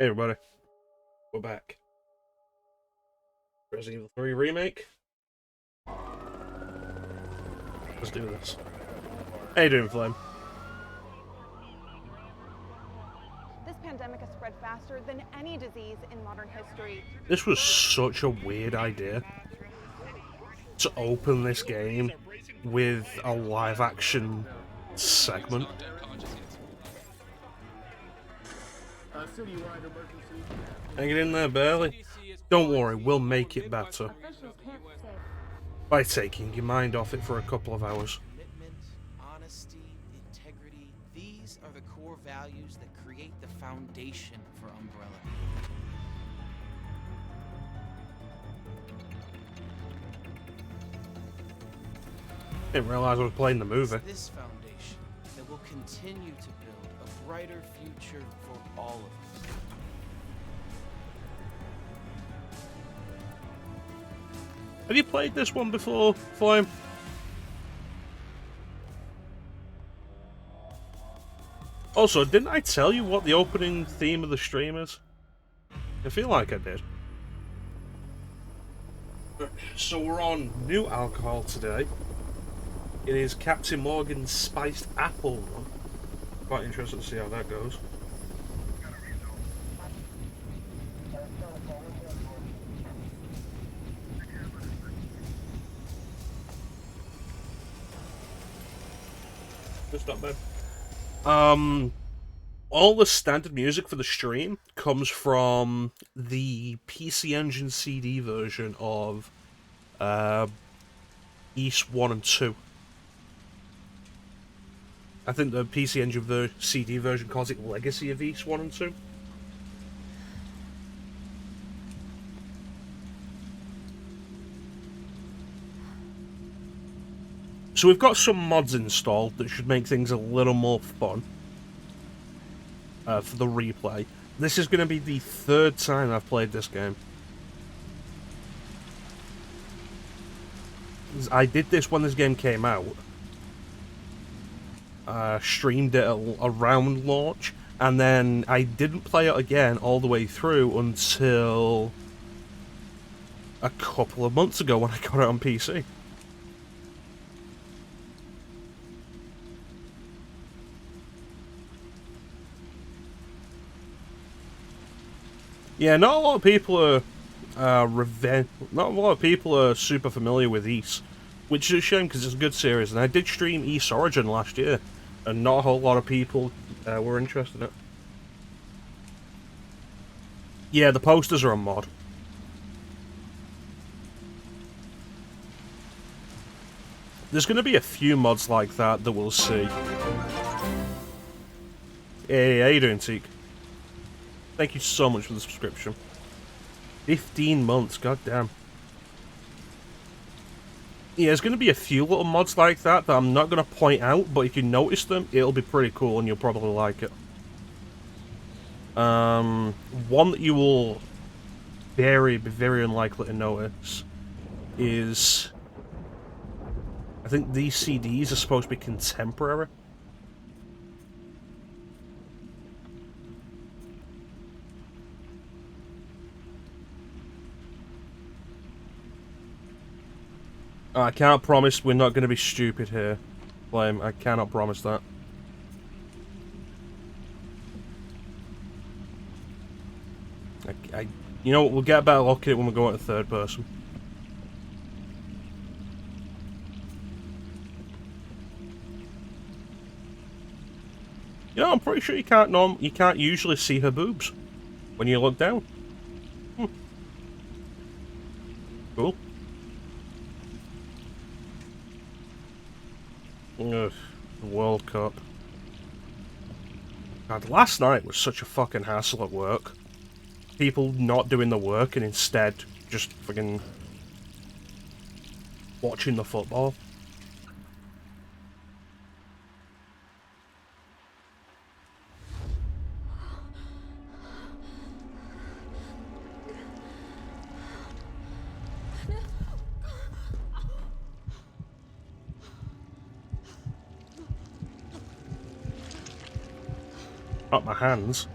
Hey everybody, we're back. Resident Evil 3 Remake. Let's do this. How you doing, Flame? This pandemic has spread faster than any disease in modern history. This was such a weird idea. To open this game with a live-action segment. Hang it in there, barely. Don't worry, we'll make it better. By taking your mind off it for a couple of hours. Commitment, honesty, integrity, these are the core values that create the foundation for Umbrella. Didn't realize I was playing the movie. It's this foundation that will continue to build a brighter future for all of us. Have you played this one before, Flame? Also, didn't I tell you what the opening theme of the stream is? I feel like I did. So we're on new alcohol today. It is Captain Morgan's Spiced Apple one. Quite interested to see how that goes. It's not bad. All the standard music for the stream comes from the PC Engine CD version of East 1 and 2. I think the PC Engine CD version calls it Legacy of East 1 and 2. So we've got some mods installed that should make things a little more fun for the replay. This is going to be the third time I've played this game. I did this when this game came out. Streamed it around launch, and then I didn't play it again all the way through until a couple of months ago when I got it on PC. Yeah, not a lot of people are not a lot of people are super familiar with Ys, which is a shame because it's a good series. And I did stream Ys Origin last year, and not a whole lot of people were interested in it. Yeah, the posters are a mod. There's going to be a few mods like that we'll see. Hey, how you doing, Teak? Thank you so much for the subscription. 15 months, goddamn. Yeah, there's going to be a few little mods like that I'm not going to point out, but if you notice them, it'll be pretty cool and you'll probably like it. One that you will be very unlikely to notice is... I think these CDs are supposed to be contemporary. I can't promise we're not going to be stupid here, Flame. I cannot promise that. You know what, we'll get a better look at it when we go into third person. You know, I'm pretty sure you can't usually see her boobs when you look down. Cool. Ugh, the World Cup. God, last night was such a fucking hassle at work. People not doing the work and instead just fucking watching the football. Up my hands.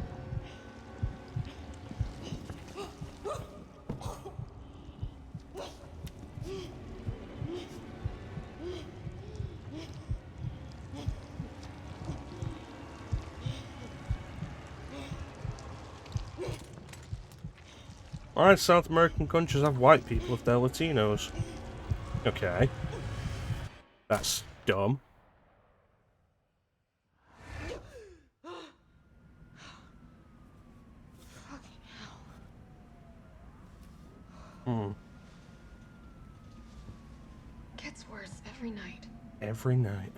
Why South American countries have white people if they're Latinos? Okay. That's dumb. Hmm. Gets worse every night. Every night.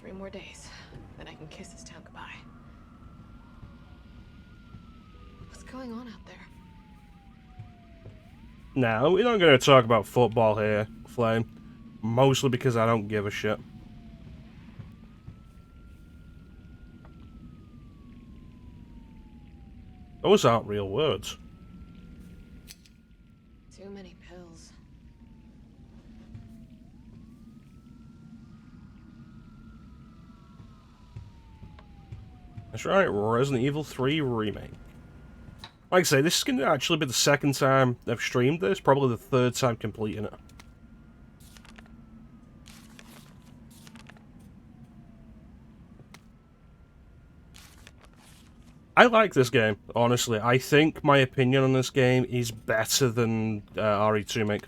3 more days, then I can kiss this town goodbye. What's going on out there? Now, we're not going to talk about football here, Flame. Mostly because I don't give a shit. Those aren't real words. Too many pills. That's right, Resident Evil 3 Remake. Like I say, this is going to actually be the second time I've streamed this, probably the third time completing it. I like this game, honestly. I think my opinion on this game is better than RE2 Make.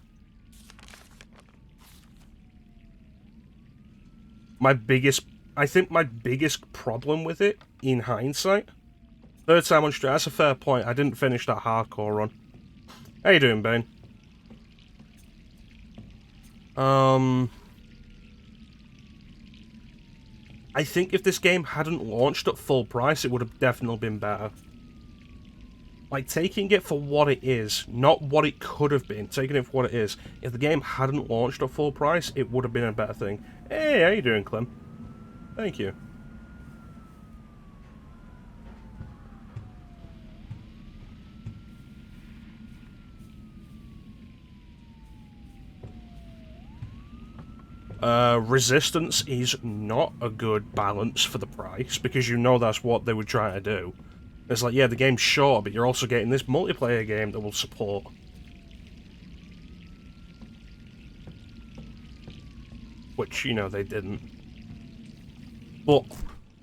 I think my biggest problem with it, in hindsight, third time on stream, that's a fair point, I didn't finish that hardcore run. How you doing, Bane? I think if this game hadn't launched at full price, it would have definitely been better. Like, taking it for what it is, not what it could have been, taking it for what it is. If the game hadn't launched at full price, it would have been a better thing. Hey, how you doing, Clim? Thank you. Resistance is not a good balance for the price, because you know that's what they were trying to do. It's like, yeah, the game's short, but you're also getting this multiplayer game that will support. Which, you know, they didn't. But,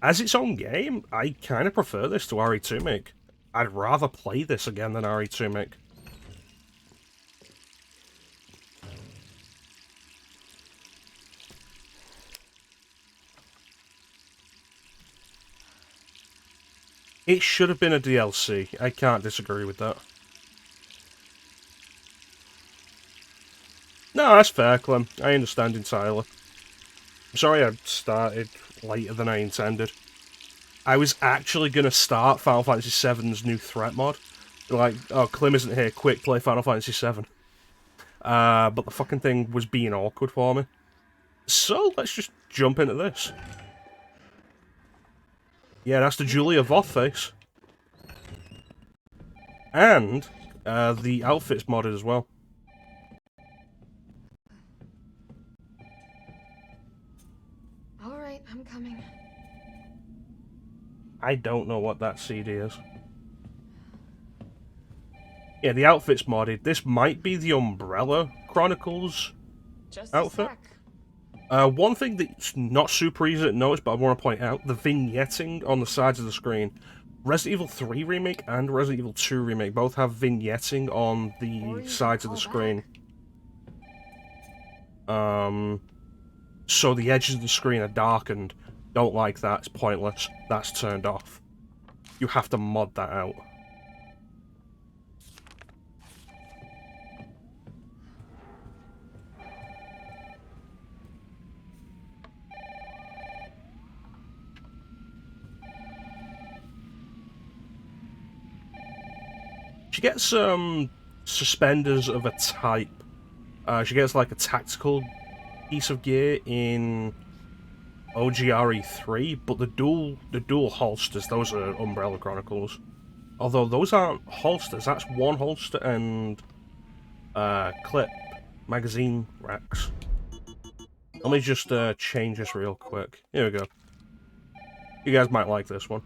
as its own game, I kind of prefer this to RE2 Make. I'd rather play this again than RE2 Make. It should have been a DLC. I can't disagree with that. No, that's fair, Clem. I understand entirely. I'm sorry I started later than I intended. I was actually going to start Final Fantasy VII's new threat mod. Like, oh, Clim isn't here, quick, play Final Fantasy VII. But the fucking thing was being awkward for me. So, let's just jump into this. Yeah, that's the Julia Voth face. And the outfit's modded as well. Alright, I'm coming. I don't know what that CD is. Yeah, the outfit's modded. This might be the Umbrella Chronicles Just outfit. a sec. One thing that's not super easy to notice, but I want to point out, the vignetting on the sides of the screen. Resident Evil 3 Remake and Resident Evil 2 Remake both have vignetting on the sides of the screen. So the edges of the screen are darkened. Don't like that, it's pointless. That's turned off. You have to mod that out. She gets suspenders of a type. She gets like a tactical piece of gear in OGRE3, but the dual holsters, those are Umbrella Chronicles. Although those aren't holsters, that's one holster and clip magazine racks. Let me just change this real quick. Here we go. You guys might like this one.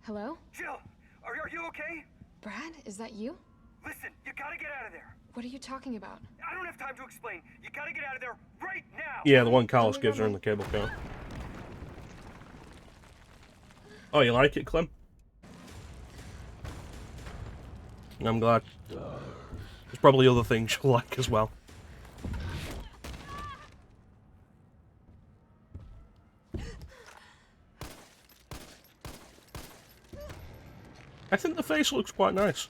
Hello? Jill, are you okay? Brad, is that you? Listen, you gotta get out of there. What are you talking about? I don't have time to explain. You gotta get out of there right now. Yeah, the one Carlos gives her in the cable car. Oh, you like it, Clim? I'm glad. There's probably other things you like as well. I think the face looks quite nice.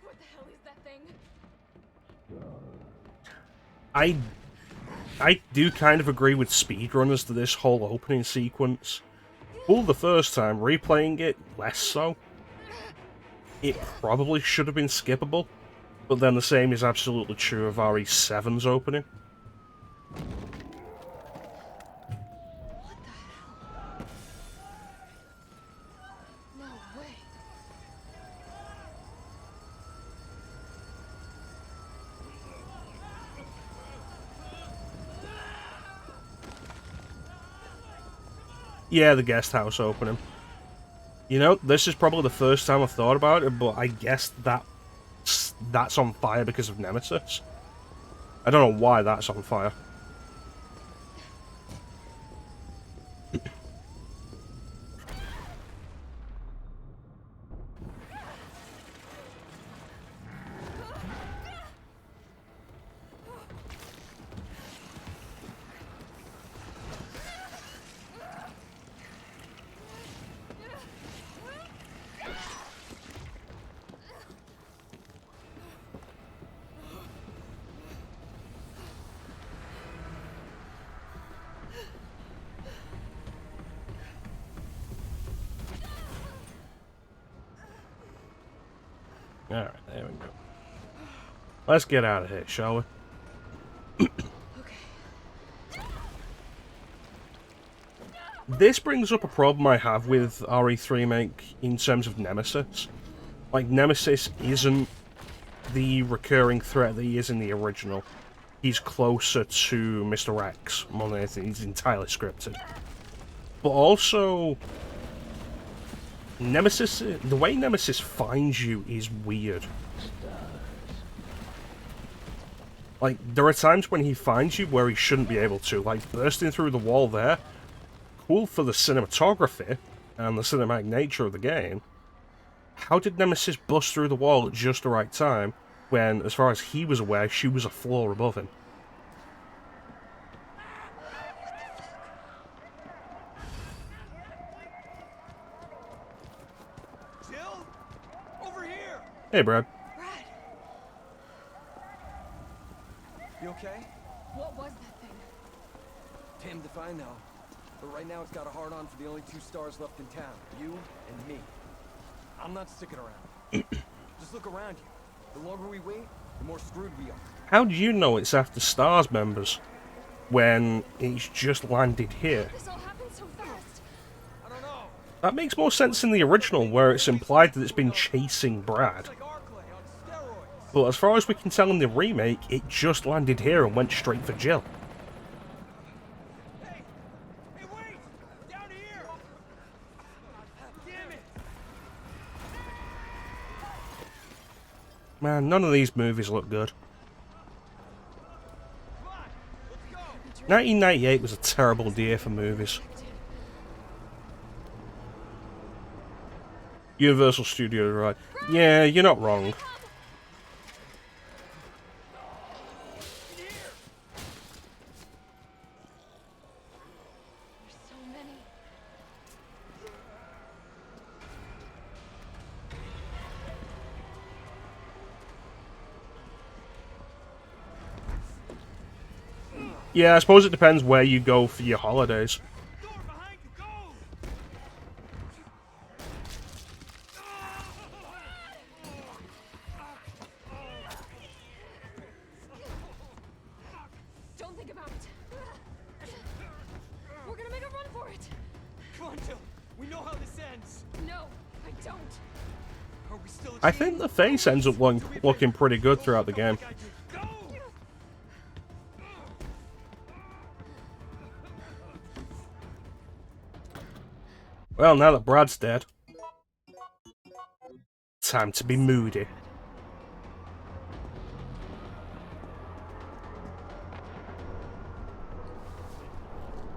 What the hell is that thing? I do kind of agree with speedrunners to this whole opening sequence. Cool the first time, replaying it, less so. It probably should have been skippable, but then the same is absolutely true of RE7's opening. What the hell? No way. Yeah, the guest house opening. You know, this is probably the first time I've thought about it, but I guess that's on fire because of Nemesis. I don't know why that's on fire. Alright, there we go. Let's get out of here, shall we? Okay. This brings up a problem I have with RE3 Remake in terms of Nemesis. Like, Nemesis isn't the recurring threat that he is in the original. He's closer to Mr. X more than anything. He's entirely scripted. But also, Nemesis, the way Nemesis finds you is weird. Like, there are times when he finds you where he shouldn't be able to, like bursting through the wall there. Cool for the cinematography and the cinematic nature of the game. How did Nemesis bust through the wall at just the right time when, as far as he was aware, she was a floor above him? Jill? Over here! Hey, Brad. Brad, You okay? what was that thing? Damned if I know. But right now it's got a hard-on for the only two stars left in town. You and me. I'm not sticking around. Just look around you. The longer we wait, the more screwed we are. How do you know it's after STARS members when it's just landed here? This all happened so fast. I don't know. That makes more sense in the original, where it's implied that it's been chasing Brad. It's like Arclay on steroids. But as far as we can tell in the remake, it just landed here and went straight for Jill. Hey! Hey, wait! Down here! Damn it! Man, none of these movies look good. Come on! Let's go! 1998 was a terrible year for movies. Universal Studios, right? Yeah, you're not wrong. There's so many. Yeah, I suppose it depends where you go for your holidays. Door behind you, go! Don't think about it. We're gonna make a run for it. Come on, Jill. We know how this ends. No, I don't. Are we still I think the face ends up looking pretty good throughout the game. Go! Well, now that Brad's dead, time to be moody.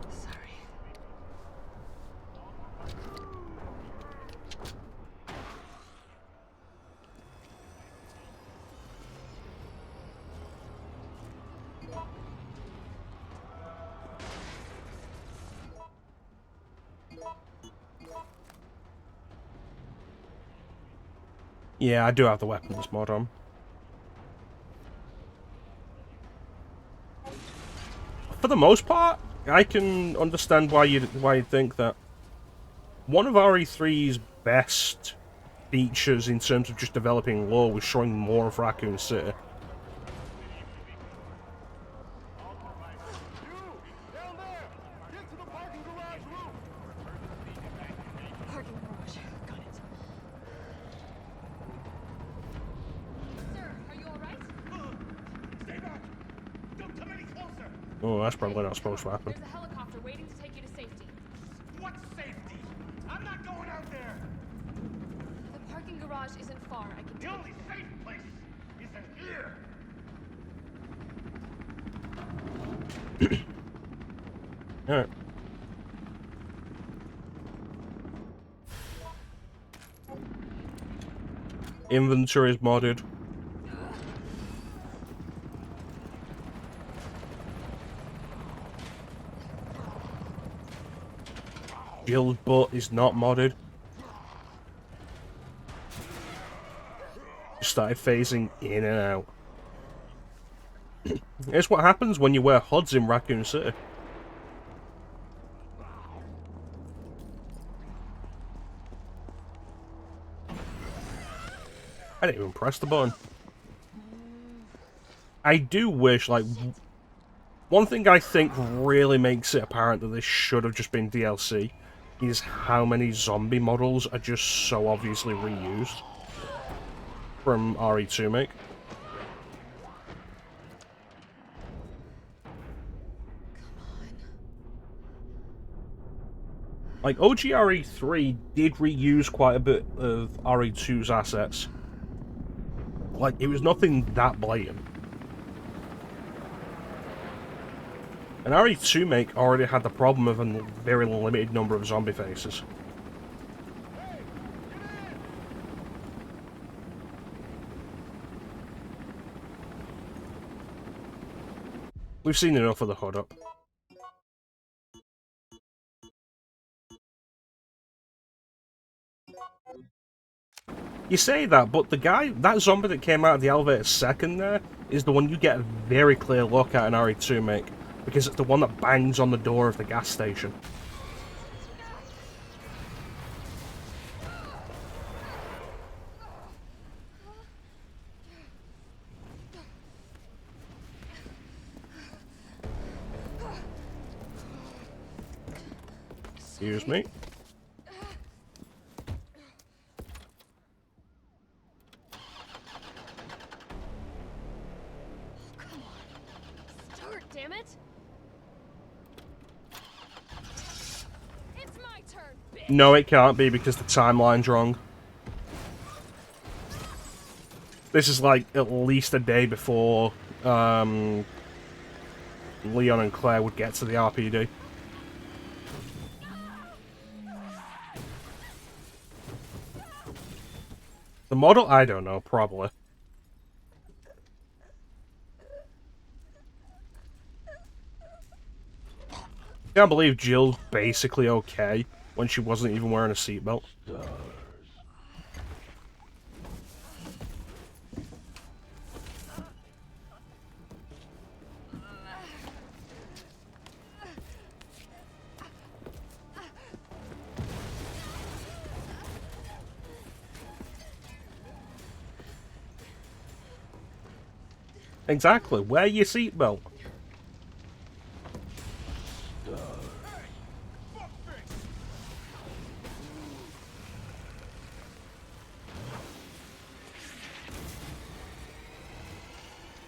Sorry. Yeah, I do have the weapons mod on. For the most part, I can understand why you'd think that. One of RE3's best features in terms of just developing lore was showing more of Raccoon City. Parking garage. Got it. Sir, are you alright? Stay back! Don't come any closer! Oh, that's probably not supposed to happen. There's a helicopter waiting to take you to safety. What safety? I'm not going out there! The parking garage isn't far. I can The only safe place is in here! Alright. Inventory is modded. Jill's butt is not modded. Just started phasing in and out. Here's what happens when you wear HUDs in Raccoon City. I didn't even press the button. I do wish, like, one thing I think really makes it apparent that this should have just been DLC is how many zombie models are just so obviously reused from RE2 Make. Like, OG RE3 did reuse quite a bit of RE2's assets. Like, it was nothing that blatant. And RE2 Make already had the problem of a very limited number of zombie faces. We've seen enough of the HUD up. You say that, but the guy, that zombie that came out of the elevator second there, is the one you get a very clear look at in RE2 Make, because it's the one that bangs on the door of the gas station. Excuse me. Damn it! It's my turn, bitch. No, it can't be because the timeline's wrong. This is like at least a day before Leon and Claire would get to the RPD. The model? I don't know, probably. I can't believe Jill's basically okay when she wasn't even wearing a seatbelt. Exactly, wear your seatbelt.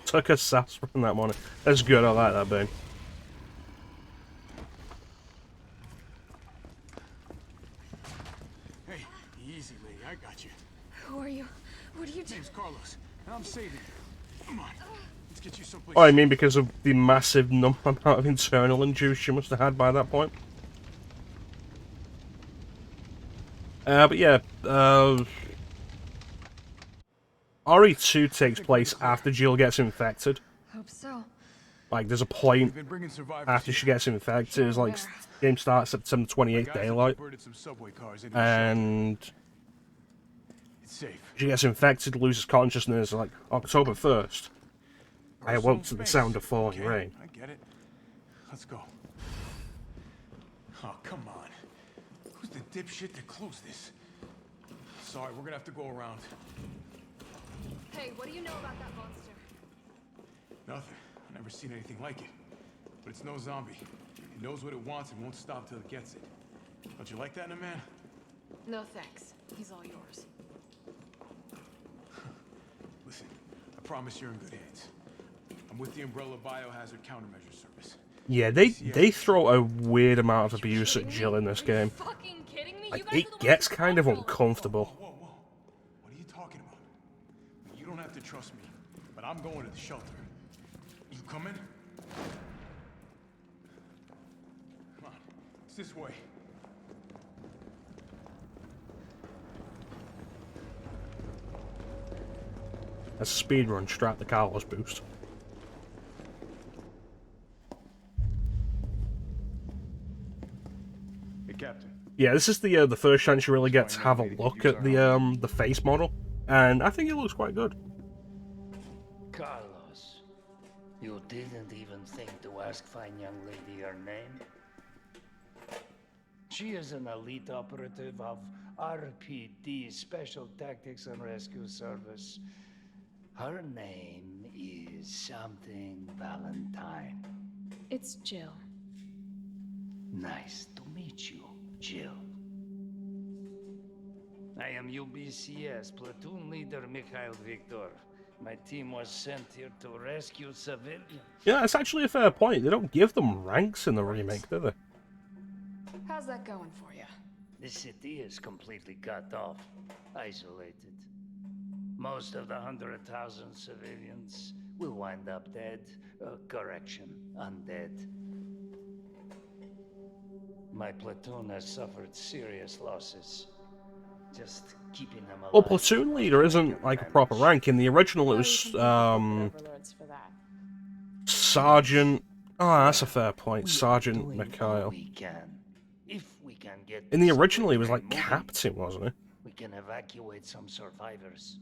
Took a sass from that one. That's good, I like that, babe. Who are you? What are you doing? Name's Carlos, and I'm saving you. Come on, let's get you someplace. Oh, I mean because of the massive amount of adrenaline juice she must have had by that point. But yeah, RE2 takes place after Jill gets infected. Hope so. Like, there's a point We've been bringing survivors after she gets infected. It's like, game starts September 28th, daylight. And It's safe. she gets infected, loses consciousness, like, October 1st. I awoke to the sound of falling rain. I get it. Let's go. Oh, come on. Who's the dipshit that closed this? Sorry, we're gonna have to go around. Hey, what do you know about that monster? Nothing. I've never seen anything like it. But it's no zombie. It knows what it wants and won't stop till it gets it. Don't you like that in a man? No thanks. He's all yours. Listen, I promise you're in good hands. I'm with the Umbrella Biohazard Countermeasure Service. Yeah, they throw a weird amount of abuse at Jill in this game. Fucking kidding me? Like, it gets kind of uncomfortable. Whoa. What are you talking about? You don't have to trust me, but I'm going to the shelter. You coming? Come on, it's this way. That's a speed run, strap the Carlos boost. Hey, Captain. Yeah, this is the first chance you really get to have a look at the face model, and I think it looks quite good. Carlos, you didn't even think to ask fine young lady her name? She is an elite operative of RPD, Special Tactics and Rescue Service. Her name is something Valentine. It's Jill. Nice to meet you, Jill. I am UBCS Platoon Leader Mikhail Victor. My team was sent here to rescue civilians. Yeah, it's actually a fair point. They don't give them ranks in the remake, do they? How's that going for you? The city is completely cut off, isolated. Most of the 100,000 civilians will wind up dead. Correction, undead. My platoon has suffered serious losses. Just keeping them alive. Well, platoon leader isn't like a proper rank. In the original, it was Overlords for that. Sergeant. Oh, that's a fair point, We are Sergeant doing Mikhail. all we can. If we can get In the this original, he was moving, like captain, wasn't he? we can evacuate some survivors.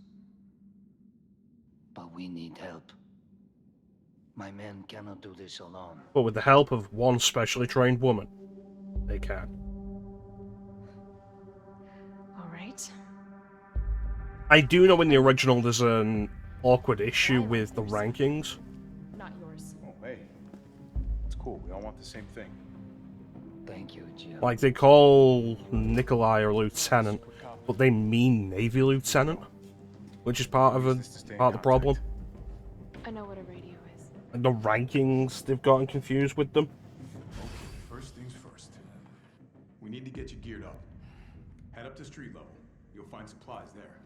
But we need help. My men cannot do this alone. But with the help of one specially trained woman, they can. All right. I do know in the original there's an awkward issue with the rankings. Not yours. Oh, hey. It's cool. We all want the same thing. Thank you, Jill. Like, they call Nikolai a lieutenant, but they mean Navy lieutenant, which is part of the problem. I know what a radio is. And the rankings, they've gotten confused with them. Okay, first things first. We need to get you geared up. Head up to street level. You'll find supplies there.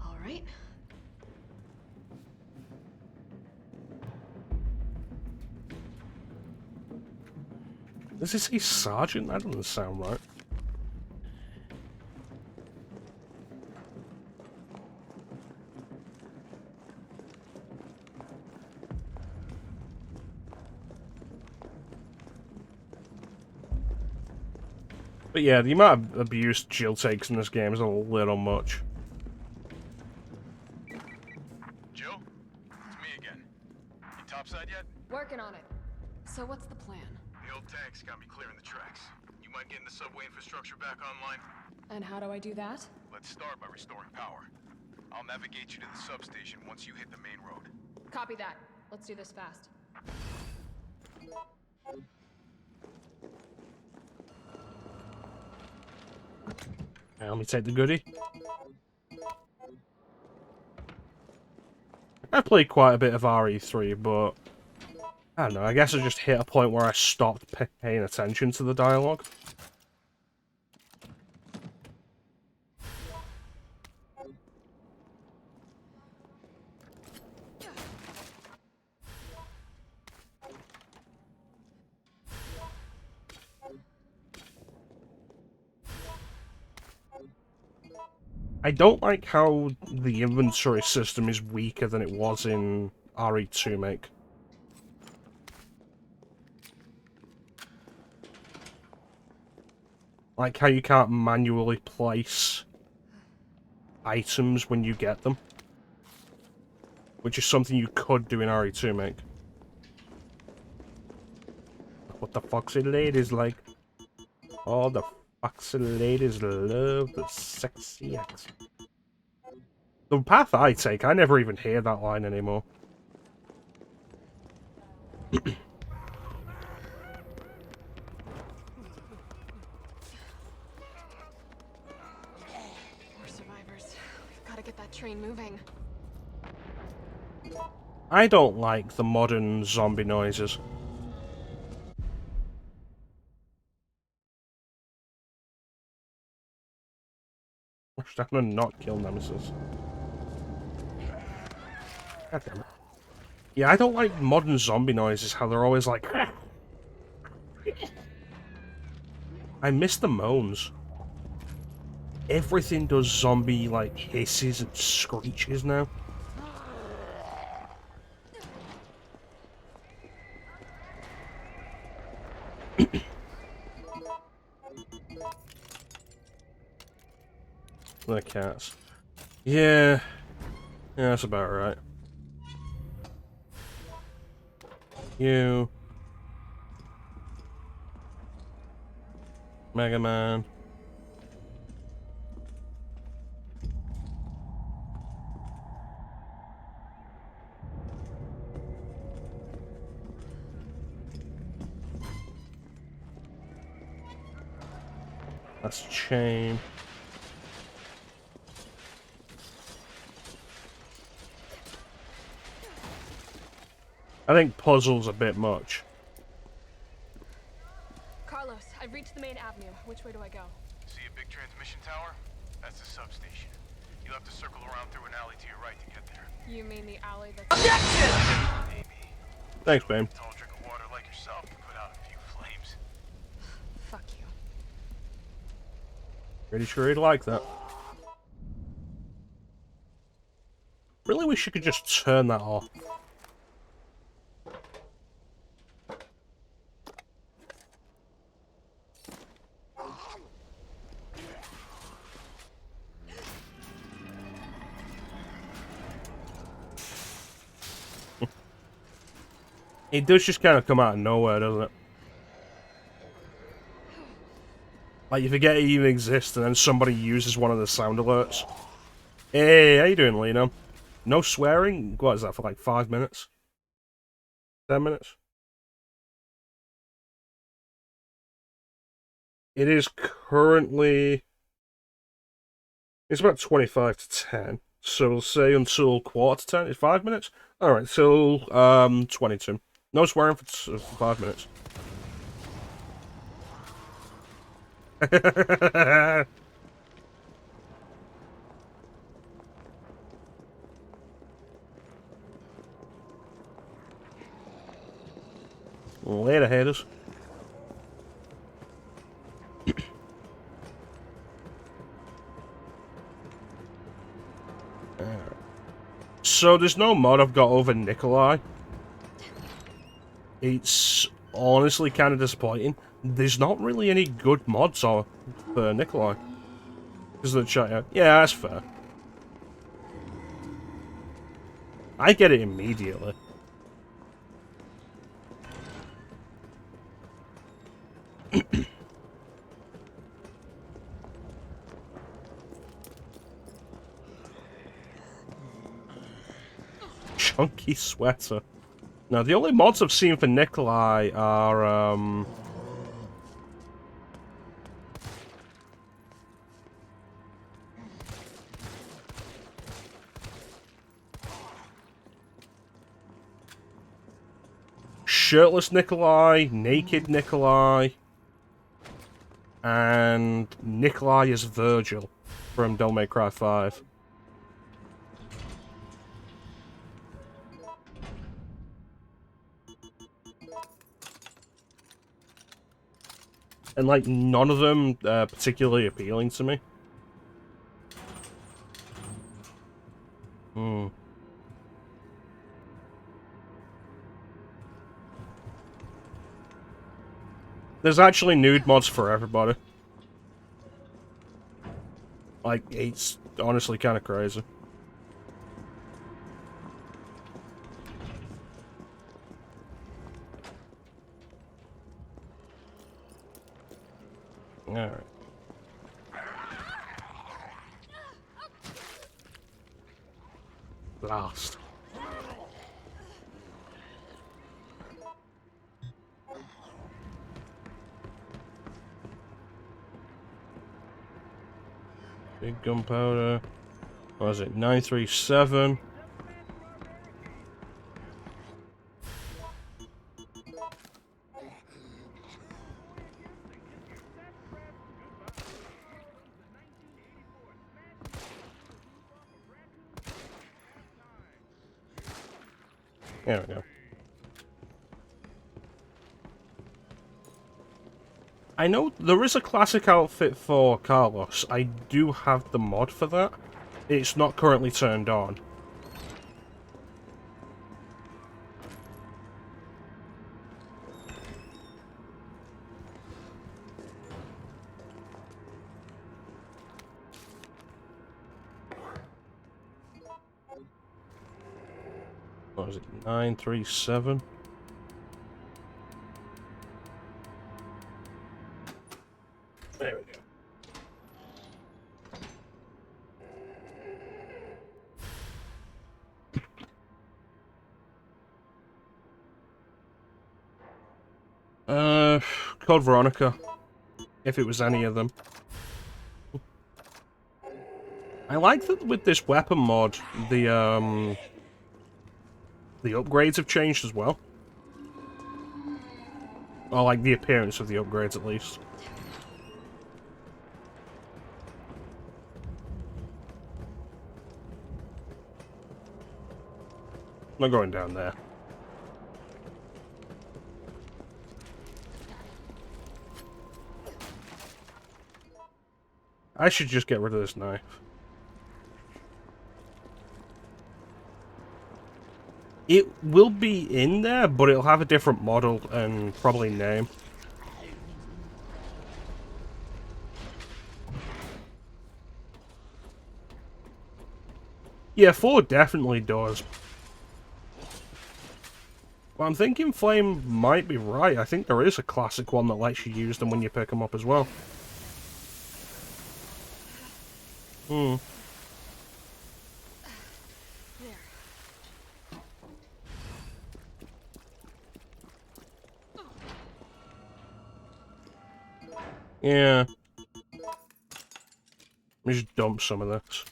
All right. Does it say sergeant? That doesn't sound right. But yeah, the amount of abuse Jill takes in this game is a little much. Jill? It's me again. You topside yet? Working on it. So what's the plan? The old tanks got me clearing the tracks. You mind getting the subway infrastructure back online? And how do I do that? Let's start by restoring power. I'll navigate you to the substation once you hit the main road. Copy that. Let's do this fast. Now, let me take the goodie. I played quite a bit of RE3, but I don't know, I guess I just hit a point where I stopped paying attention to the dialogue. I don't like how the inventory system is weaker than it was in RE2 Make. Like how you can't manually place items when you get them. Which is something you could do in RE2 Make. What the foxy ladies like? All the foxy ladies love the sexy accent. The path I take, I never even hear that line anymore. More survivors. We've got to get that train moving. I don't like the modern zombie noises. I'm gonna not kill Nemesis. God damn it. Yeah, I don't like modern zombie noises, how they're always like... I miss the moans. Everything does zombie, like, hisses and screeches now. The cats. Yeah. Yeah, that's about right. You. Mega Man. That's Chain. I think puzzle's a bit much. Carlos, I've reached the main avenue. Which way do I go? See a big transmission tower? That's the substation. You'll have to circle around through an alley to your right to get there. You mean the alley that's... Maybe. Thanks, babe. A tall drink of water like yourself can put out a few flames. Fuck you. Pretty sure he'd like that. Really wish you could just turn that off. It does just kind of come out of nowhere, doesn't it? Like, you forget it even exists, and then somebody uses one of the sound alerts. Hey, how you doing, Lena? No swearing? What is that, for like 5 minutes? 10 minutes? It is currently... It's about 25 to 10. So we'll say until 9:45 to 10. It's 5 minutes? Alright, till 22. No swearing for 5 minutes. Later, haters. So there's no mod I've got over Nikolai. It's honestly kind of disappointing. There's not really any good mods for Nikolai. Because of the chat, yeah, that's fair. I get it immediately. Chunky sweater. Now, the only mods I've seen for Nikolai are, Shirtless Nikolai, Naked Nikolai, and Nikolai as Virgil from Devil May Cry 5. And, like, none of them particularly appealing to me. Hmm. There's actually nude mods for everybody. Like, it's honestly kind of crazy. Alright. Blast. Big gunpowder. What was it? 937. There we go. I know there is a classic outfit for Carlos. I do have the mod for that. It's not currently turned on. What was it? 937? There we go. Code Veronica. If it was any of them. I like that with this weapon mod, the upgrades have changed as well. Or like the appearance of the upgrades at least. I'm not going down there. I should just get rid of this knife. It will be in there, but it'll have a different model and probably name. Yeah, 4 definitely does. Well, I'm thinking Flame might be right. I think there is a classic one that lets you use them when you pick them up as well. Hmm. Yeah. Let me just dump some of this.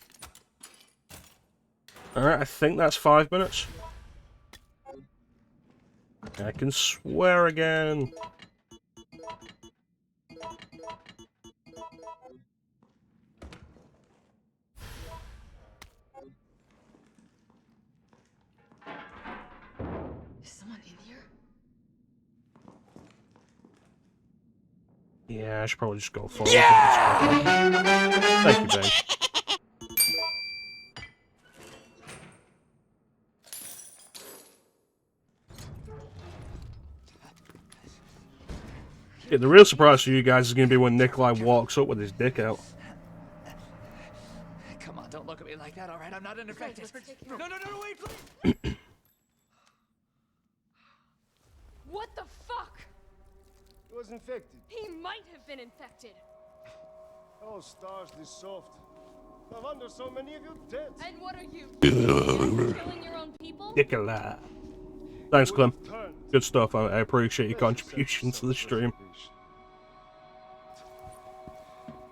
Alright, I think that's 5 minutes. I can swear again. Is someone in here? Yeah, I should probably just go forward. Yeah! Thank you, Ben. Yeah, the real surprise for you guys is going to be when Nikolai walks up with his dick out. Come on, don't look at me like that, alright? I'm not unaffected. No, wait, please! What the fuck? He was infected. He might have been infected. Oh, stars, this soft. No wonder so many of you dead. And what are you? Killing your own people? Nikolai. Thanks, Clim. Good stuff. I appreciate your contribution to the stream.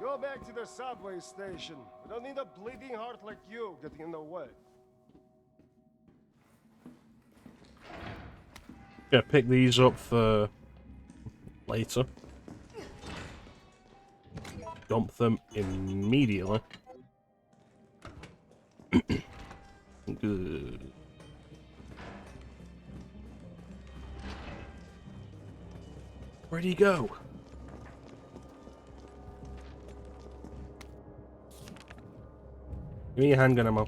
Go back to the subway station. We don't need a bleeding heart like you getting in the way. Gonna pick these up for later. Dump them immediately. Good. Where'd he go? Give me your handgun ammo.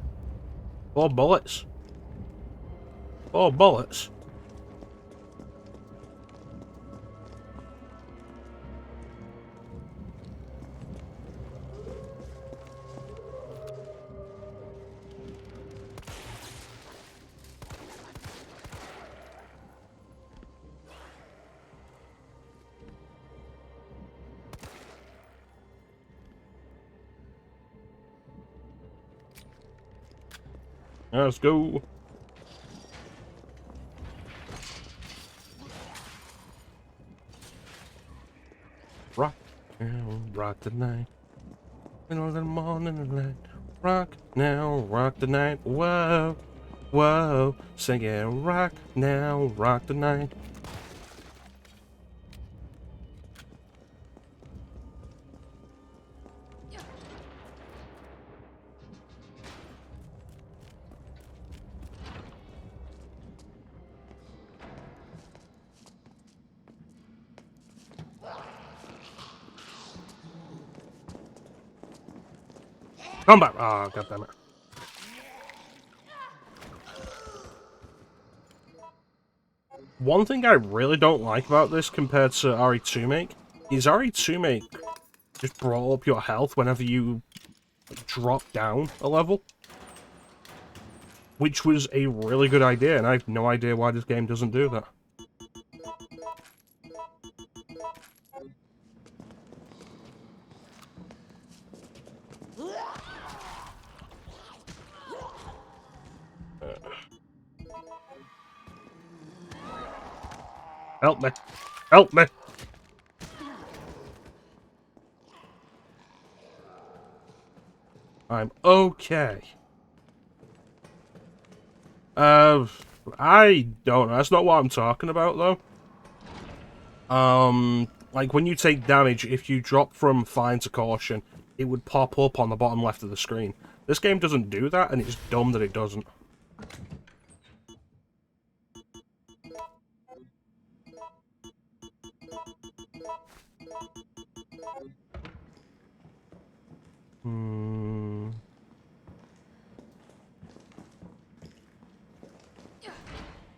4 bullets. 4 bullets. Let's go. Rock, rock the night. In the morning and night. Rock now, rock the night. Whoa, whoa. Sing it, rock now, rock the night. Come back! Oh, god damn it. One thing I really don't like about this compared to Remake is Remake just brought up your health whenever you drop down a level. Which was a really good idea, and I have no idea why this game doesn't do that. Help me. Help me. I'm okay. I don't know. That's not what I'm talking about, though. Like, when you take damage, if you drop from fine to caution, it would pop up on the bottom left of the screen. This game doesn't do that, and it's dumb that it doesn't.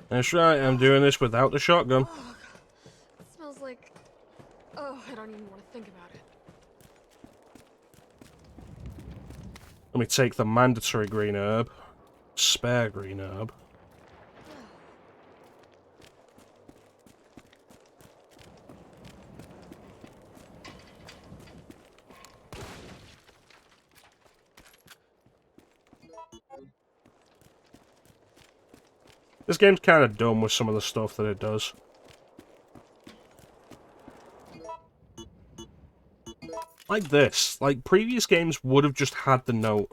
That's right, I'm doing this without the shotgun. Oh, it smells like... Oh, I don't even want to think about it. Let me take the mandatory green herb. Spare green herb. This game's kind of dumb with some of the stuff that it does. Like this. Like, previous games would have just had the note.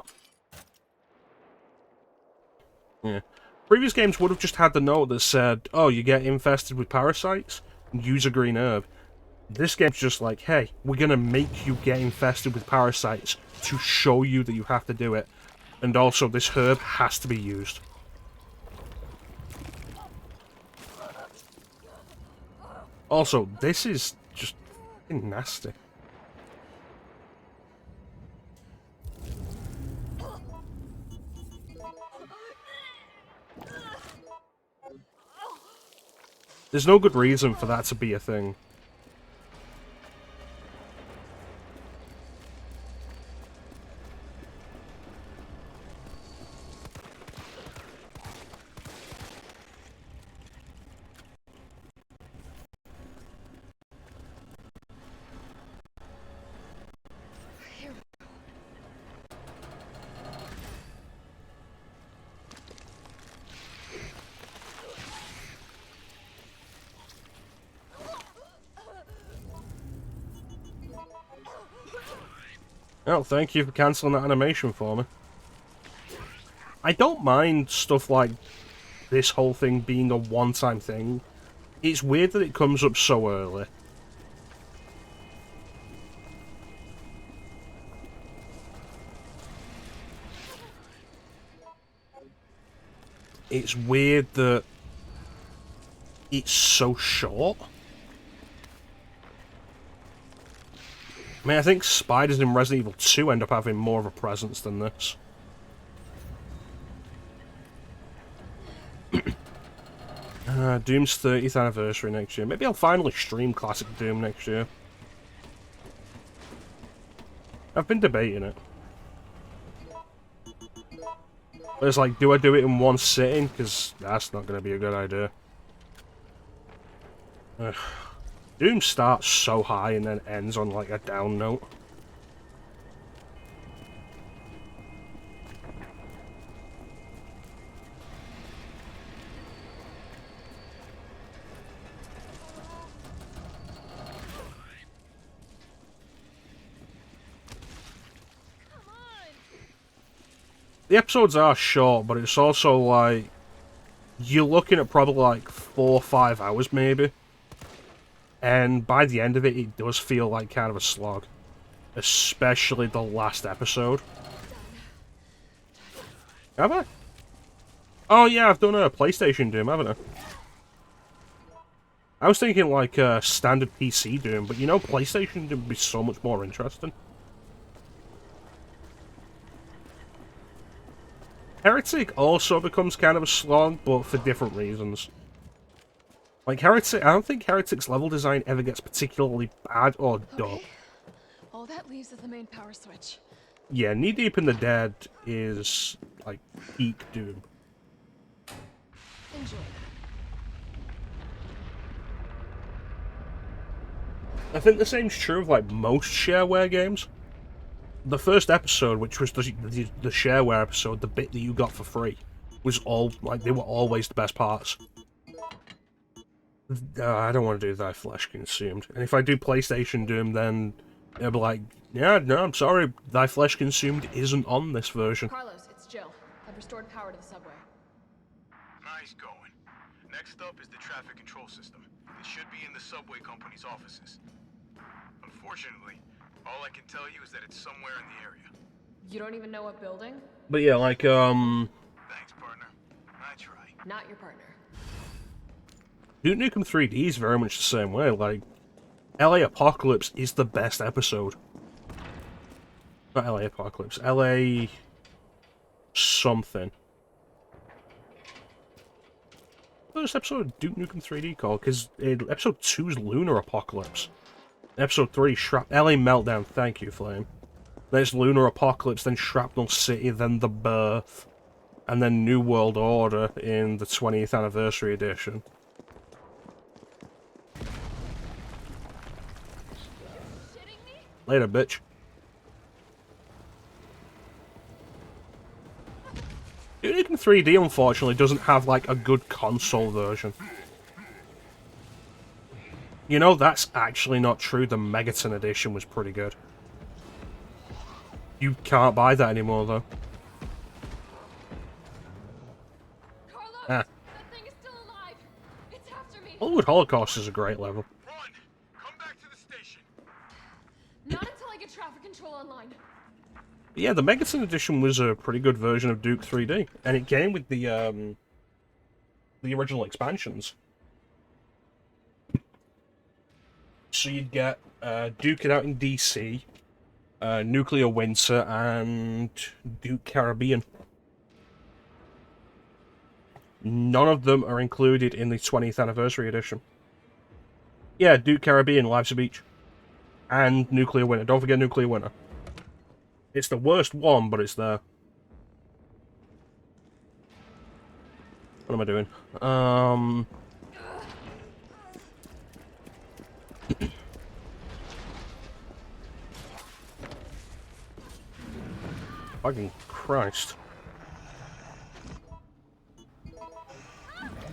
Yeah. Previous games would have just had the note that said, oh, you get infested with parasites? Use a green herb. This game's just like, hey, we're gonna make you get infested with parasites to show you that you have to do it. And also, this herb has to be used. Also, this is just nasty. There's no good reason for that to be a thing. Oh, thank you for cancelling that animation for me. I don't mind stuff like this whole thing being a one-time thing. It's weird that it comes up so early. It's weird that it's so short. I mean, I think spiders in Resident Evil 2 end up having more of a presence than this. Doom's 30th anniversary next year. Maybe I'll finally stream Classic Doom next year. I've been debating it. But it's like, do I do it in one sitting? Because that's not going to be a good idea. Doom starts so high and then ends on like a down note. The episodes are short, but it's also like, you're looking at probably like 4 or 5 hours maybe. And by the end of it, it does feel like kind of a slog. Especially the last episode. Have I? Oh yeah, I've done a PlayStation Doom, haven't I? I was thinking like a standard PC Doom, but you know, PlayStation Doom would be so much more interesting. Heretic also becomes kind of a slog, but for different reasons. Like Heretic, I don't think Heretic's level design ever gets particularly bad or dull. Okay. All that leaves is the main power switch. Yeah, Knee Deep in the Dead is like peak Doom. Enjoy that. I think the same's true of like most shareware games. The first episode, which was the shareware episode, the bit that you got for free, was all like they were always the best parts. I don't want to do Thy Flesh Consumed, and if I do PlayStation Doom, then they'll be like, yeah, no, I'm sorry, Thy Flesh Consumed isn't on this version. Carlos, it's Jill. I've restored power to the subway. Nice going. Next up is the traffic control system. It should be in the subway company's offices. Unfortunately, all I can tell you is that it's somewhere in the area. You don't even know what building? But yeah, like, Thanks, partner. I try. Not your partner. Duke Nukem 3D is very much the same way. Like, LA Apocalypse is the best episode. Not LA Apocalypse. LA... something. First episode of Duke Nukem 3D called, because episode 2 is Lunar Apocalypse. Episode 3, LA Meltdown, thank you, Flame. Then it's Lunar Apocalypse, then Shrapnel City, then The Birth, and then New World Order in the 20th Anniversary Edition. Later, bitch. Duke Nukem 3D, unfortunately, doesn't have, like, a good console version. You know, that's actually not true. The Megaton edition was pretty good. You can't buy that anymore, though. Carlos, Ah. that thing is still alive. It's after me. Hollywood Holocaust is a great level. Run! Come back to the station! Not until I get traffic control online. But yeah, the Megaton edition was a pretty good version of Duke 3D. And it came with the original expansions. So you'd get Duke It Out in DC, Nuclear Winter, and Duke Caribbean. None of them are included in the 20th Anniversary Edition. Yeah, Duke Caribbean, Life's a Beach. And Nuclear Winter. Don't forget Nuclear Winter. It's the worst one, but it's there. What am I doing? Fucking Christ.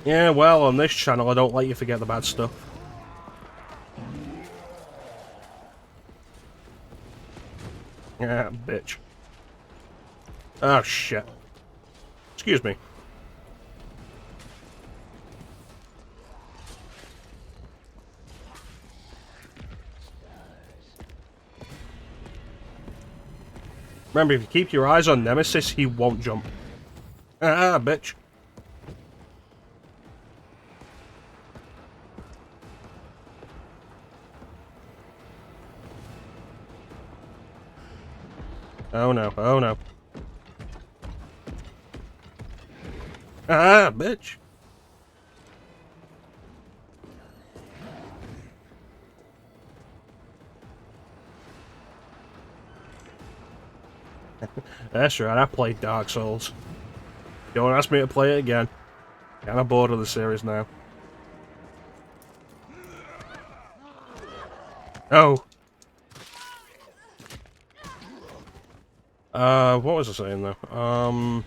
Yeah, well, on this channel, I don't let you forget the bad stuff. Yeah, bitch. Oh, shit. Excuse me. Remember, if you keep your eyes on Nemesis, he won't jump. Ah, bitch. Oh no, oh no. Ah, bitch. That's right, I played Dark Souls. Don't ask me to play it again. Kinda bored of the series now. Oh. What was I saying though?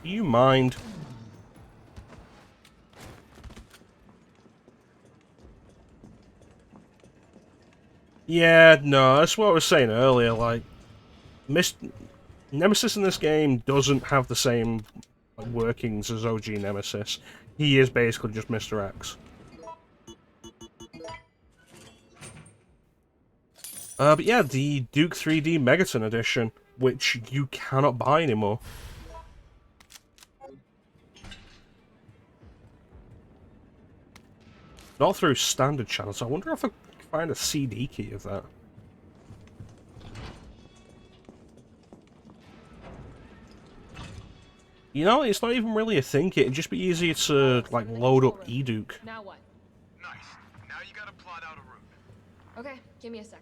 Do you mind? Yeah, no, that's what I was saying earlier, like, Nemesis in this game doesn't have the same workings as OG Nemesis. He is basically just Mr. X. But yeah, the Duke 3D Megaton Edition, which you cannot buy anymore. Not through standard channels. I wonder if I can find a CD key of that. You know, it's not even really a thing. It'd just be easier to, like, load up E-Duke. Now what? Nice. Now you gotta plot out a route. Okay, give me a sec.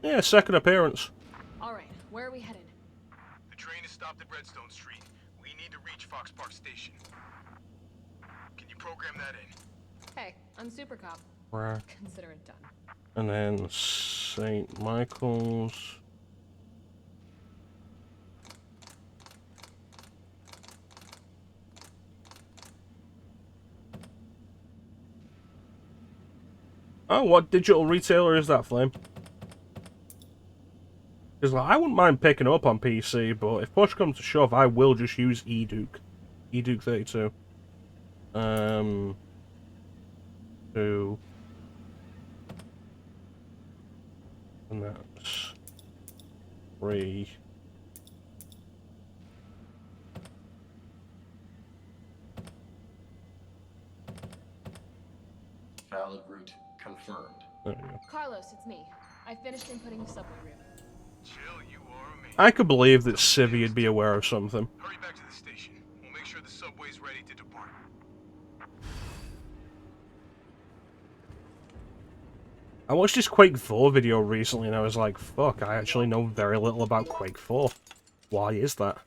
Yeah, second appearance. Alright, where are we headed? The train is stopped at Redstone Street. We need to reach Fox Park Station. Can you program that in? Hey, I'm Super Cop. Right. Consider it done. And then St. Michael's. Oh, what digital retailer is that, Flame? Because like, I wouldn't mind picking up on PC, but if push comes to shove, I will just use E-Duke. E-Duke 32. Two. And that's 3. Valid route confirmed. There we go. Carlos, it's me. I finished inputting the subway route. Chill, you are amazing. I could believe that Civvy would be aware of something. Hurry back to the station. We'll make sure the subway's ready to depart. I watched this Quake 4 video recently and I was like, fuck, I actually know very little about Quake 4. Why is that?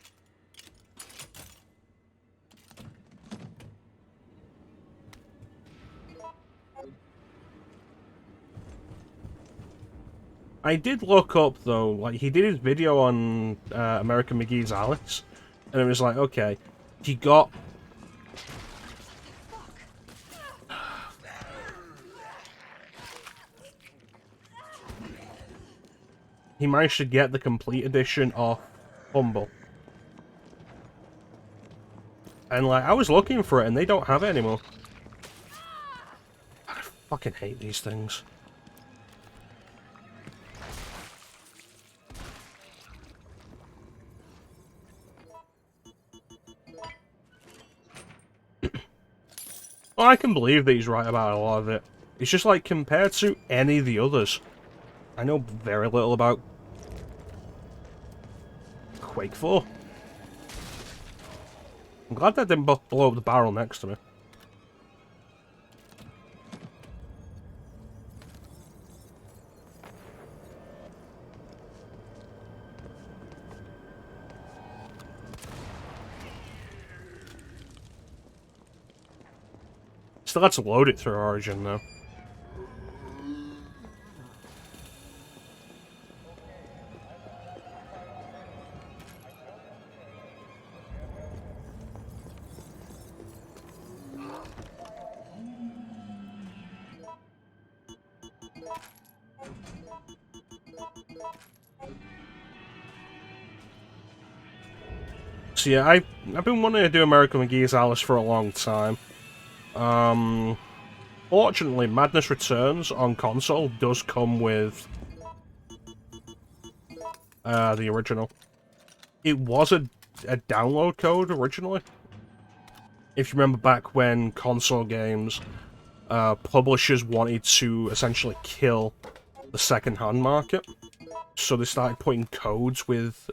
I did look up, though, like, he did his video on American McGee's Alice, and it was like, okay, he got... He managed to get the complete edition of Humble. And, like, I was looking for it, and they don't have it anymore. I fucking hate these things. Well, I can believe that he's right about a lot of it. It's just like, compared to any of the others, I know very little about Quake 4. I'm glad that didn't blow up the barrel next to me. Still had to load it through Origin, though. So yeah, I've been wanting to do American McGee's Alice for a long time. Fortunately, Madness Returns on console does come with the original. It was a download code originally. If you remember back when console games, publishers wanted to essentially kill the second-hand market, so they started putting codes with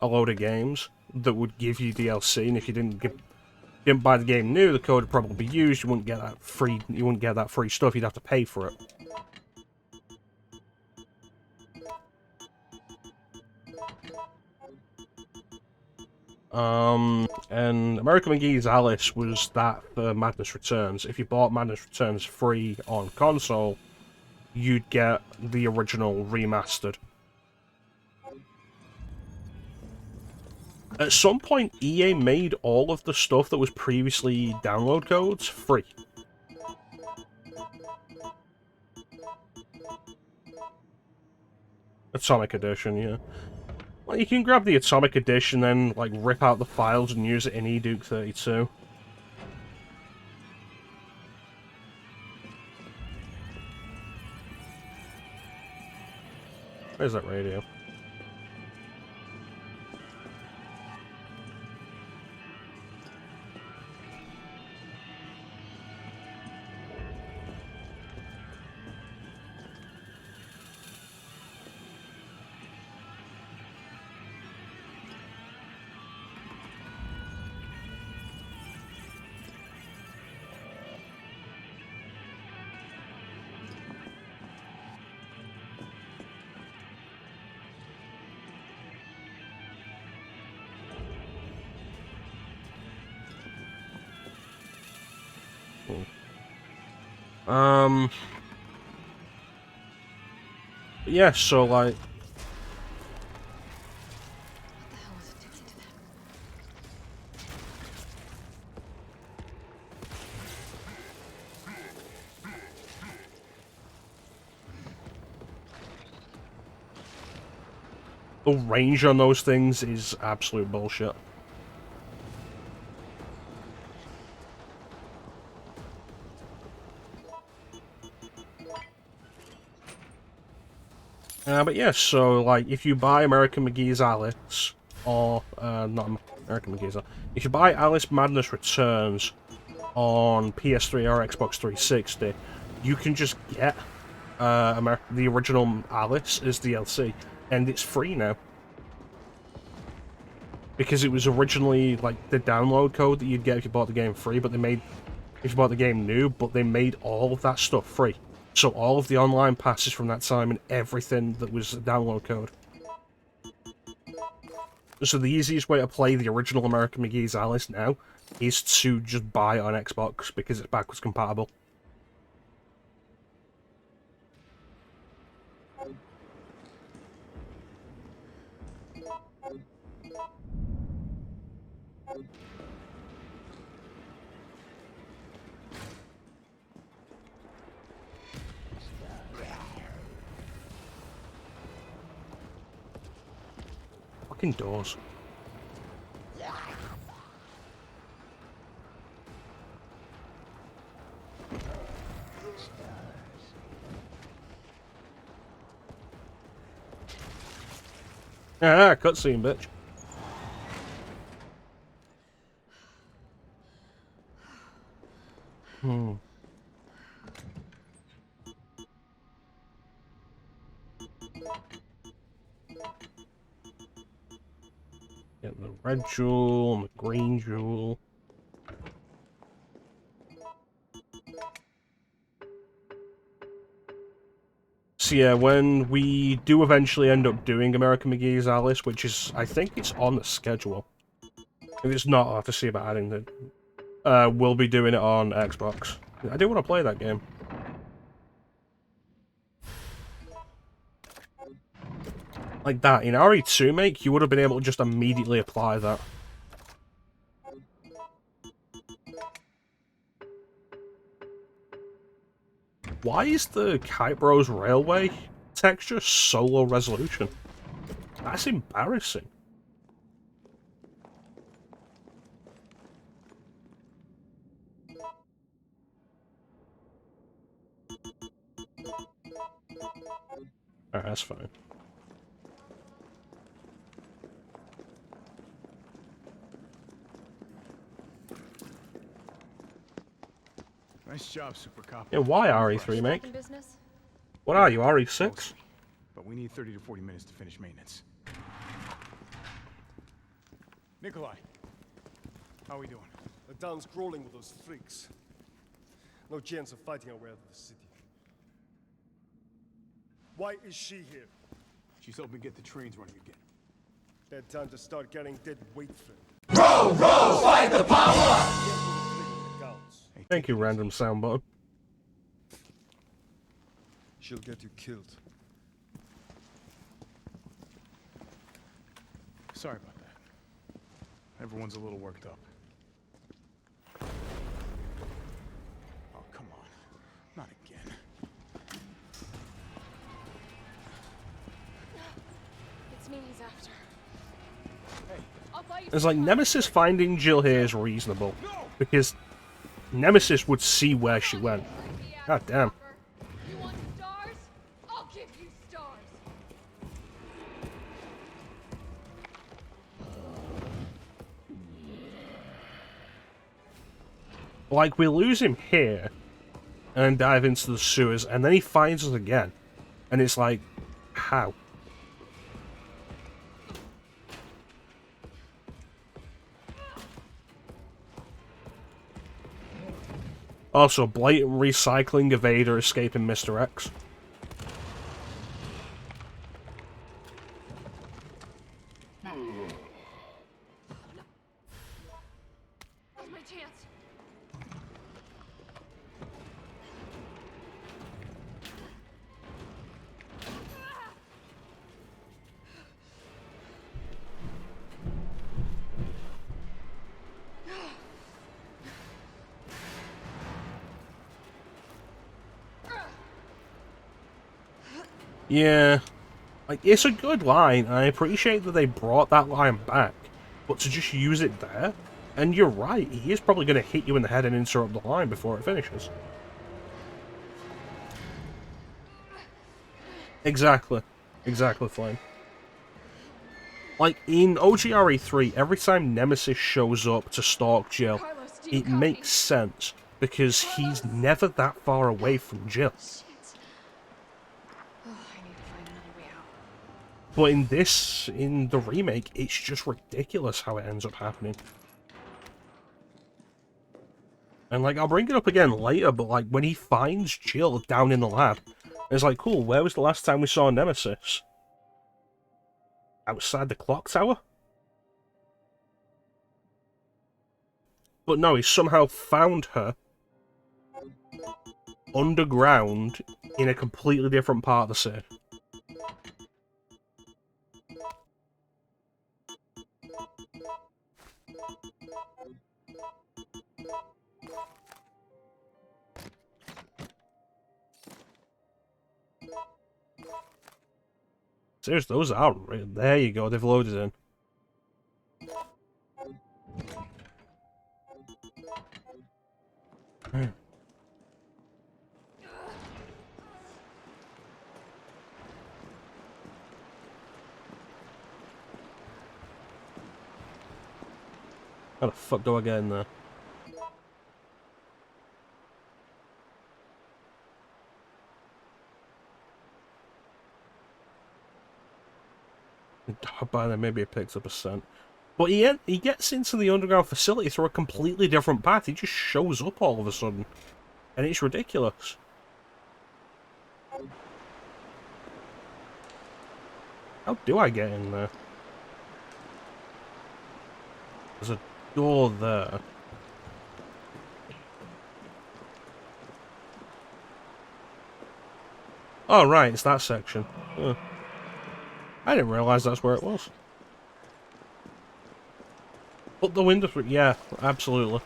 a load of games that would give you DLC, and if you didn't didn't buy the game new, the code would probably be used. You wouldn't get that free. You wouldn't get that free stuff. You'd have to pay for it. And American McGee's Alice was that for Madness Returns. If you bought Madness Returns free on console, you'd get the original remastered. At some point, EA made all of the stuff that was previously download codes free. Atomic Edition, yeah. Well, you can grab the Atomic Edition, then like rip out the files and use it in eDuke 32. Where's that radio? Yeah, so like... The range on those things is absolute bullshit. But yeah, so like if you buy American McGee's Alice, or not American McGee's Alice, if you buy Alice Madness Returns on PS3 or Xbox 360, you can just get the original Alice as DLC, and it's free now. Because it was originally like the download code that you'd get if you bought the game free, but they made if you bought the game new, but they made all of that stuff free. So all of the online passes from that time and everything that was a download code. So the easiest way to play the original American McGee's Alice now is to just buy it on Xbox because it's backwards compatible. Fucking doors. Ah, cutscene, bitch. Get the red jewel and the green jewel. So yeah, when we do eventually end up doing American McGee's Alice, which is, I think it's on the schedule. If it's not, I'll have to see about adding it. We'll be doing it on Xbox. I do want to play that game. Like that, in RE2 Make, you would have been able to just immediately apply that. Why is the Kite Bros Railway texture so low resolution? That's embarrassing. Alright, that's fine. Nice job, Super Cop. Yeah, why RE3 Make? What are you, RE6? But we need 30 to 40 minutes to finish maintenance. Nikolai, how are we doing? town's crawling with those freaks. No chance of fighting our way out of the city. Why is she here? She's helping get the trains running again. Bad time to start carrying dead weight, friend. Row, row, fight the power! Thank you, random sound button. She'll get you killed. Sorry about that. Everyone's a little worked up. Oh, come on. Not again. It's me he's after. It's like Nemesis finding Jill here is reasonable, because Nemesis would see where she went. God damn. You want stars? I'll give you stars. Like, we lose him here, and then dive into the sewers, and then he finds us again. And it's like, how? Also, blatant recycling of Ada escaping Mr. X. That's my chance. Yeah, like, it's a good line, and I appreciate that they brought that line back, but to just use it there, and you're right, he is probably going to hit you in the head and interrupt the line before it finishes. Exactly. Exactly, Flame. Like, in OGRE3, every time Nemesis shows up to stalk Jill, it makes sense, because he's never that far away from Jill. But in the remake, it's just ridiculous how it ends up happening. And, like, I'll bring it up again later, but, like, when he finds Jill down in the lab, it's like, cool, where was the last time we saw Nemesis? Outside the clock tower? But no, he somehow found her underground in a completely different part of the city. Seriously, those are right. There you go, they've loaded in. How the fuck do I get in there? By then, maybe it picks up a scent. But he gets into the underground facility through a completely different path. He just shows up all of a sudden. And it's ridiculous. How do I get in there? There's a door there. Oh, right, it's that section. Huh. I didn't realise that's where it was. But the window... Yeah, absolutely.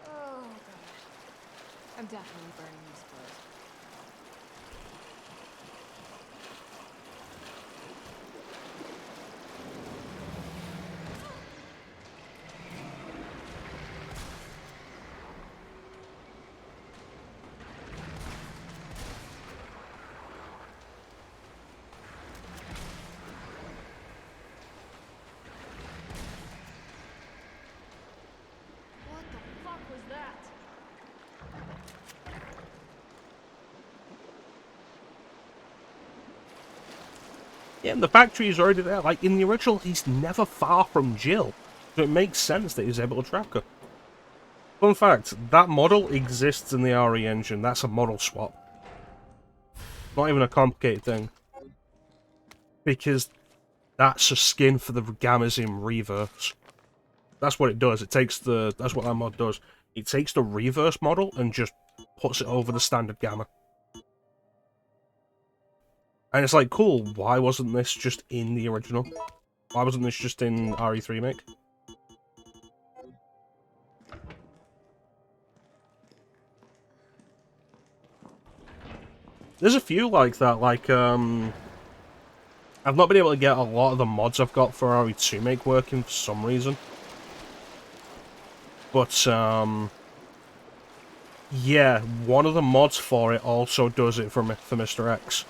Oh, God. I'm definitely burning these clothes. Yeah, and the factory is already there. Like, in the original, he's never far from Jill. So it makes sense that he's able to track her. Fun fact, that model exists in the RE engine. That's a model swap. Not even a complicated thing. Because that's a skin for the Gammas in reverse. That's what it does. It takes the... That's what that mod does. It takes the reverse model and just puts it over the standard Gamma. And it's like, cool, why wasn't this just in the original? Why wasn't this just in RE3 Remake? There's a few like that, like, I've not been able to get a lot of the mods I've got for RE2 Make working for some reason. But, yeah, one of the mods for it also does it for Mr. X.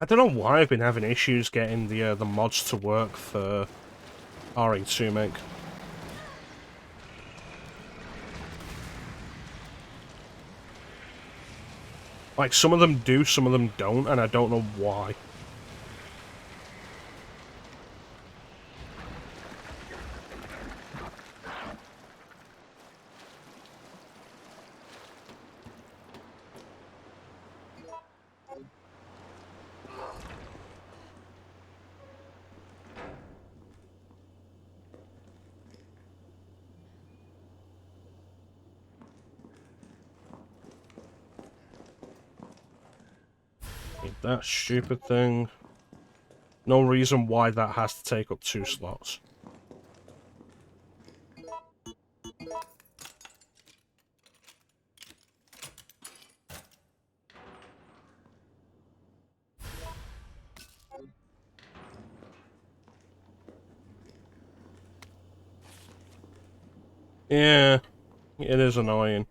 I don't know why I've been having issues getting the mods to work for RE2 Make. Like, some of them do, some of them don't, and I don't know why. That stupid thing. No reason why that has to take up 2 slots. Yeah, it is annoying.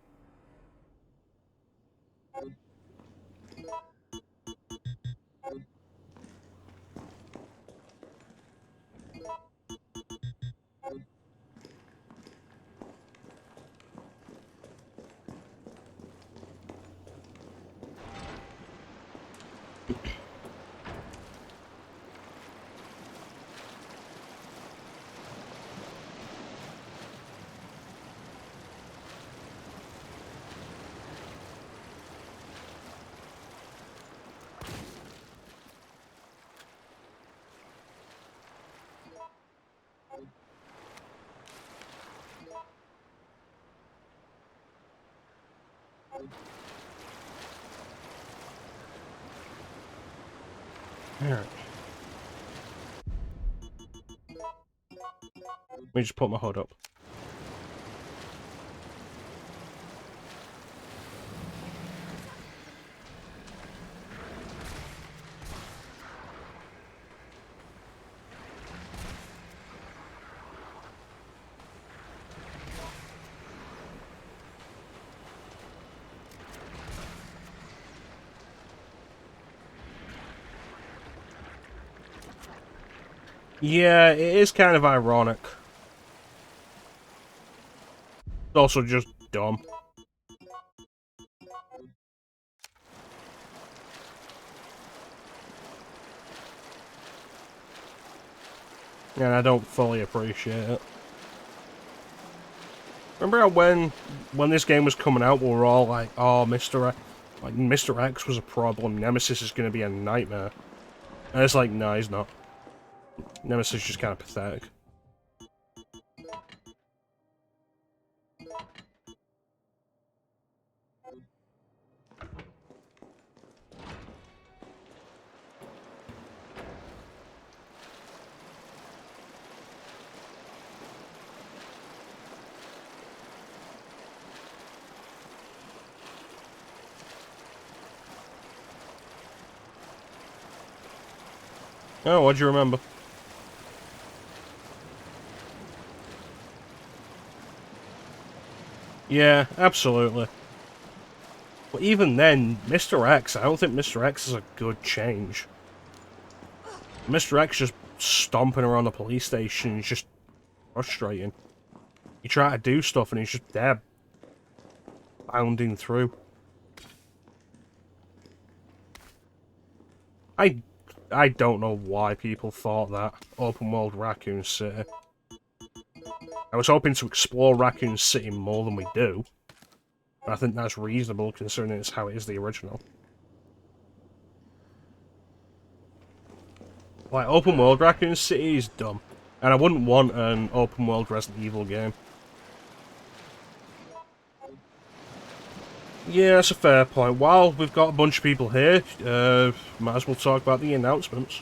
Alright. Let me just put my HUD up. Yeah, it is kind of ironic. It's also just dumb. And I don't fully appreciate it. Remember how when this game was coming out, we were all like, oh, Mr. X was a problem, Nemesis is going to be a nightmare. And it's like, no, he's not. Nemesis is just kind of pathetic. Oh, what'd you remember? Yeah, absolutely. But even then, Mr. X, I don't think Mr. X is a good change. Mr. X just stomping around the police station is just frustrating. You try to do stuff and he's just there, bounding through. I don't know why people thought that open world Raccoon City. I was hoping to explore Raccoon City more than we do. I think that's reasonable considering it's how it is the original. Like, open world Raccoon City is dumb. And I wouldn't want an open world Resident Evil game. Yeah, that's a fair point. While we've got a bunch of people here, might as well talk about the announcements.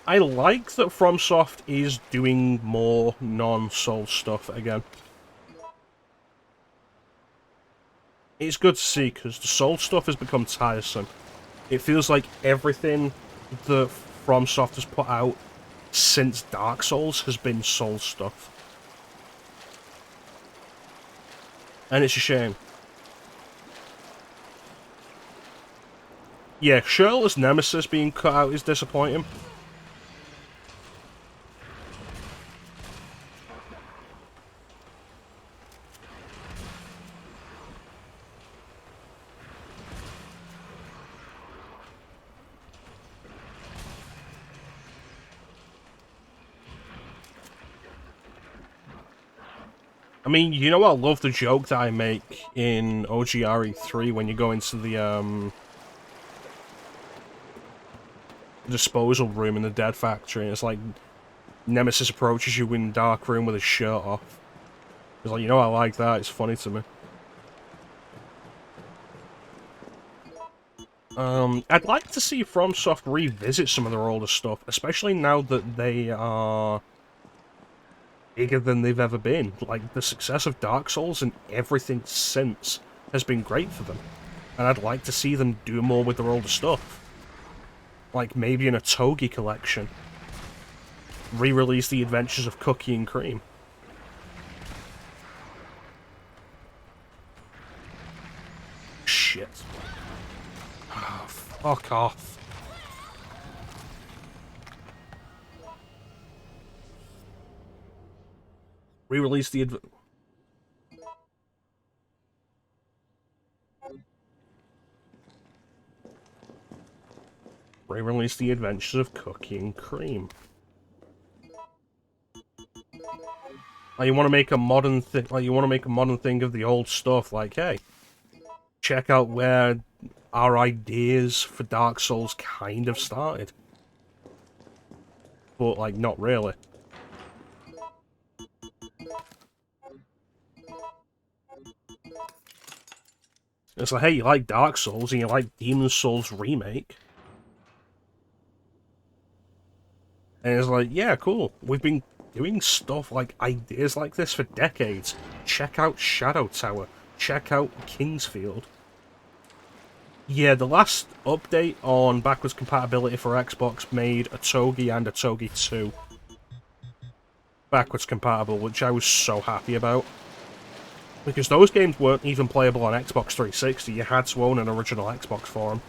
I like that FromSoft is doing more non-Souls stuff again. It's good to see, because the Souls stuff has become tiresome. It feels like everything that FromSoft has put out since Dark Souls has been Souls stuff. And it's a shame. Yeah, Shirley's Nemesis being cut out is disappointing. I mean, you know, I love the joke that I make in OGRE 3 when you go into the disposal room in the Dead Factory, and it's like Nemesis approaches you in dark room with his shirt off. It's like, you know, I like that. It's funny to me. I'd like to see FromSoft revisit some of their older stuff, especially now that they are bigger than they've ever been. Like, the success of Dark Souls and everything since has been great for them. And I'd like to see them do more with their older stuff. Like, maybe in a Togi collection. Re-release the Adventures of Cookie and Cream. Shit. Oh, fuck off. Re-release the Re-release the Adventures of Cookie and Cream. Like, you want to make a modern thing. Like, you want to make a modern thing of the old stuff. Like, hey, check out where our ideas for Dark Souls kind of started, but like, not really. It's like, hey, you like Dark Souls and you like Demon's Souls Remake. And it's like, yeah, cool. We've been doing stuff like ideas like this for decades. Check out Shadow Tower. Check out Kingsfield. Yeah, the last update on backwards compatibility for Xbox made a Togi and a Togi 2 backwards compatible, which I was so happy about. Because those games weren't even playable on Xbox 360, you had to own an original Xbox for them.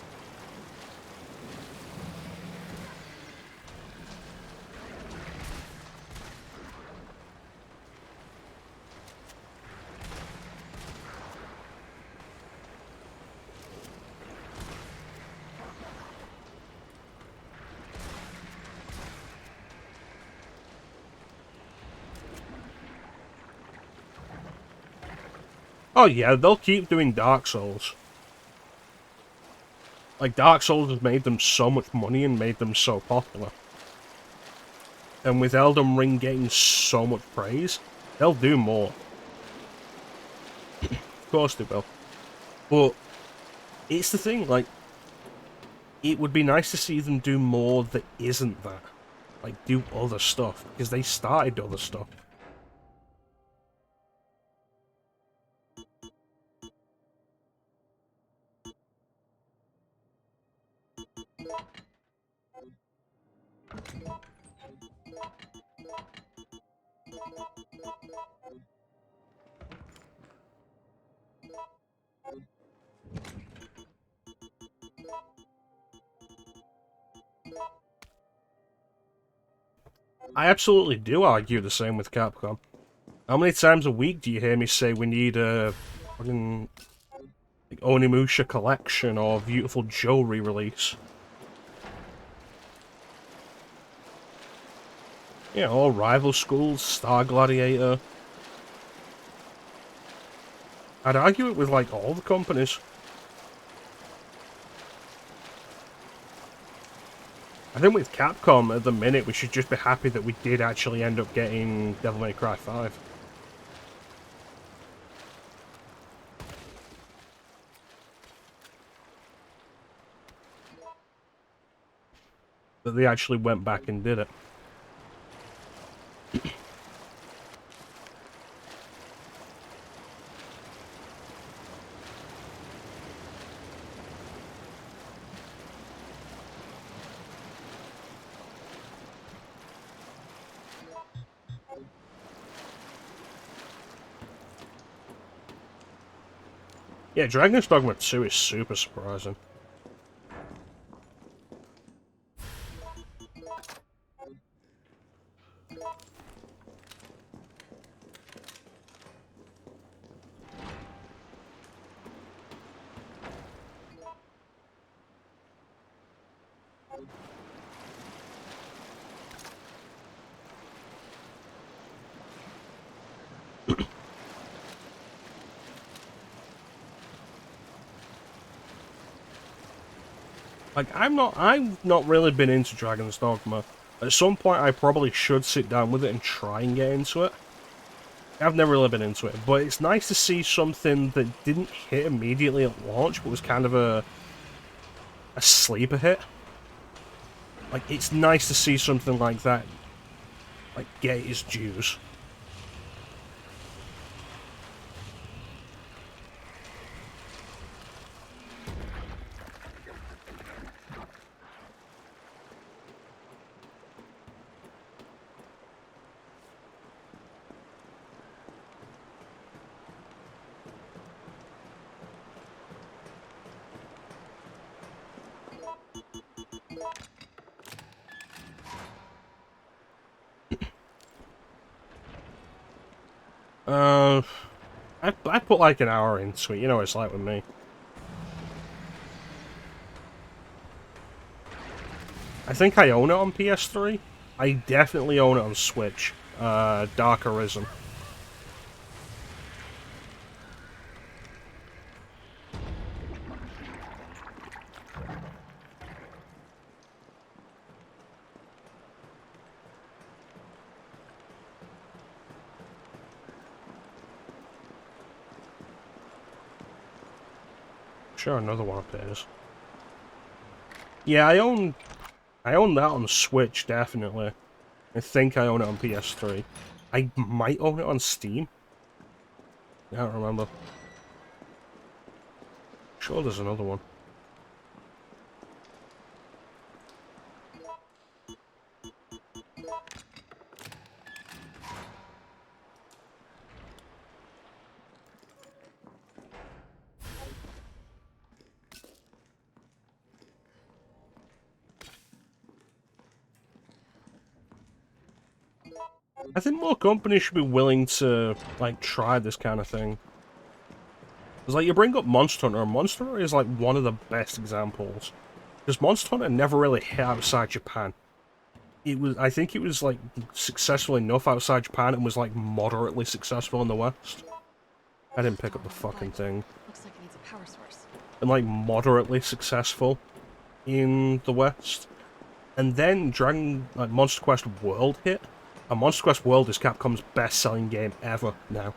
Oh yeah, they'll keep doing Dark Souls. Like, Dark Souls has made them so much money and made them so popular. And with Elden Ring getting so much praise, they'll do more. Of course they will. But it's the thing, like, it would be nice to see them do more that isn't that. Like, do other stuff, because they started other stuff. I absolutely do argue the same with Capcom. How many times a week do you hear me say we need a fucking like, Onimusha collection or Beautiful Joe re-release? Yeah, or Rival Schools, Star Gladiator. I'd argue it with like all the companies. I think with Capcom at the minute we should just be happy that we did actually end up getting Devil May Cry 5. That they actually went back and did it. Yeah, Dragon's Dogma 2 is super surprising. Like, I've not really been into Dragon's Dogma. At some point, I probably should sit down with it and try and get into it. I've never really been into it, but it's nice to see something that didn't hit immediately at launch, but was kind of a sleeper hit. Like, it's nice to see something like that, like, get its dues. I put like an hour into it, you know what it's like with me. I think I own it on PS3. I definitely own it on Switch. Dark Arisen. Sure, another one appears. Yeah, I own that on Switch, definitely. I think I own it on PS3. I might own it on Steam. I don't remember. Sure, there's another one. I think more companies should be willing to, like, try this kind of thing. Because, like, you bring up Monster Hunter, and Monster Hunter is, like, one of the best examples. Because Monster Hunter never really hit outside Japan. I think it was, like, successful enough outside Japan and was, like, moderately successful in the West. I didn't pick up the fucking thing. Looks like it needs a power source. And, like, moderately successful in the West. And then Monster Quest World hit. And Monster Quest World is Capcom's best-selling game ever now.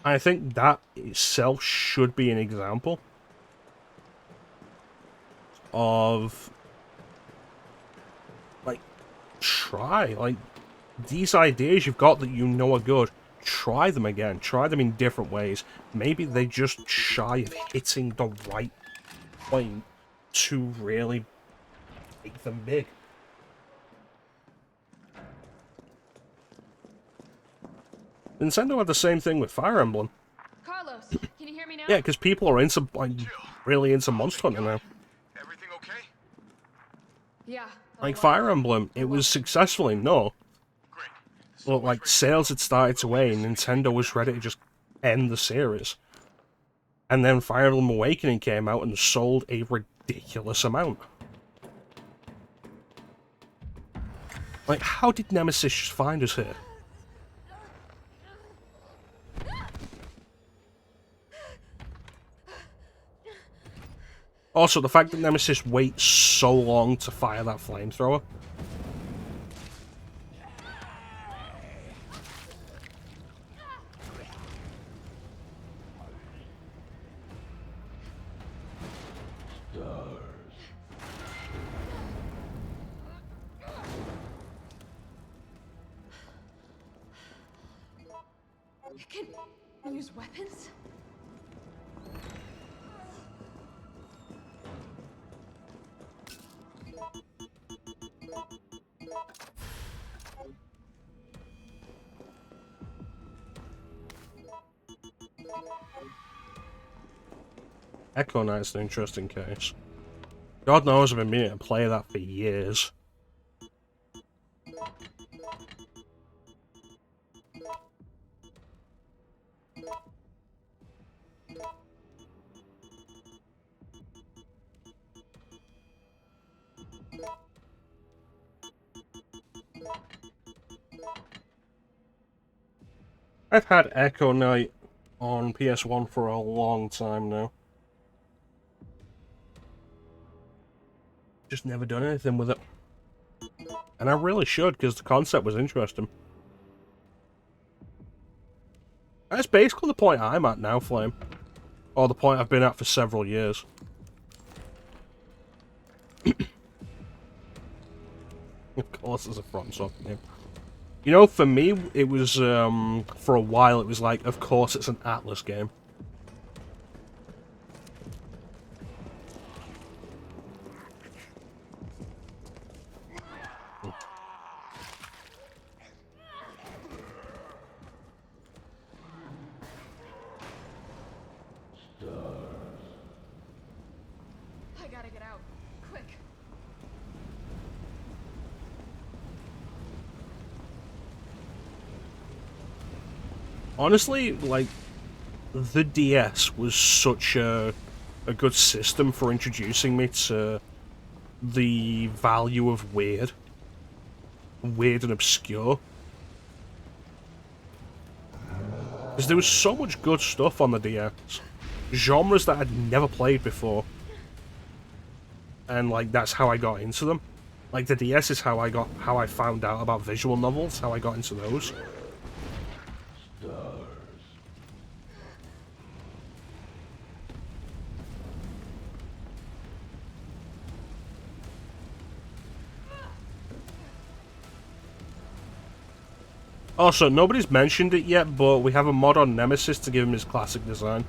I think that itself should be an example of, like, try. Like, these ideas you've got that you know are good, try them again. Try them in different ways. Maybe they just shy of hitting the right point to really make them big. Nintendo had the same thing with Fire Emblem. Carlos, can you hear me now? Yeah, because people are into, like, really into Monster Hunter now. Everything okay? Yeah. Like Fire Emblem, it was successful enough, but like sales had started to wane, Nintendo was ready to just end the series. And then Fire Emblem Awakening came out and sold a ridiculous amount. Like, how did Nemesis just find us here? Also, the fact that Nemesis waits so long to fire that flamethrower. You can use weapons? Echo Knight's an interesting case. God knows I've been meaning to play that for years. I've had Echo Knight on PS1 for a long time now. Just never done anything with it. And I really should, because the concept was interesting. That's basically the point I'm at now, Flame. Or the point I've been at for several years. Of course it's a FromSoft game. You know, for me, it was, for a while, it was like, of course it's an Atlas game. I gotta get out. Quick. Honestly, like, the DS was such a good system for introducing me to the value of weird and obscure. Because there was so much good stuff on the DS. Genres that I'd never played before. And, like, that's how I got into them. Like, the DS is how I found out about visual novels, how I got into those. Also, nobody's mentioned it yet, but we have a mod on Nemesis to give him his classic design.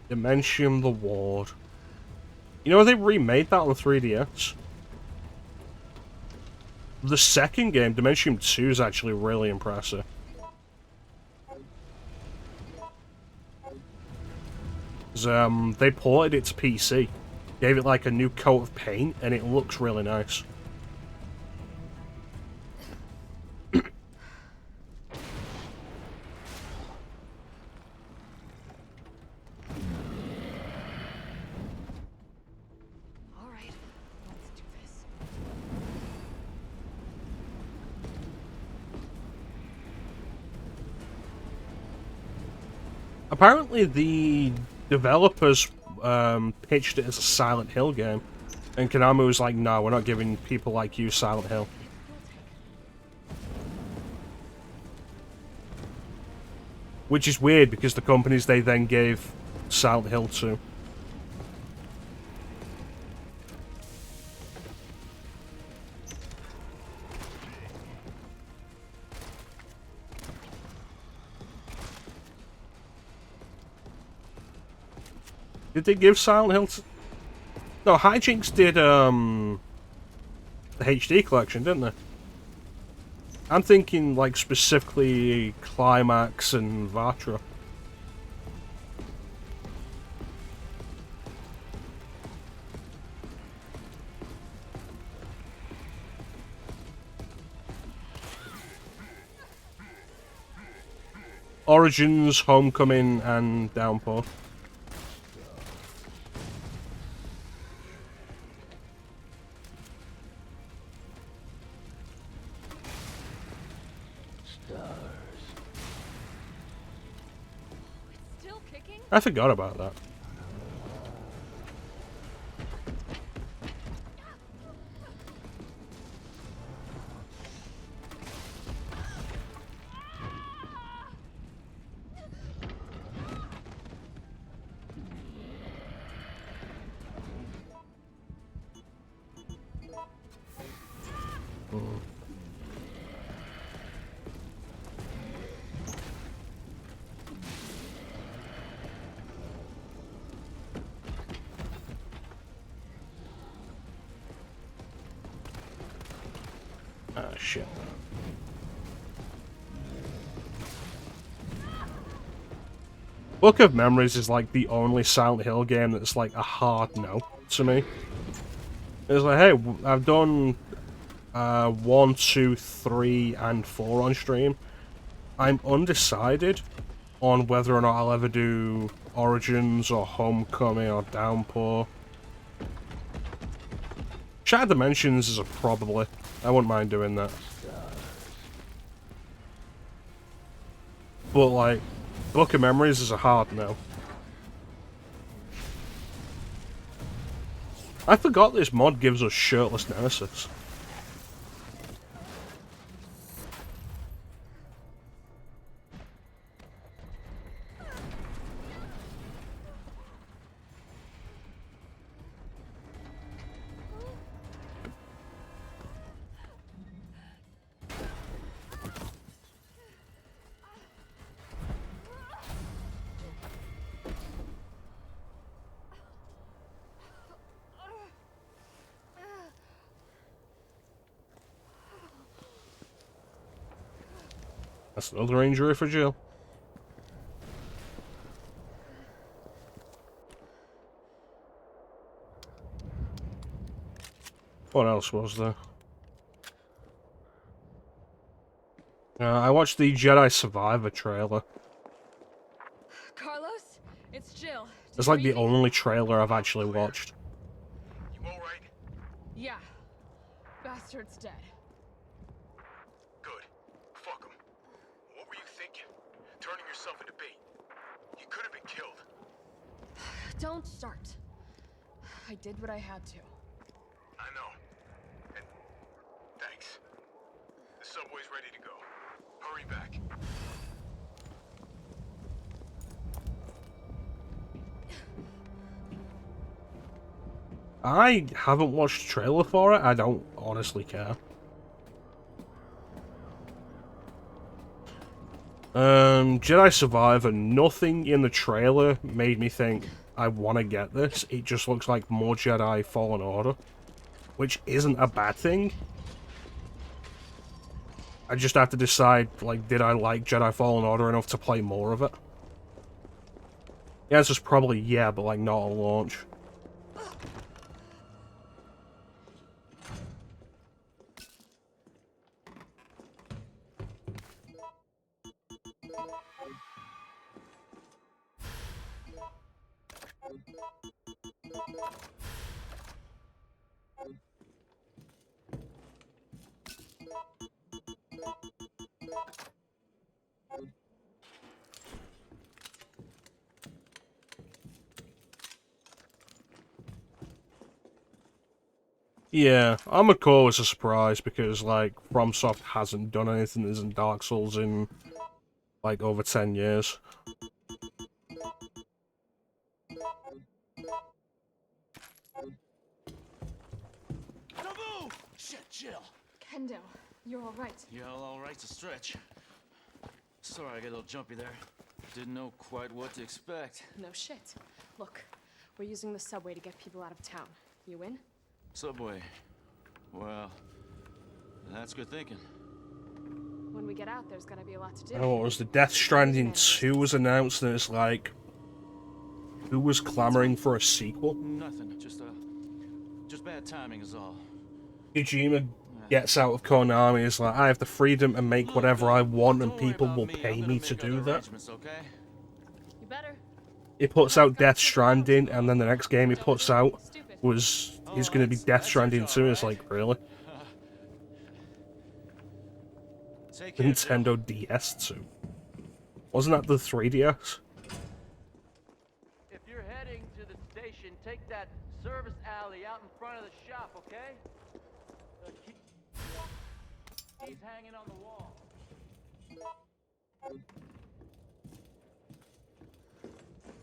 Dimension the Ward. You know, they remade that on 3DS. The second game, Dimension 2, is actually really impressive. They ported it to PC, gave it like a new coat of paint, and it looks really nice. Apparently the developers pitched it as a Silent Hill game, and Konami was like, no, we're not giving people like you Silent Hill. Which is weird, because the companies they then gave Silent Hill to. Did they give Silent Hill? No, Hijinks did the HD collection, didn't they? I'm thinking like specifically Climax and Vatra. Origins, Homecoming, and Downpour. Still kicking? I forgot about that. Ah, shit. Book of Memories is like the only Silent Hill game that's like a hard no to me. It's like, hey, I've done 1, 2, 3, and 4 on stream. I'm undecided on whether or not I'll ever do Origins or Homecoming or Downpour. Shattered Dimensions is a probably. I wouldn't mind doing that. But like, Book of Memories is a hard no. I forgot this mod gives us shirtless Nemesis. That's another injury for Jill. What else was there? I watched the Jedi Survivor trailer. Carlos, it's Jill. It's like the only trailer I've actually watched. You alright? Yeah. Bastard's dead. Good. Fuck him. What were you thinking? Turning yourself into bait. You could have been killed. Don't start. I did what I had to. I know. And thanks. The subway's ready to go. Hurry back. I haven't watched the trailer for it. I don't honestly care. Jedi Survivor, nothing in the trailer made me think I want to get this. It just looks like more Jedi Fallen Order, which isn't a bad thing. I just have to decide, like, did I like Jedi Fallen Order enough to play more of it? The answer's probably yeah, but like not at launch. Yeah, Armored Core was a surprise because, like, FromSoft hasn't done anything that isn't Dark Souls in, like, over 10 years. Taboo! Shit, Jill. Kendo, you're all right. Yeah, all right's a stretch. Sorry, I got a little jumpy there. Didn't know quite what to expect. No shit. Look, We're using the subway to get people out of town. You in? Subway. Well, that's good thinking. When we get out, there's gonna be a lot to do. Oh, it was the Death Stranding 2 was announced, and it's like, who was clamoring for a sequel? Nothing. Just bad timing is all. Kojima gets out of Konami, is like, I have the freedom to make whatever I want, and people will pay me to do that. You better. He puts out Death Stranding, and then the next game he puts out is going to be Death Stranding 2. It's like, really? Nintendo DS2. Wasn't that the 3DS? If you're heading to the station, take that service alley out in front of the shop, okay? He's hanging on the wall.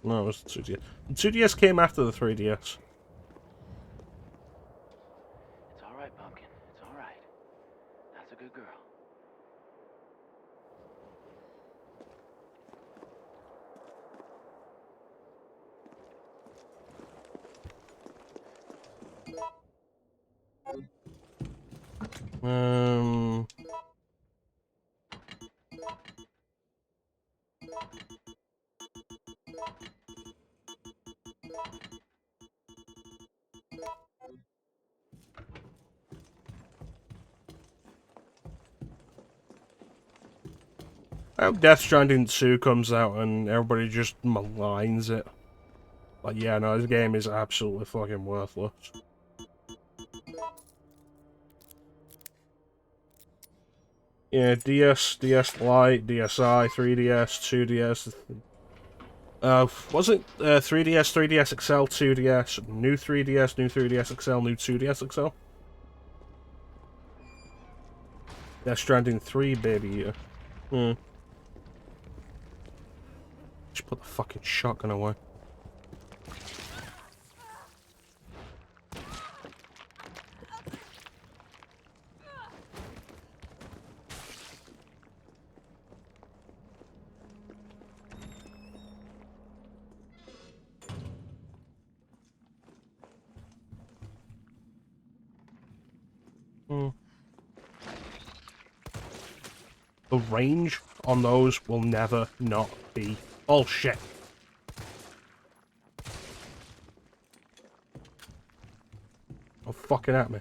No, it was the 2DS. The 2DS came after the 3DS. It's all right, Pumpkin. It's all right. That's a good girl. I hope Death Stranding 2 comes out and everybody just maligns it. Like, yeah, no, this game is absolutely fucking worthless. Yeah, DS, DS Lite, DSi, 3DS, 2DS. Wasn't 3DS, 3DS XL, 2DS, new 3DS, new 3DS XL, new 2DS XL? Death Stranding 3, baby. Just put the fucking shotgun away. The range on those will never not be bullshit. Oh, fucking at me.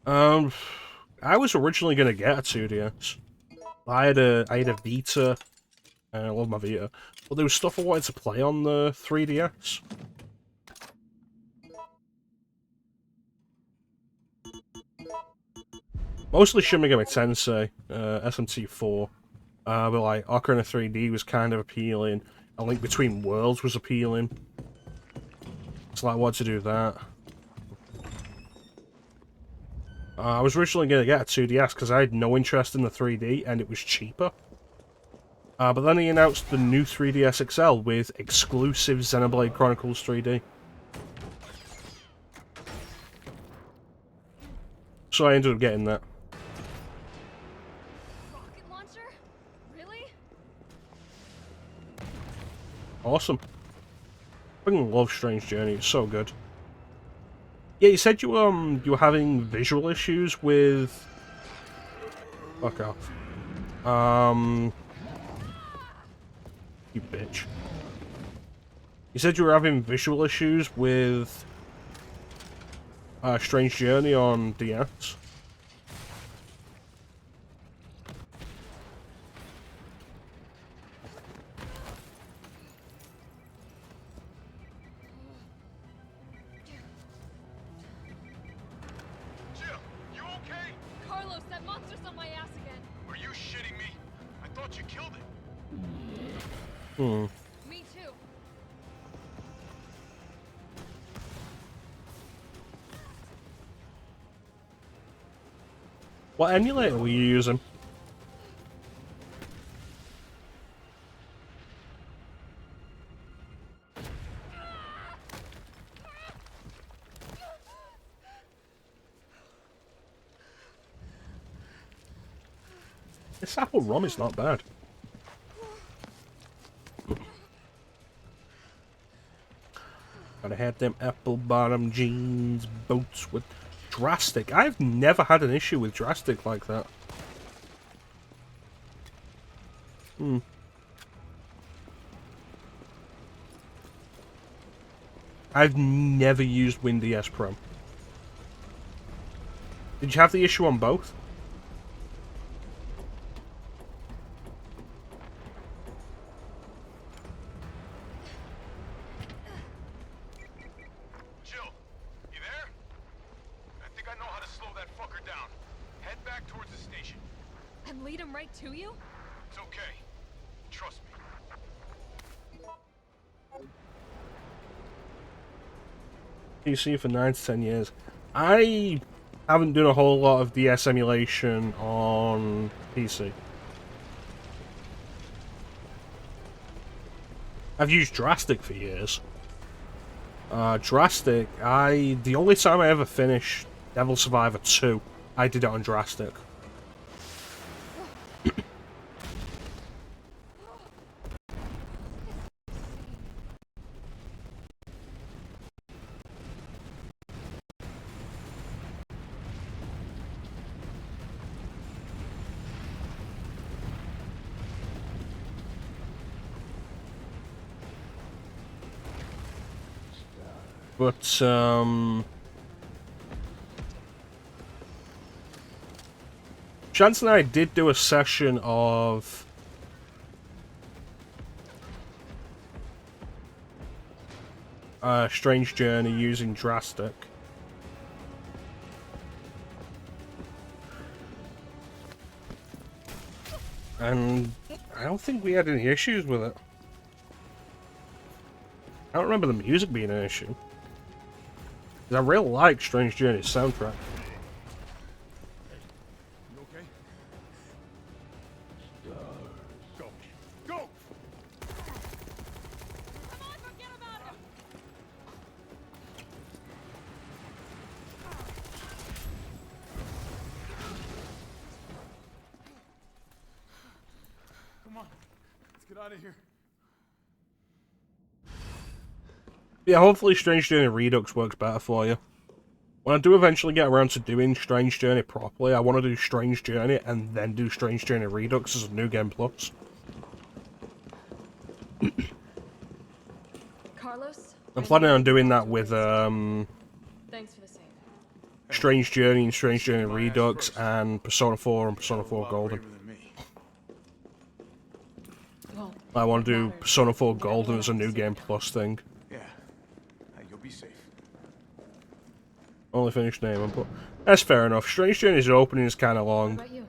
I was originally gonna get a 2DS. I had a Vita, and I love my Vita, but there was stuff I wanted to play on the 3DS. Mostly Shin Megami Tensei, SMT4, but like Ocarina of 3D was kind of appealing. A Link Between Worlds was appealing. So like, what to do with that? I was originally going to get a 2DS because I had no interest in the 3D and it was cheaper. But then he announced the new 3DS XL with exclusive Xenoblade Chronicles 3D. So I ended up getting that. Rocket launcher? Really? Awesome. I fucking love Strange Journey, it's so good. Yeah, you said you were having visual issues with... Fuck off. You bitch. You said you were having visual issues with Strange Journey on DS. Carlos, that monster's on my ass again. Are you shitting me? I thought you killed it. Me too. What emulator were you using? This apple rum is not bad. Gotta have them apple bottom jeans, boots with drastic. I've never had an issue with drastic like that. I've never used WinDS Pro. Did you have the issue on both? Jill, you there? I think I know how to slow that fucker down. Head back towards the station. And lead him right to you? It's okay. Trust me. PC for 9 to 10 years. I haven't done a whole lot of DS emulation on PC. I've used Drastic for years. Drastic, the only time I ever finished Devil Survivor 2, I did it on Drastic. But, Chance and I did do a session of Strange Journey using Drastic. And I don't think we had any issues with it. I don't remember the music being an issue. I really like Strange Journey's soundtrack. You okay? Go. Go! Come on, forget about him! Come on. Let's get out of here. Yeah, hopefully Strange Journey Redux works better for you. When I do eventually get around to doing Strange Journey properly, I want to do Strange Journey and then do Strange Journey Redux as a New Game Plus. Carlos? I'm planning on doing that with Thanks for the save. Strange Journey and Strange Journey Redux and Persona 4 and Persona 4 Golden. Well, I want to do Persona 4 Golden as a New Game Plus thing. Be safe. Only finished name, but that's fair enough. Strange Journey's opening is kind of long, what about you?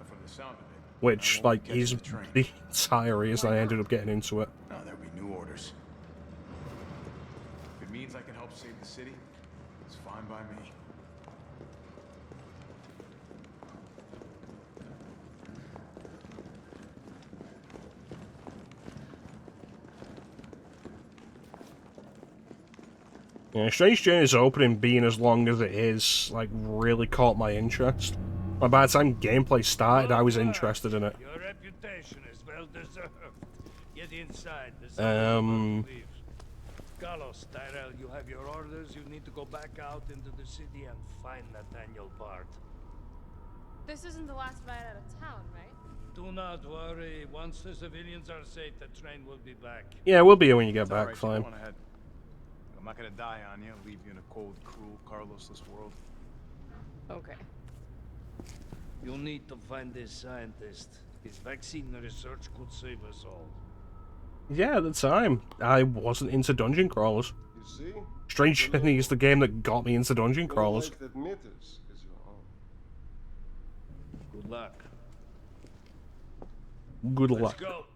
From the sound of it. which, like, is the entire reason I ended up getting into it. No, there'll be new orders. If it means I can help save the city, it's fine by me. Yeah, Strange Journey's opening being as long as it is, like, really caught my interest. But by the time gameplay started, I was interested in it. Your reputation is well deserved. Get inside. Carlos, Tyrell, you have your orders. You need to go back out into the city and find Nathaniel Bard. This isn't the last ride out of town, right? Do not worry. Once the civilians are safe, the train will be back. Yeah, we'll be here when you get It's back, right, fine. I'm not gonna die on you, leave you in a cold, cruel, Carlos-less world. Okay. You need to find this scientist. His vaccine research could save us all. Yeah, at the time, I wasn't into dungeon crawlers. You see? Strange Journey is the game that got me into dungeon crawlers. Don't like that meters is your own. Good luck. Good Let's luck. go.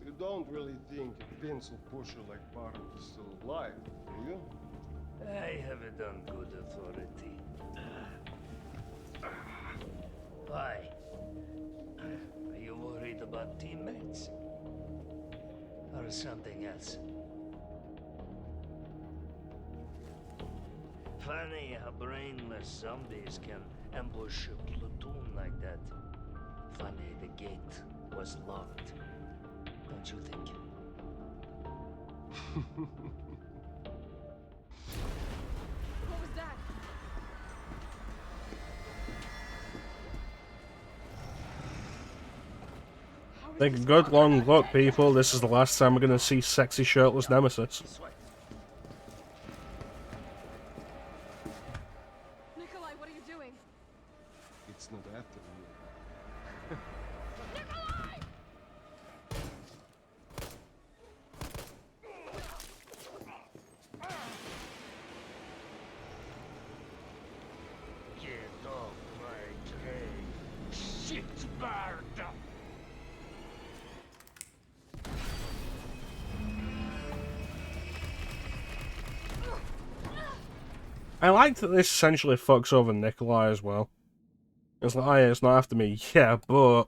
You don't really think a pencil pusher like Barton is still alive, do you? I have it on good authority. Why? Are you worried about teammates? Or something else? Funny how brainless zombies can ambush a platoon like that. Funny the gate was locked. Don't you think? What was that? Take a good long look, people. This is the last time we're going to see sexy shirtless Nemesis. Nikolai, what are you doing? It's not after you. Nikolai! Get off my train, shitbird! I like that this essentially fucks over Nikolai as well. It's like, oh yeah, it's not after me. Yeah, but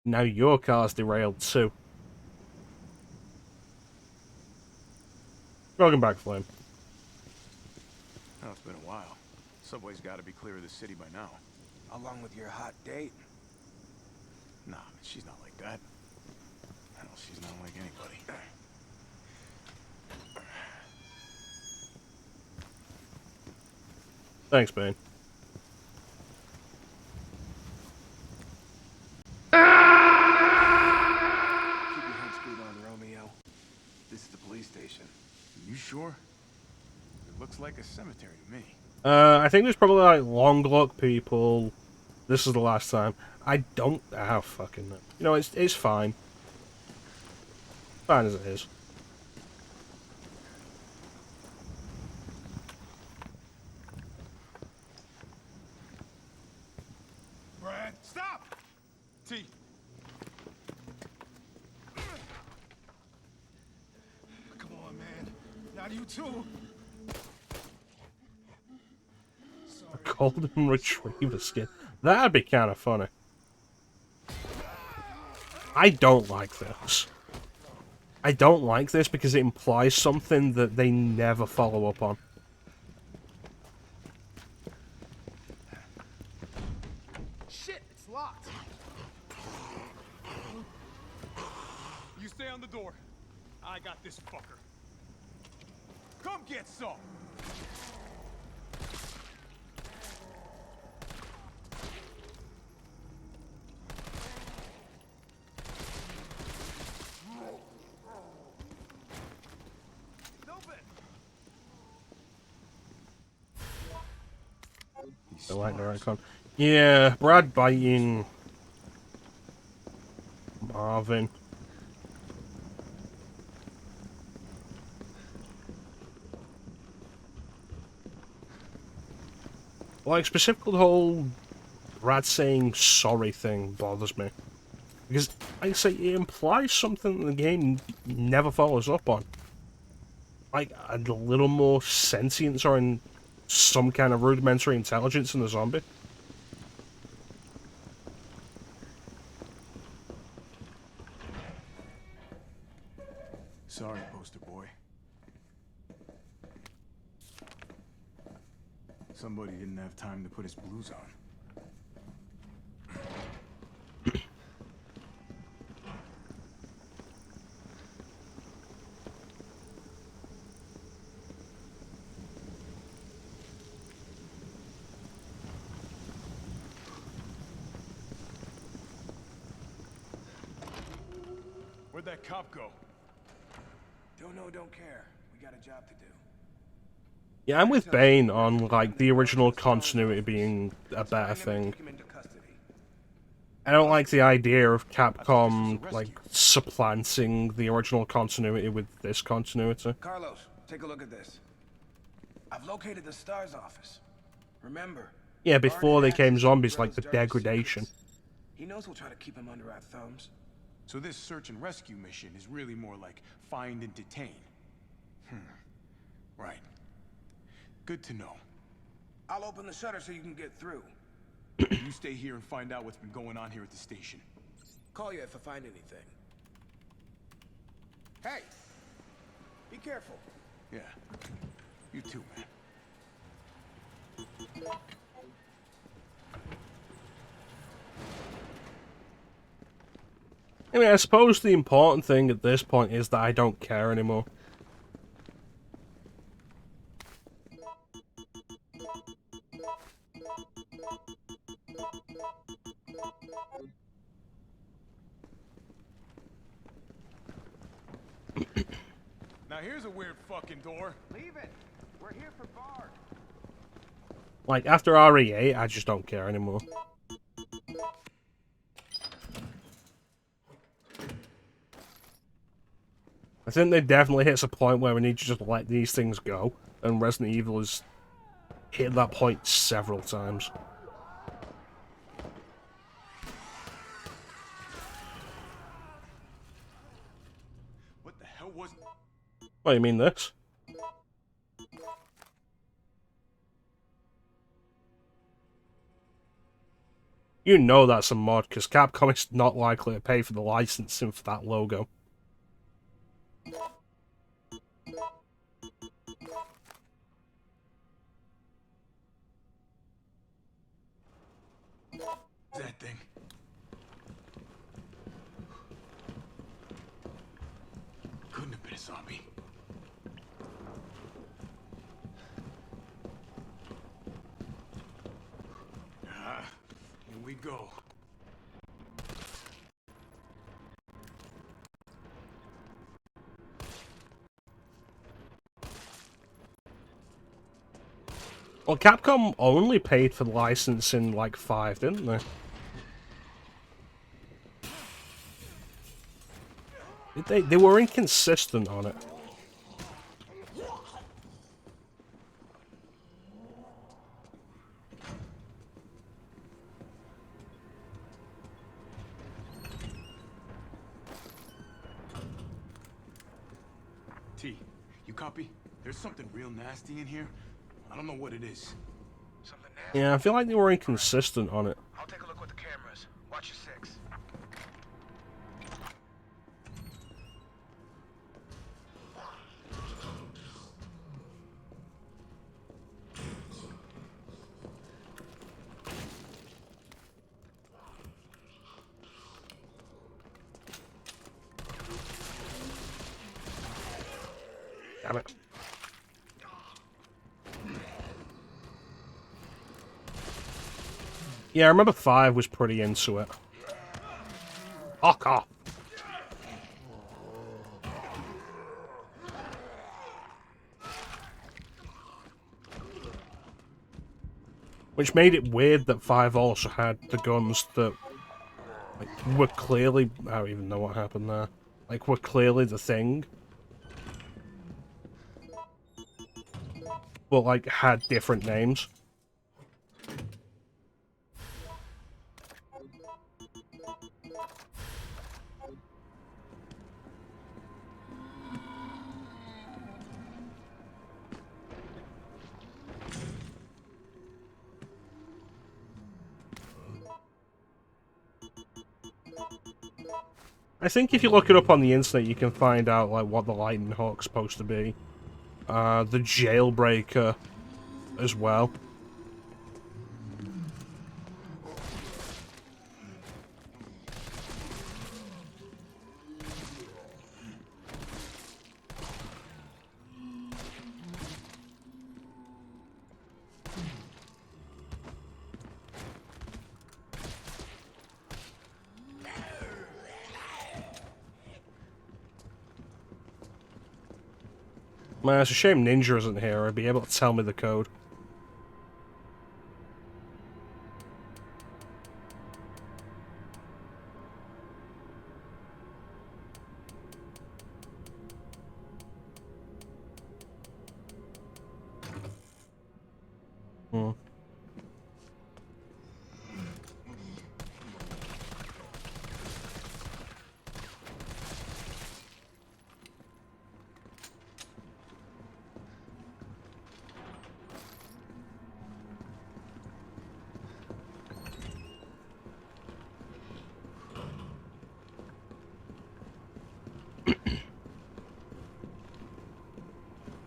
now your car's derailed too. Welcome back, Flame. Oh, it's been a while. Subway's got to be clear of the city by now. Along with your hot date. Nah, she's not like that. Hell, she's not like anybody. Thanks, Bane. Keep your head screwed on, Romeo. This is the police station. You sure? It looks like a cemetery to me. I think there's probably like long look people. This is the last time. I don't. Ah, fucking. You know, it's fine. Fine as it is. Brad, stop! T. Come on, man. Not you too. A golden retriever skin. That'd be kind of funny. I don't like this. I don't like this because it implies something that they never follow up on. Shit, it's locked. You stay on the door. I got this fucker. Come get some! I like the icon. Yeah, Brad biting Marvin. Like, specifically the whole Brad saying sorry thing bothers me. Because, like I say, it implies something the game never follows up on. Like, a little more sentience or in some kind of rudimentary intelligence in the zombie. Sorry, poster boy. Somebody didn't have time to put his blues on. Where'd that cop go? Don't know, don't care. We got a job to do. Yeah, I'm with Bane on, like, the original continuity being a better thing. I don't like the idea of Capcom, like, supplanting the original continuity with this continuity. Carlos, take a look at this. I've located the STARS office. Remember? Yeah, before they came zombies, like the degradation. He knows we'll try to keep him under our thumbs. So this search and rescue mission is really more like find and detain. Right. Good to know. I'll open the shutter so you can get through. You stay here and find out what's been going on here at the station. Call you if I find anything. Hey! Be careful. Yeah. You too, man. I mean, I suppose the important thing at this point is that I don't care anymore. Now here's a weird fucking door. Leave it. We're here for Bard. Like, after RE8, I just don't care anymore. I think they definitely hits a point where we need to just let these things go, and Resident Evil has hit that point several times. What the hell was... What, you mean this? You know that's a mod, because Capcom is not likely to pay for the licensing for that logo. that thing? Couldn't have been a zombie. Here we go. Well, Capcom only paid for the license in, like, 5, didn't they? They were inconsistent on it. T, you copy? There's something real nasty in here. I don't know what it is. Something nasty? Yeah, I feel like they were inconsistent on it. I'll take a look with the cameras. Watch your six. Damn it. Yeah, I remember 5 was pretty into it. Fuck off. Which made it weird that 5 also had the guns that, like, were clearly... I don't even know what happened there. Like, were clearly the thing. But, like, had different names. I think if you look it up on the internet, you can find out like what the Lightning Hawk's supposed to be. The Jailbreaker as well. Man, it's a shame Ninja isn't here. I'd be able to tell me the code. Hmm.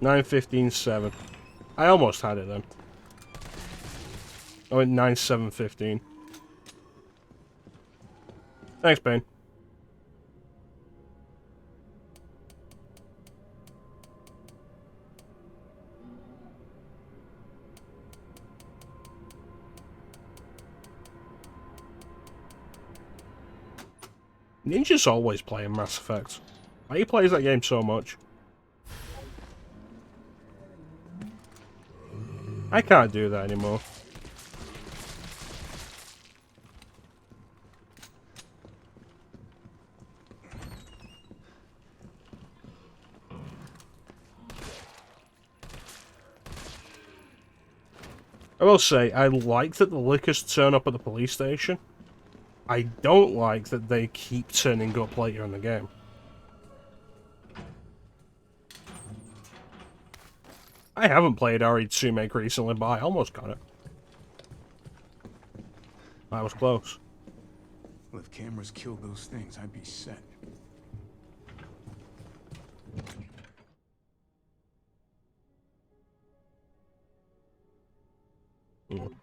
$9.15.7. I almost had it then. Oh, at 9/7/15. Thanks, Bane. Ninja's always playing Mass Effect. Why he plays that game so much? I can't do that anymore. I will say, I like that the Lickers turn up at the police station. I don't like that they keep turning up later in the game. I haven't played Remake recently, but I almost got it. I was close. Well, if cameras killed those things, I'd be set. Mm.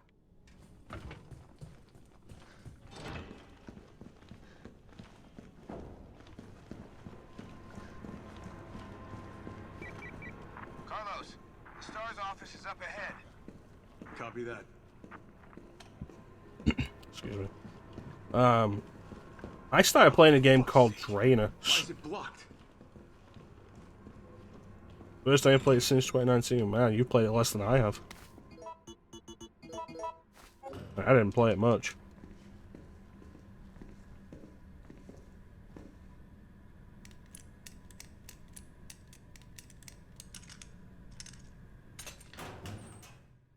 Carlos, the STAR's office is up ahead. Copy that. Excuse me. I started playing a game called Drainus. Why is it blocked? First time I played it since 2019. Man, you've played it less than I have. I didn't play it much.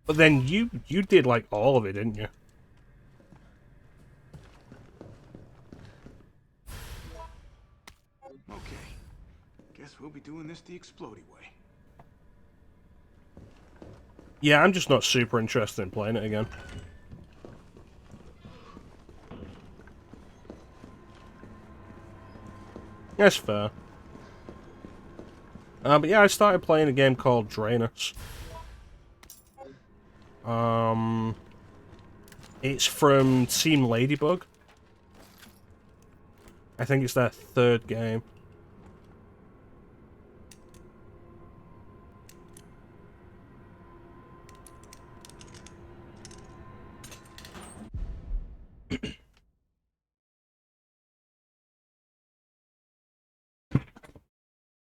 But then you did like all of it, didn't you? Okay. Guess we'll be doing this the explodey way. Yeah, I'm just not super interested in playing it again. That's fair. But yeah, I started playing a game called Drainus. It's from Team Ladybug. I think it's their third game.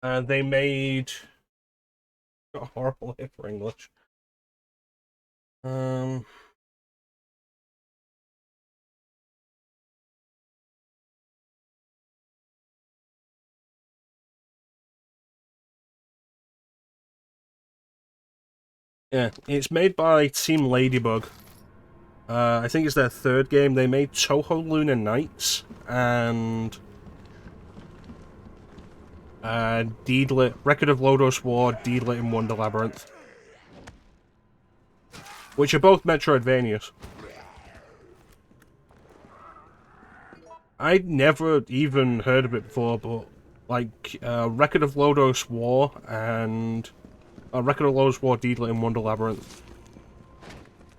And they made... Got a horrible hit for English. Yeah, it's made by Team Ladybug. I think it's their third game. They made Toho Lunar Nights and Deedlit, Record of Lodos War, Deedlit and Wonder Labyrinth, which are both Metroidvanias. I'd never even heard of it before, but like Record of Lodos War and Record of Lodos War, Deedlit and Wonder Labyrinth,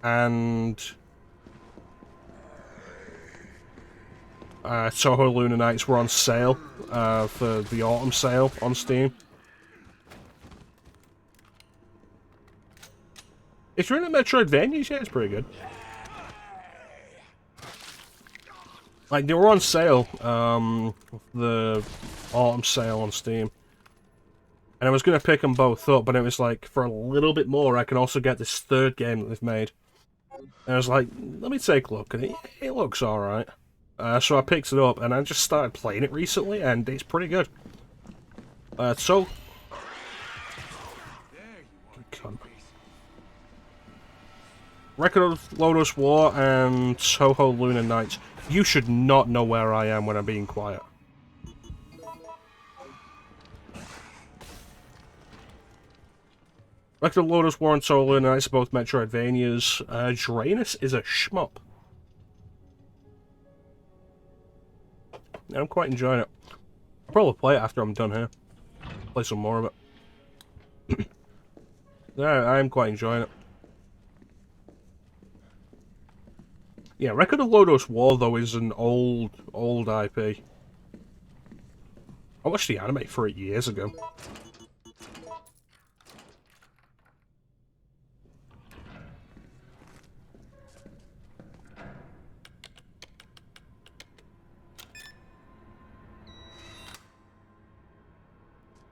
and Toho Lunar Nights were on sale for the autumn sale on Steam. If you're into Metroidvanias, yeah, it's pretty good. Like, they were on sale, the autumn sale on Steam. And I was going to pick them both up, but it was like, for a little bit more, I can also get this third game that they've made. And I was like, let me take a look, and it looks alright. So I picked it up, and I just started playing it recently, and it's pretty good. So... Record of Lodos War and Toho Lunar Nights. You should not know where I am when I'm being quiet. Record of Lodos War and Toho Lunar Nights are both Metroidvanias. Drainus is a shmup. I'm quite enjoying it. I'll probably play it after I'm done here. Play some more of it. Yeah, I'm quite enjoying it. Yeah, Record of Lodoss War, though, is an old IP. I watched the anime for it years ago.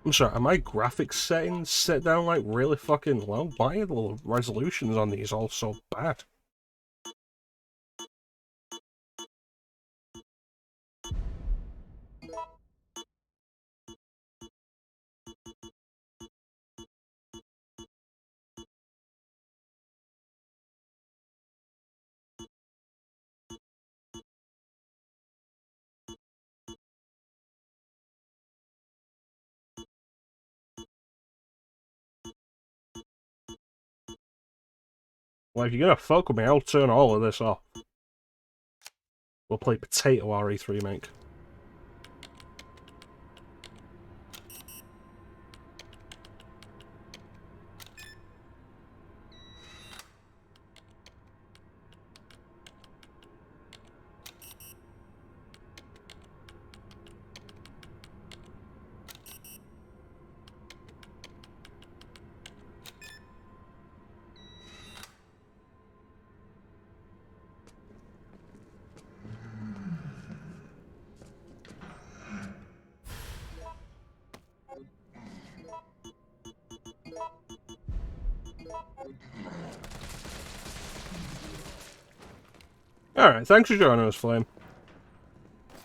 I'm sorry, are my graphics settings set down like really fucking low? Why are the resolutions on these all so bad? Well, if you're gonna fuck with me, I'll turn all of this off. We'll play Potato RE3 Remake. Alright, thanks for joining us, Flame.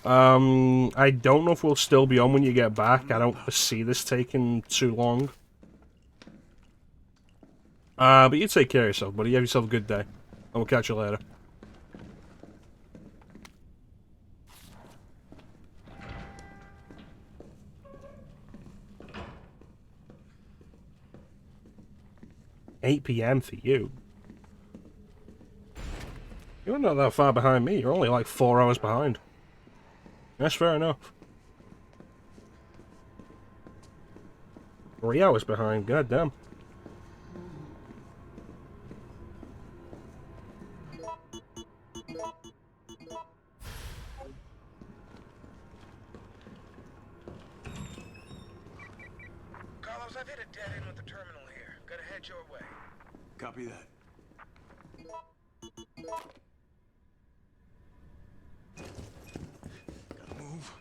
I don't know if we'll still be on when you get back. I don't foresee this taking too long. But you take care of yourself, buddy. You have yourself a good day. And we'll catch you later. $8 PM for you. You're not that far behind me. You're only like 4 hours behind. That's fair enough. 3 hours behind. God damn. Carlos, I've hit a dead end with the terminal here. Gotta head your way. Copy that. Gotta move.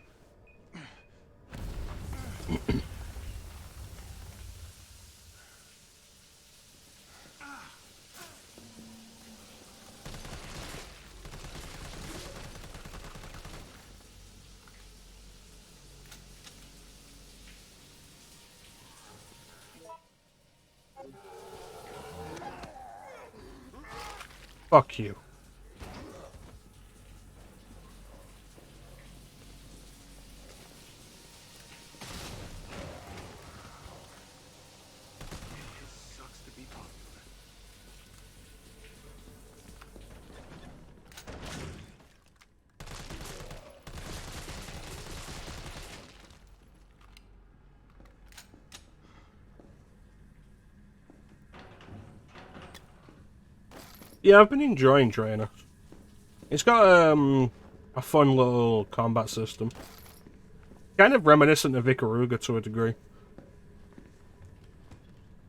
Fuck you. Sucks to be popular. Yeah, I've been enjoying Trainer. It's got a fun little combat system. Kind of reminiscent of Ikaruga to a degree.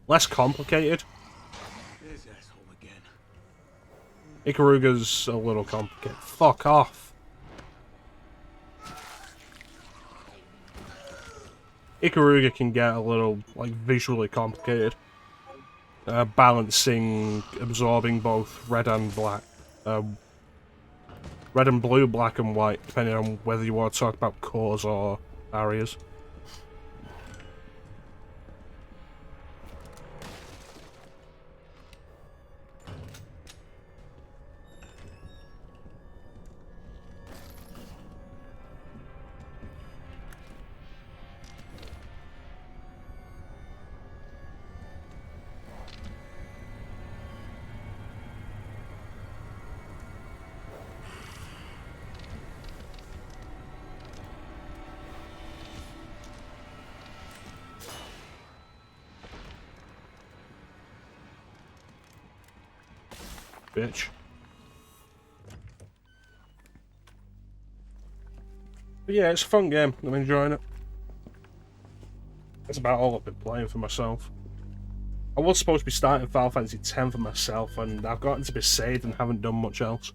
Less complicated. This asshole again. Ikaruga's a little complicated. Fuck off. Ikaruga can get a little, like, visually complicated. Balancing, absorbing both red and black. Red and blue, black and white, depending on whether you want to talk about cores or barriers. Bitch. But yeah, it's a fun game. I'm enjoying it. That's about all I've been playing for myself. I was supposed to be starting Final Fantasy X for myself, and I've gotten to be saved and haven't done much else.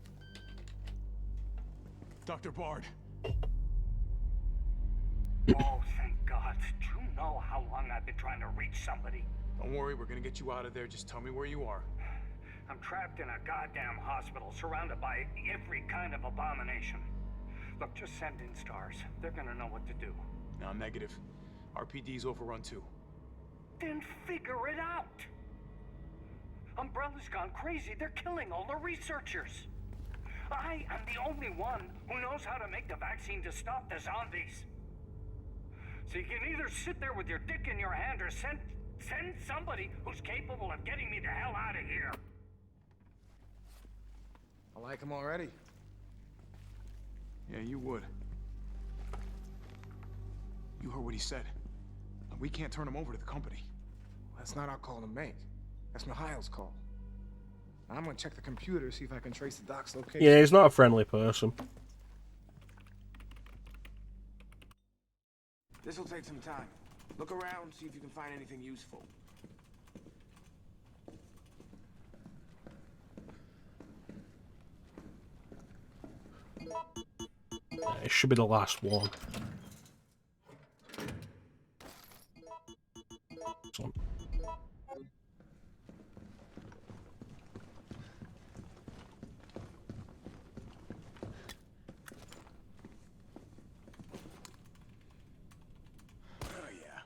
Dr. Bard. Oh, thank God. Do you know how long I've been trying to reach somebody? Don't worry, we're gonna get you out of there. Just tell me where you are. I'm trapped in a goddamn hospital, surrounded by every kind of abomination. Look, just send in stars. They're gonna know what to do. No, negative. RPD's overrun too. Then figure it out! Umbrella's gone crazy. They're killing all the researchers. I am the only one who knows how to make the vaccine to stop the zombies. So you can either sit there with your dick in your hand or send somebody who's capable of getting me the hell out of here. I like him already. Yeah, you would. You heard what he said. We can't turn him over to the company. That's not our call to make. That's Mikhail's call. I'm gonna check the computer, see if I can trace the doc's location. Yeah, he's not a friendly person. This'll take some time. Look around, see if you can find anything useful. It should be the last one. Excellent. Oh yeah,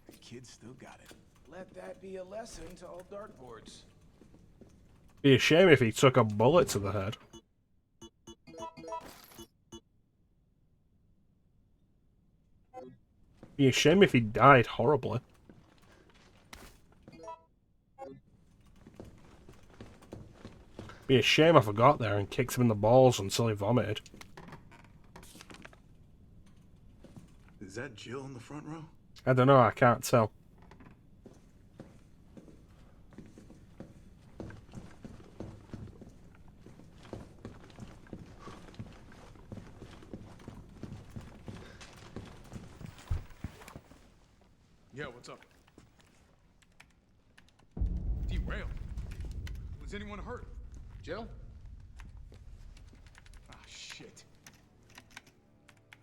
the kid still got it. Let that be a lesson to all dartboards. Be a shame if he took a bullet to the head. Be a shame if he died horribly. Be a shame if I got there and kicked him in the balls until he vomited. Is that Jill in the front row? I don't know, I can't tell. Yeah, what's up? Derailed. Was anyone hurt? Jill? Ah, shit.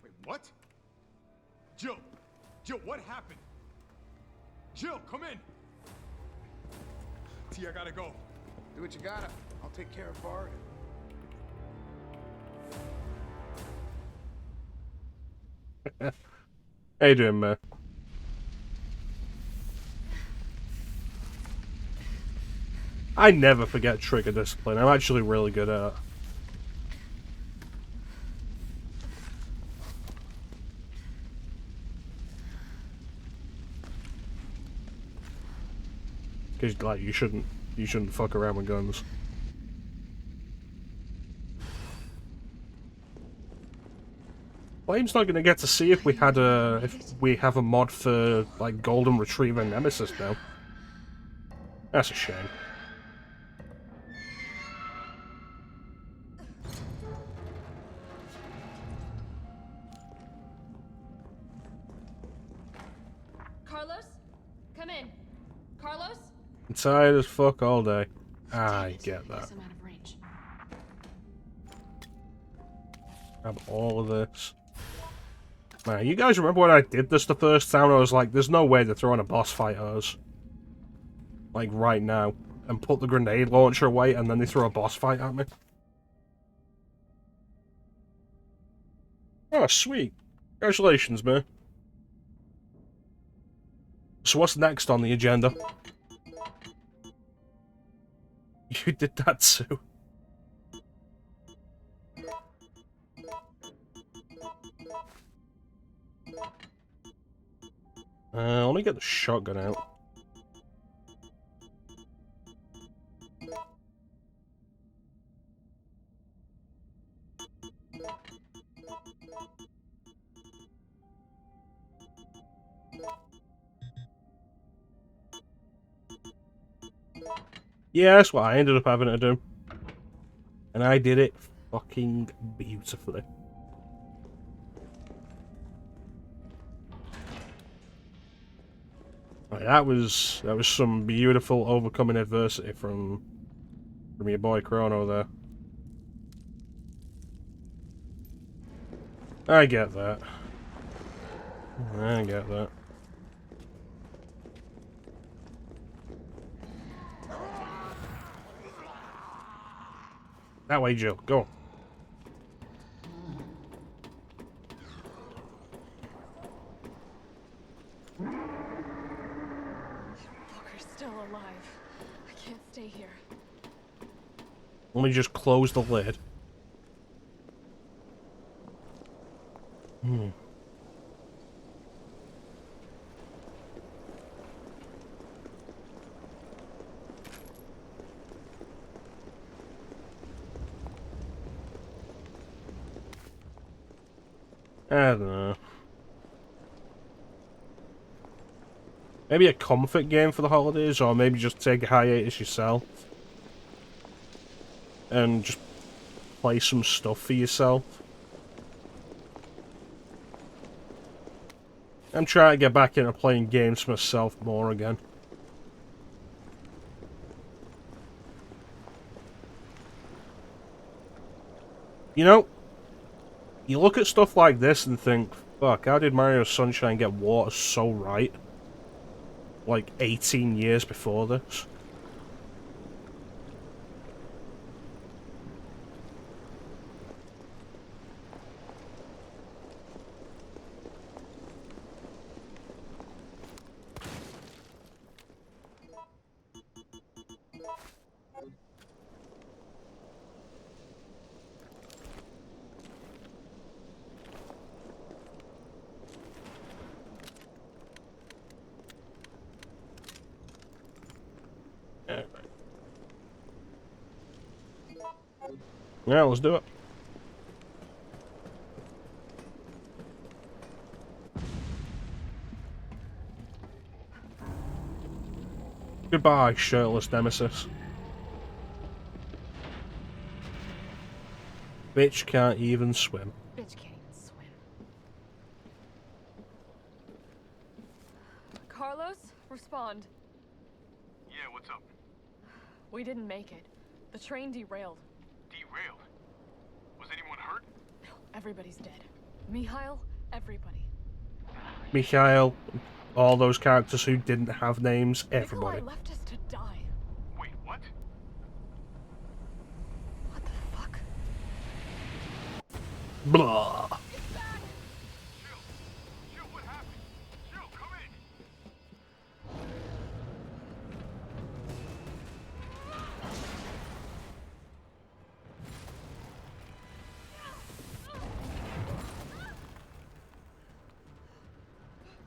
Wait, what? Jill! Jill, what happened? Jill, come in! T, I gotta go. Do what you gotta. I'll take care of Bard. How you doing, man? I never forget trigger discipline. I'm actually really good at it. Because like you shouldn't fuck around with guns. Flame's not gonna get to see if we have a mod for like Golden Retriever Nemesis now. That's a shame. Carlos? Come in. Carlos? I'm tired as fuck all day. I get that. I'm out of range. Grab all of this. Man, you guys remember when I did this the first time? I was like, there's no way they're throwing a boss fight at us. Like, right now. And put the grenade launcher away, and then they throw a boss fight at me. Oh, sweet. Congratulations, man. So what's next on the agenda? You did that too. Let me get the shotgun out. Yeah, that's what I ended up having to do. And I did it fucking beautifully. Like, that was some beautiful overcoming adversity from your boy Chrono there. I get that. I get that. That way, Jill. Go. Walker's still alive. I can't stay here. Let me just close the lid. I don't know. Maybe a comfort game for the holidays, or maybe just take a hiatus yourself. And just play some stuff for yourself. I'm trying to get back into playing games for myself more again. You know, you look at stuff like this and think, fuck, how did Mario Sunshine get water so right? Like 18 years before this. Yeah, let's do it. Goodbye, shirtless nemesis. Bitch can't even swim. Bitch can't even swim. Carlos, respond. Yeah, what's up? We didn't make it. The train derailed. Derailed? Was anyone hurt? No, everybody's dead. Mikhail, everybody. Mikhail, all those characters who didn't have names, everybody. Nikolai left us to die. Wait, what? What the fuck? Blah. Jill, what happened? Jill, come in!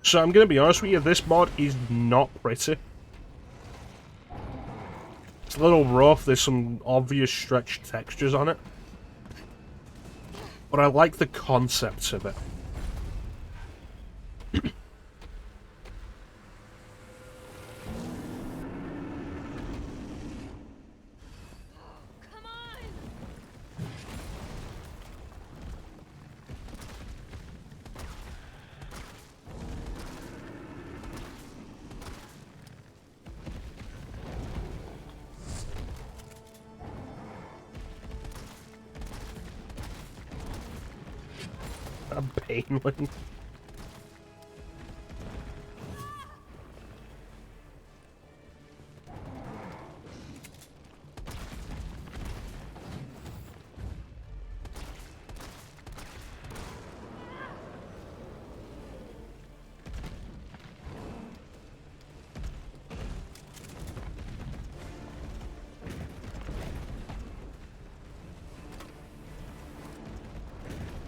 So I'm gonna be honest with you, this mod is not pretty. It's a little rough, there's some obvious stretched textures on it. But I like the concepts of it. A painling.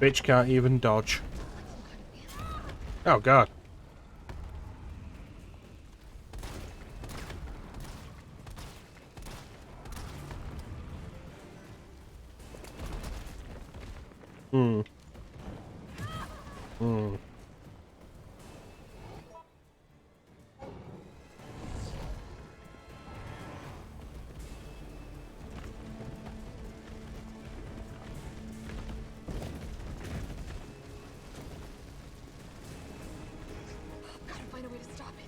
Bitch can't even dodge. Oh god. Gotta find a way to stop it.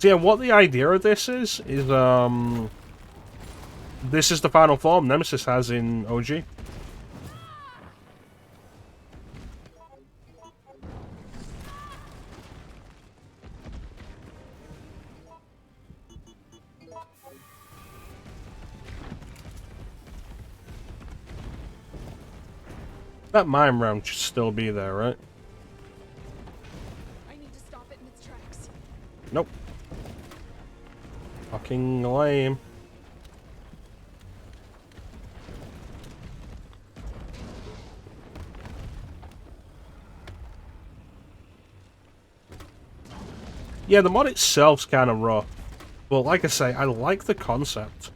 So yeah, what the idea of this is this is the final form Nemesis has in OG. That mine round should still be there, right? I need to stop it in its tracks. Nope. Fucking lame. Yeah, the mod itself's kind of rough. But like I say, I like the concept.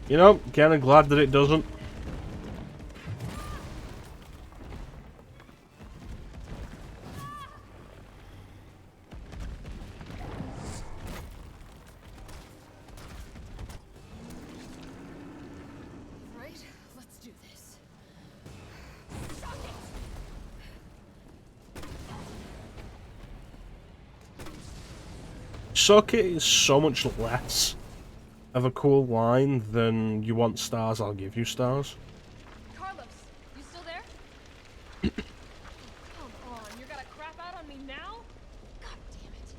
You know, kinda glad that it doesn't. Right? Let's do this. Suck it is so much less of a cool line than "you want stars, I'll give you stars." Carlos, you still there? Come on, you're gonna crap out on me now? God damn it.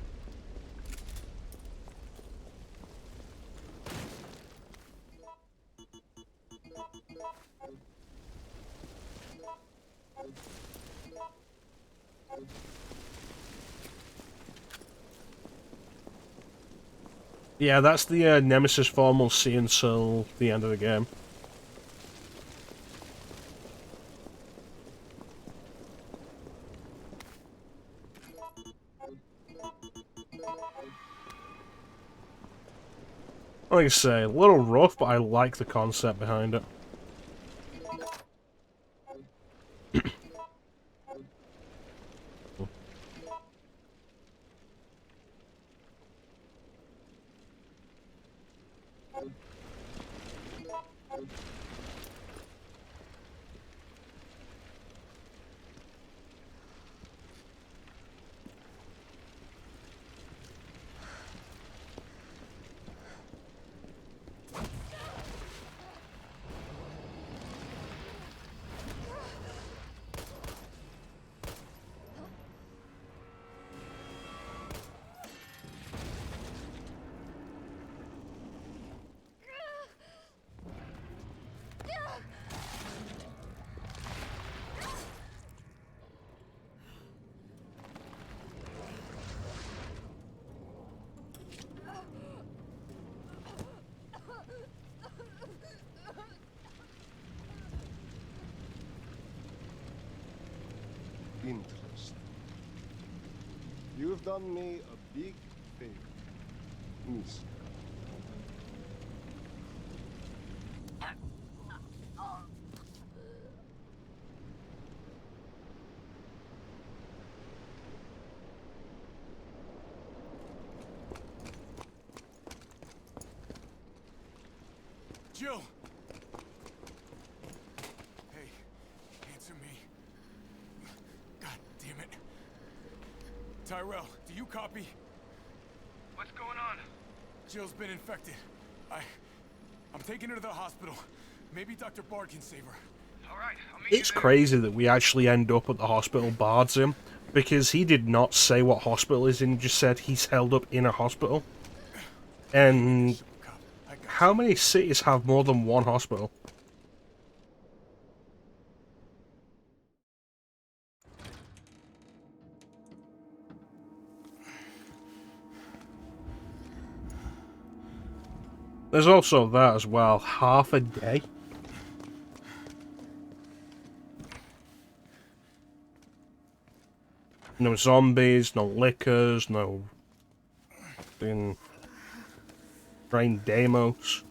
Yeah, that's the Nemesis form we'll see until the end of the game. Like I say, a little rough, but I like the concept behind it. Interesting. You've done me a big favor, miss. Jill! Hey, answer me. God damn it. Tyrell, do you copy? What's going on? Jill's been infected. I'm taking her to the hospital. Maybe Dr. Bard can save her. Alright, I'll meet It's crazy that we actually end up at the hospital Bard's in, because he did not say what hospital he's in, just said he's held up in a hospital. And how many cities have more than one hospital? There's also that as well, half a day. No zombies, no lickers, no fucking brain demos.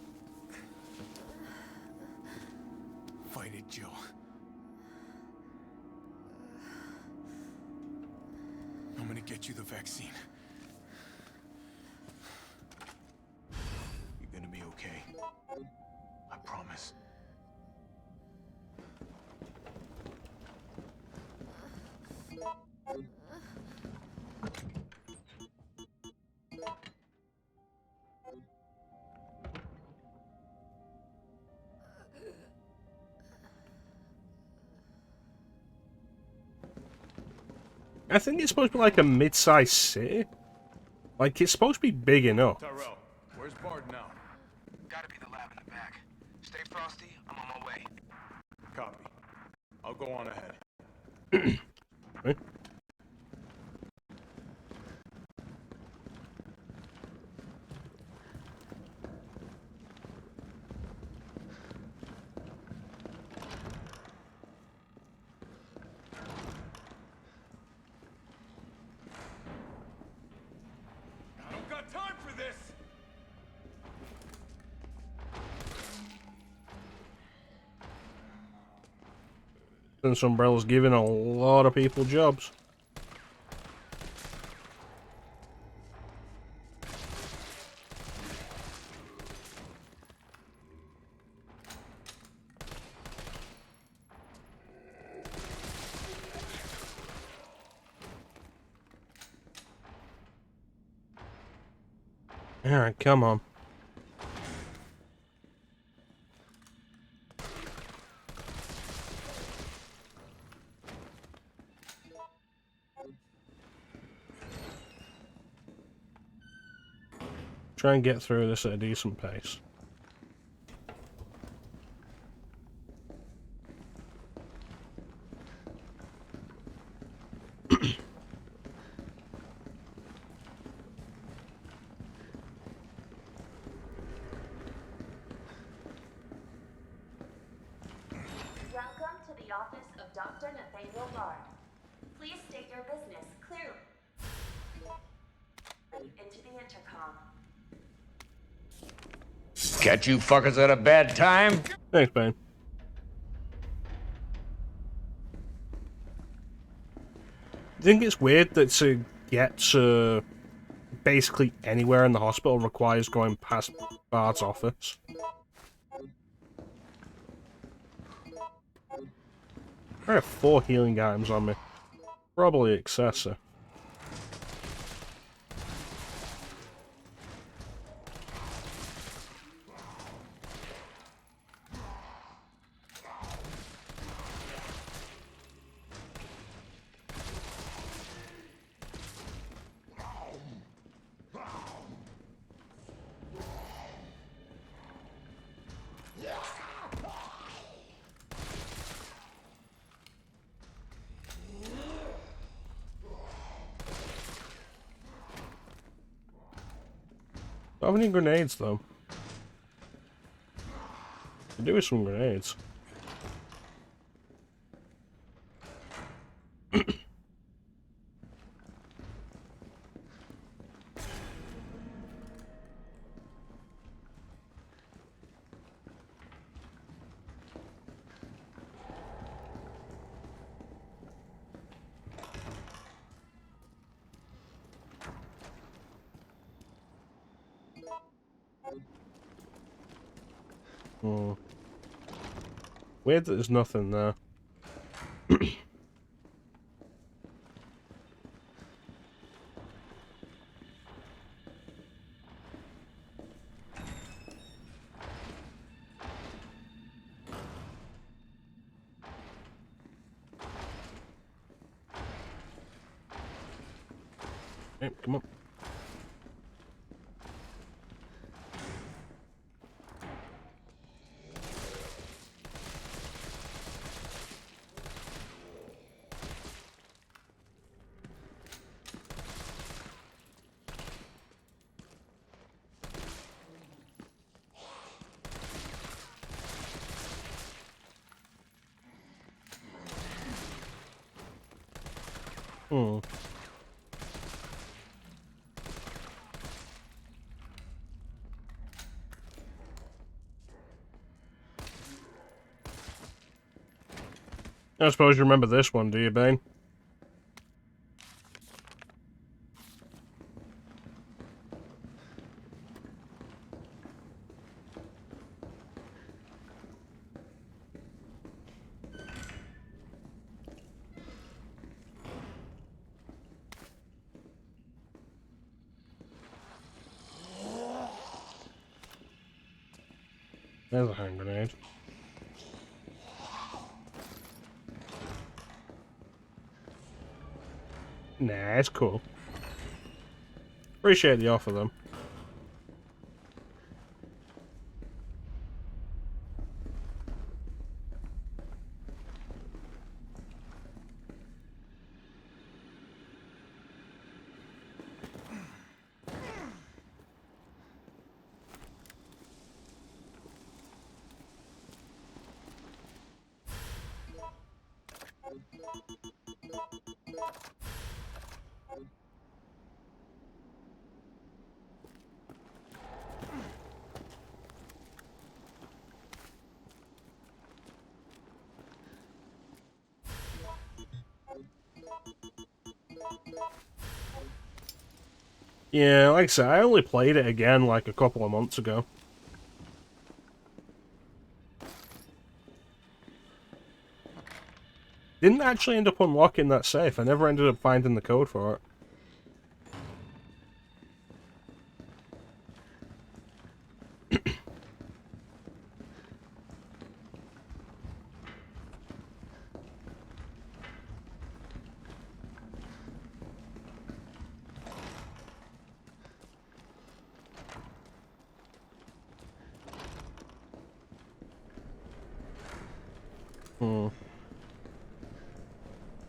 Fight it, Joe. I'm gonna get you the vaccine. You're gonna be okay. I promise. I think it's supposed to be like a mid-sized city. Like, it's supposed to be big enough. Tyrell, where's Bard now? Gotta be the lab in the back. Stay frosty, I'm on my way. Copy. I'll go on ahead. Right. I don't got time for this! Since Umbrella's giving a lot of people jobs. Alright, come on. Try and get through this at a decent pace. Welcome to the office of Dr. Nathaniel Bard. Please state your business clearly. Into the intercom. Catch you fuckers at a bad time? Thanks, man. I think it's weird that to get to basically anywhere in the hospital requires going past Bard's office. I have 4 healing items on me. Probably excessive. Don't have any grenades, though. Could do with some grenades. Hmm. Weird that there's nothing there. Hey, come on. Hmm. I suppose you remember this one, do you, Bane? There's a hand grenade. Nah, it's cool. Appreciate the offer, though. Yeah, like I said, I only played it again like a couple of months ago. Didn't actually end up unlocking that safe. I never ended up finding the code for it.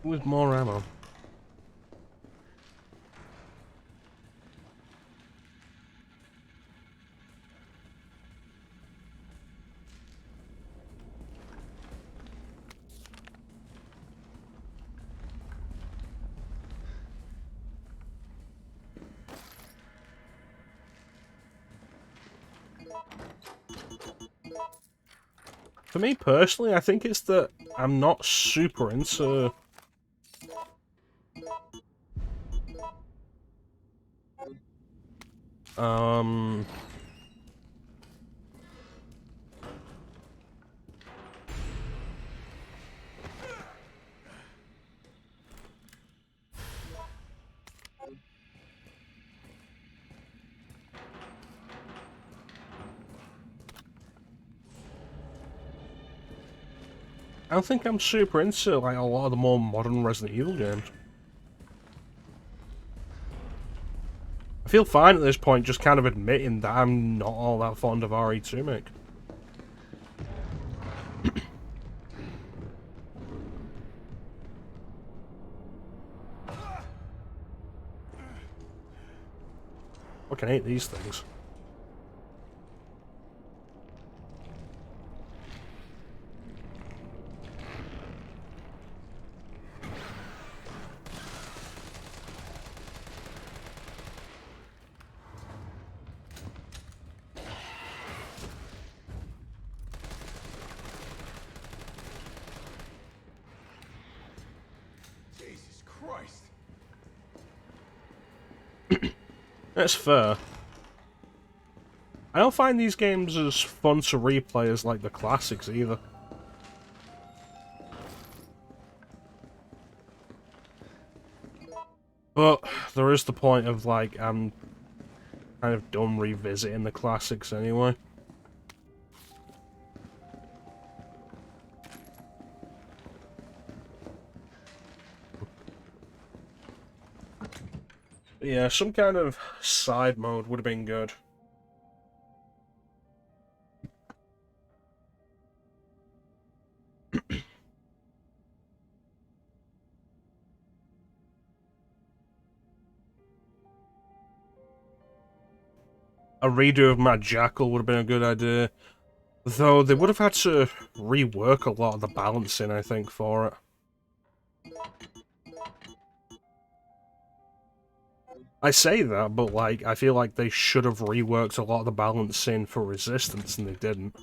With more ammo. For me personally, I think it's that I'm not super into I don't think I'm super into like a lot of the more modern Resident Evil games. I feel fine at this point just kind of admitting that I'm not all that fond of RE2 Remake. Fucking hate these things. Jesus Christ. That's fair. I don't find these games as fun to replay as like the classics either. But there is the point of like I'm kind of done revisiting the classics anyway. Yeah, some kind of side mode would have been good. A redo of Mad Jackal would have been a good idea. Though they would have had to rework a lot of the balancing, I think, for it. I say that, but like, I feel like they should have reworked a lot of the balancing for Resistance, and they didn't.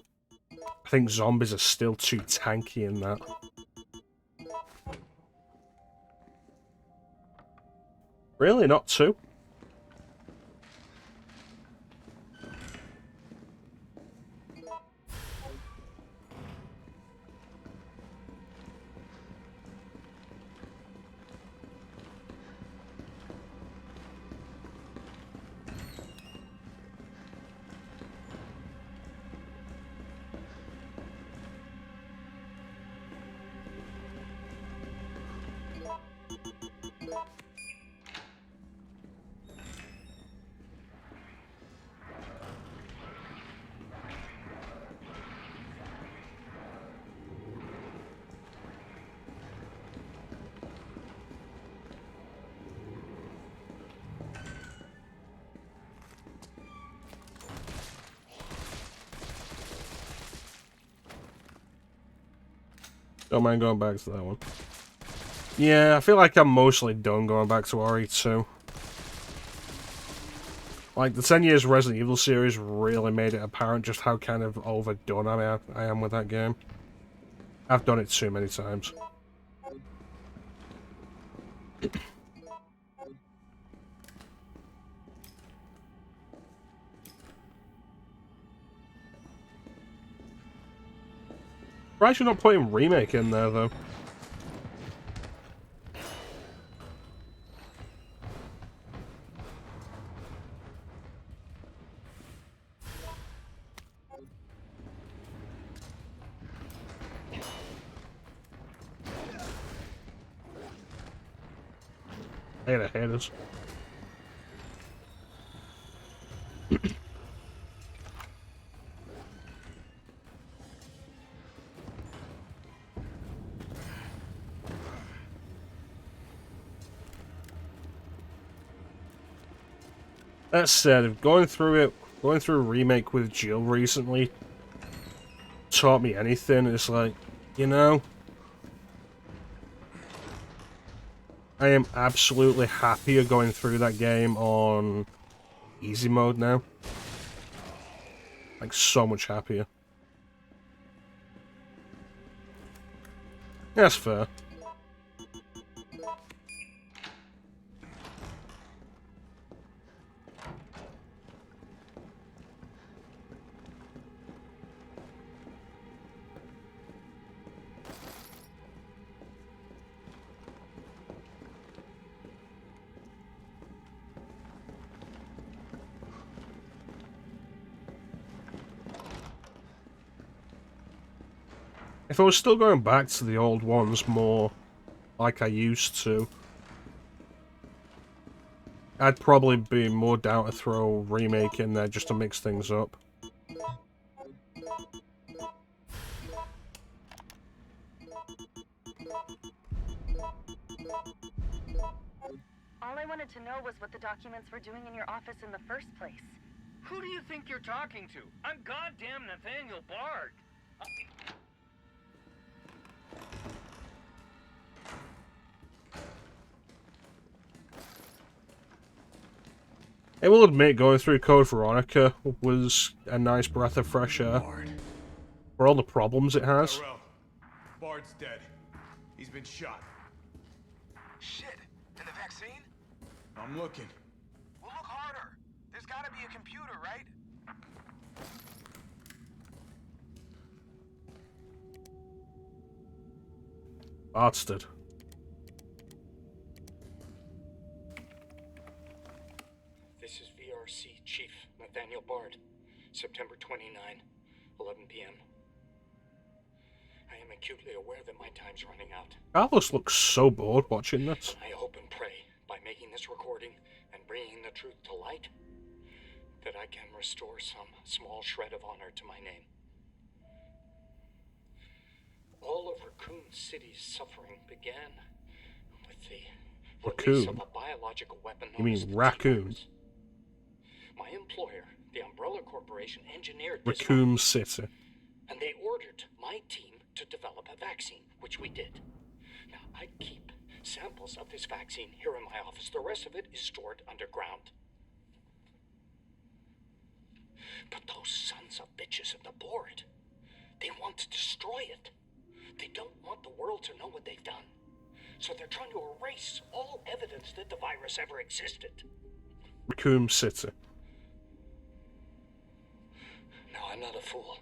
I think zombies are still too tanky in that. Really? Not two? Don't mind going back to that one. Yeah, I feel like I'm mostly done going back to RE2. Like, the 10 years Resident Evil series really made it apparent just how kind of overdone I am with that game. I've done it too many times. Why should not putting Remake in there, though? I hate haters. That said, going through Remake with Jill recently taught me anything. It's like, you know, I am absolutely happier going through that game on easy mode now. Like, so much happier. Yeah, that's fair. If I was still going back to the old ones more like I used to, I'd probably be more down to throw Remake in there just to mix things up. All I wanted to know was what the documents were doing in your office in the first place. Who do you think you're talking to? I'm goddamn Nathaniel Bard. I will admit, going through Code Veronica was a nice breath of fresh air. For all the problems it has. Bard's dead. He's been shot. Shit! And the vaccine? I'm looking. Well, look harder. There's gotta be a computer, right? Bastard. This is VRC Chief Nathaniel Bard, September 29, 11 p.m. I am acutely aware that my time's running out. Carlos looks so bored watching this. I hope and pray, by making this recording and bringing the truth to light, that I can restore some small shred of honor to my name. All of Raccoon City's suffering began with the release of a biological weapon known You as mean the Raccoon? T-Rex. My employer, the Umbrella Corporation, engineered this Raccoon virus, City. and they ordered my team to develop a vaccine, which we did. Now, I keep samples of this vaccine here in my office. The rest of it is stored underground. But those sons of bitches at the board, they want to destroy it. They don't want the world to know what they've done. So they're trying to erase all evidence that the virus ever existed. Raccoon City. No, I'm not a fool.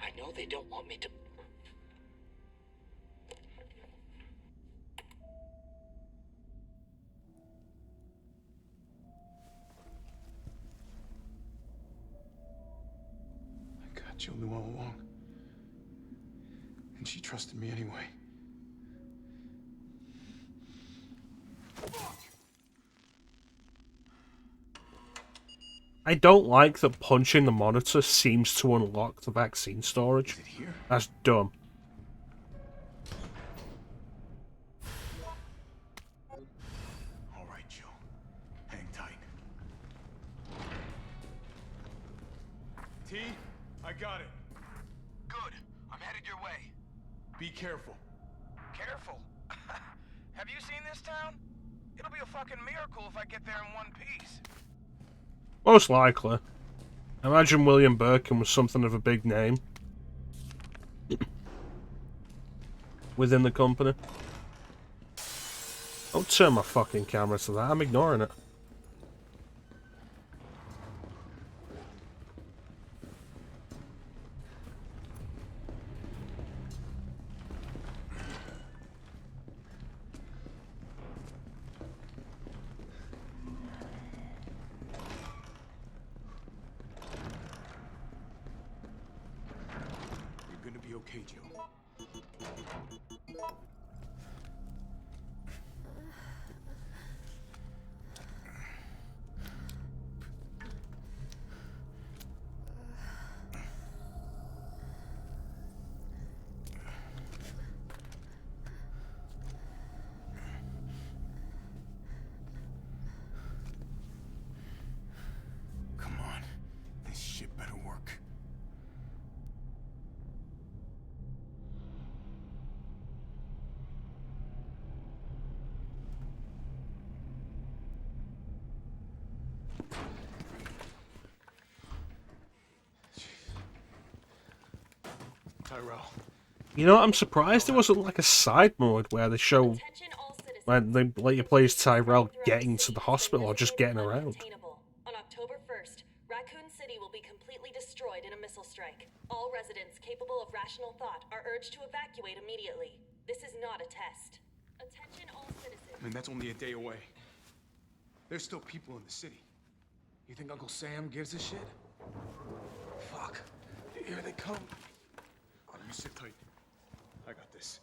I know they don't want me to... I got Julie all along. And she trusted me anyway. I don't like that punching the monitor seems to unlock the vaccine storage. Is it here? That's dumb. All right, Joe. Hang tight. T, I got it. Good. I'm headed your way. Be careful. Careful. Have you seen this town? It'll be a fucking miracle if I get there in one piece. Most likely. I imagine William Birkin was something of a big name within the company. Don't turn my fucking camera to that, I'm ignoring it. Okay, Joe. Come on. This shit better work. Tyrell. You know, I'm surprised there wasn't like a side mode where they show, where they let you play as Tyrell getting to the hospital or just getting around. On October 1st, Raccoon City will be completely destroyed in a missile strike. All residents capable of rational thought are urged to evacuate immediately. This is not a test. Attention all citizens. I mean, that's only a day away. There's still people in the city. You think Uncle Sam gives a shit? Fuck. Here they come. You sit tight. I got this.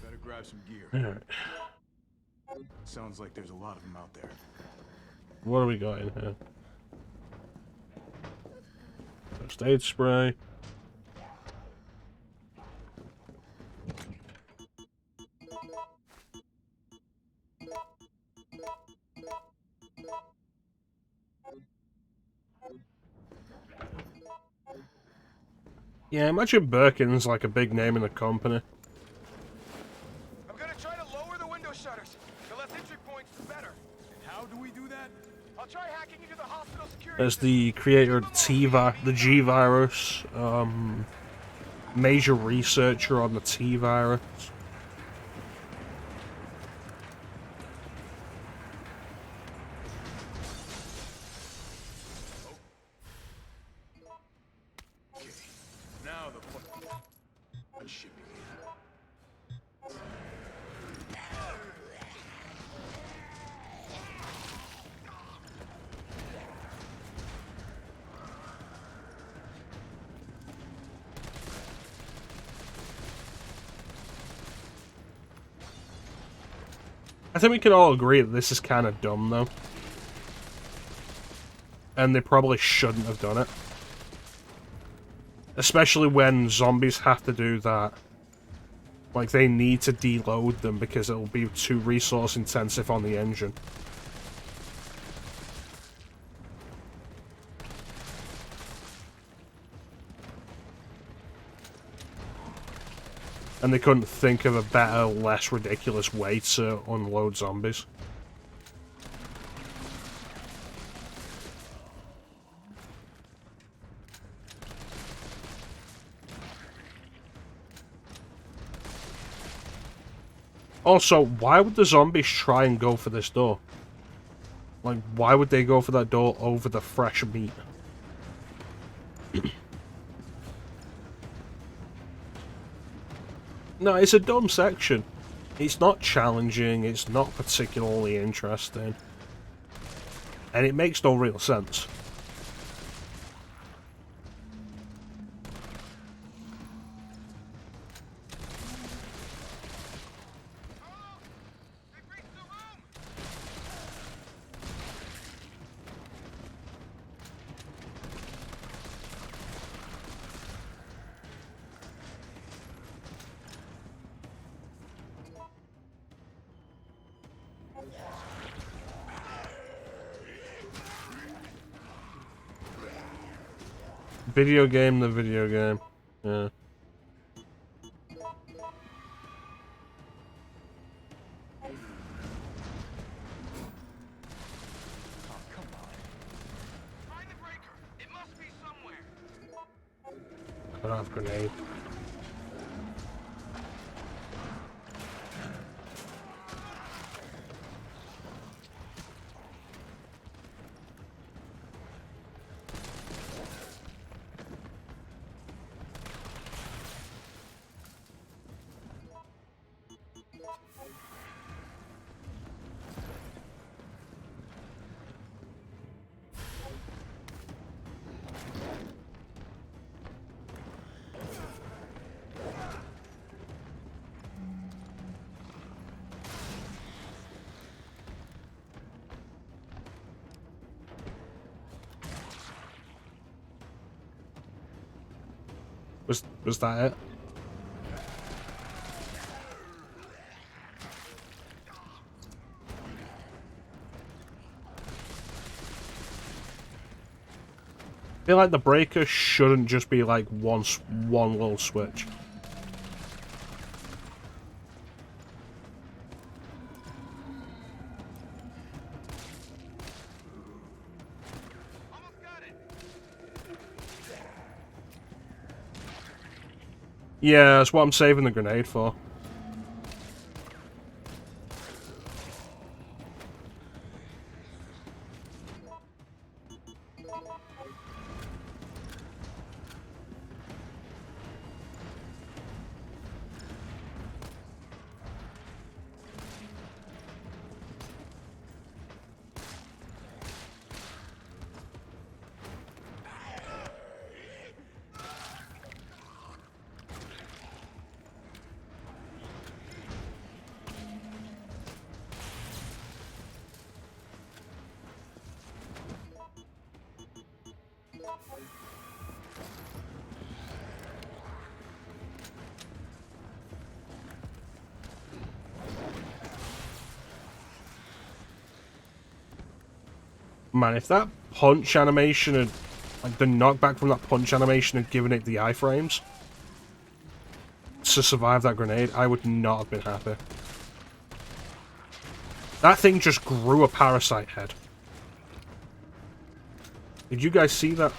Better grab some gear. Alright. Sounds like there's a lot of them out there. What do we got in here? First aid spray. Yeah, imagine Birkin's like a big name in the company. I'm gonna try to lower the window shutters. The less entry points, the better. And how do we do that? I'll try hacking into the hospital security. As the creator of the G virus, major researcher on the T virus. I think we can all agree that this is kind of dumb, though. And they probably shouldn't have done it. Especially when zombies have to do that. Like, they need to deload them because it'll be too resource intensive on the engine. And they couldn't think of a better, less ridiculous way to unload zombies. Also, why would the zombies try and go for this door? Like, why would they go for that door over the fresh meat? No, it's a dumb section. It's not challenging, it's not particularly interesting. And it makes no real sense. Video game, the video game. Yeah. I don't have a grenade. Was that it? I feel like the breaker shouldn't just be like one little switch. Yeah, that's what I'm saving the grenade for. Man, if that punch animation had, like the knockback from that punch animation had given it the iframes to survive that grenade, I would not have been happy. That thing just grew a parasite head. Did you guys see that?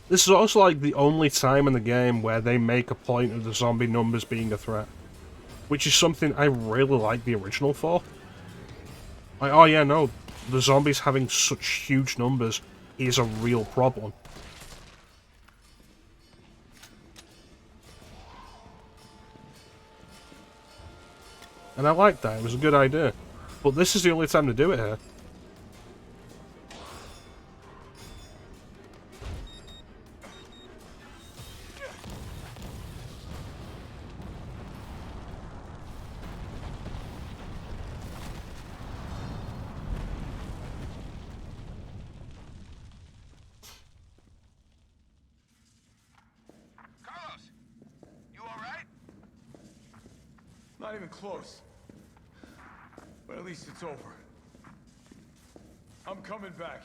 This is also like the only time in the game where they make a point of the zombie numbers being a threat. Which is something I really like the original for. Like, oh yeah, no, the zombies having such huge numbers is a real problem. And I like that, it was a good idea. But this is the only time to do it here. Not even close. But at least it's over. I'm coming back.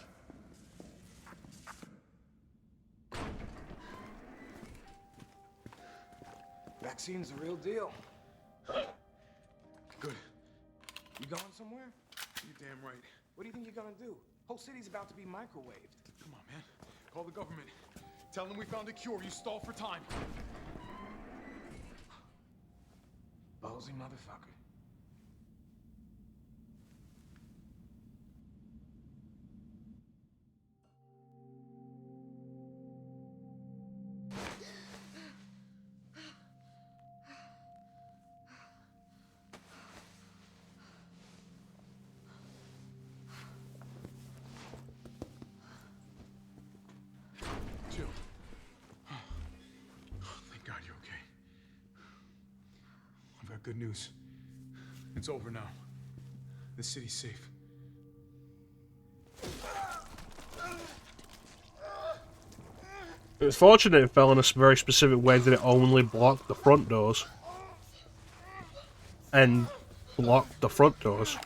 Vaccine's the real deal. Good. You going somewhere? You're damn right. What do you think you're gonna do? Whole city's about to be microwaved. Come on, man. Call the government. Tell them we found a cure. You stall for time. Ballsy motherfucker. Jill. Thank God you're okay. I've got good news. It's over now. The city's safe. It was fortunate it fell in a very specific way that it only blocked the front doors. And blocked the front doors.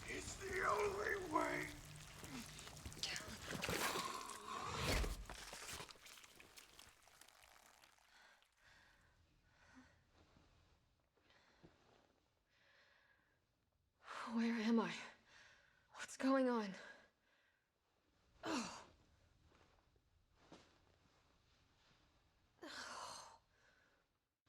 It's the only way. Where am I? What's going on?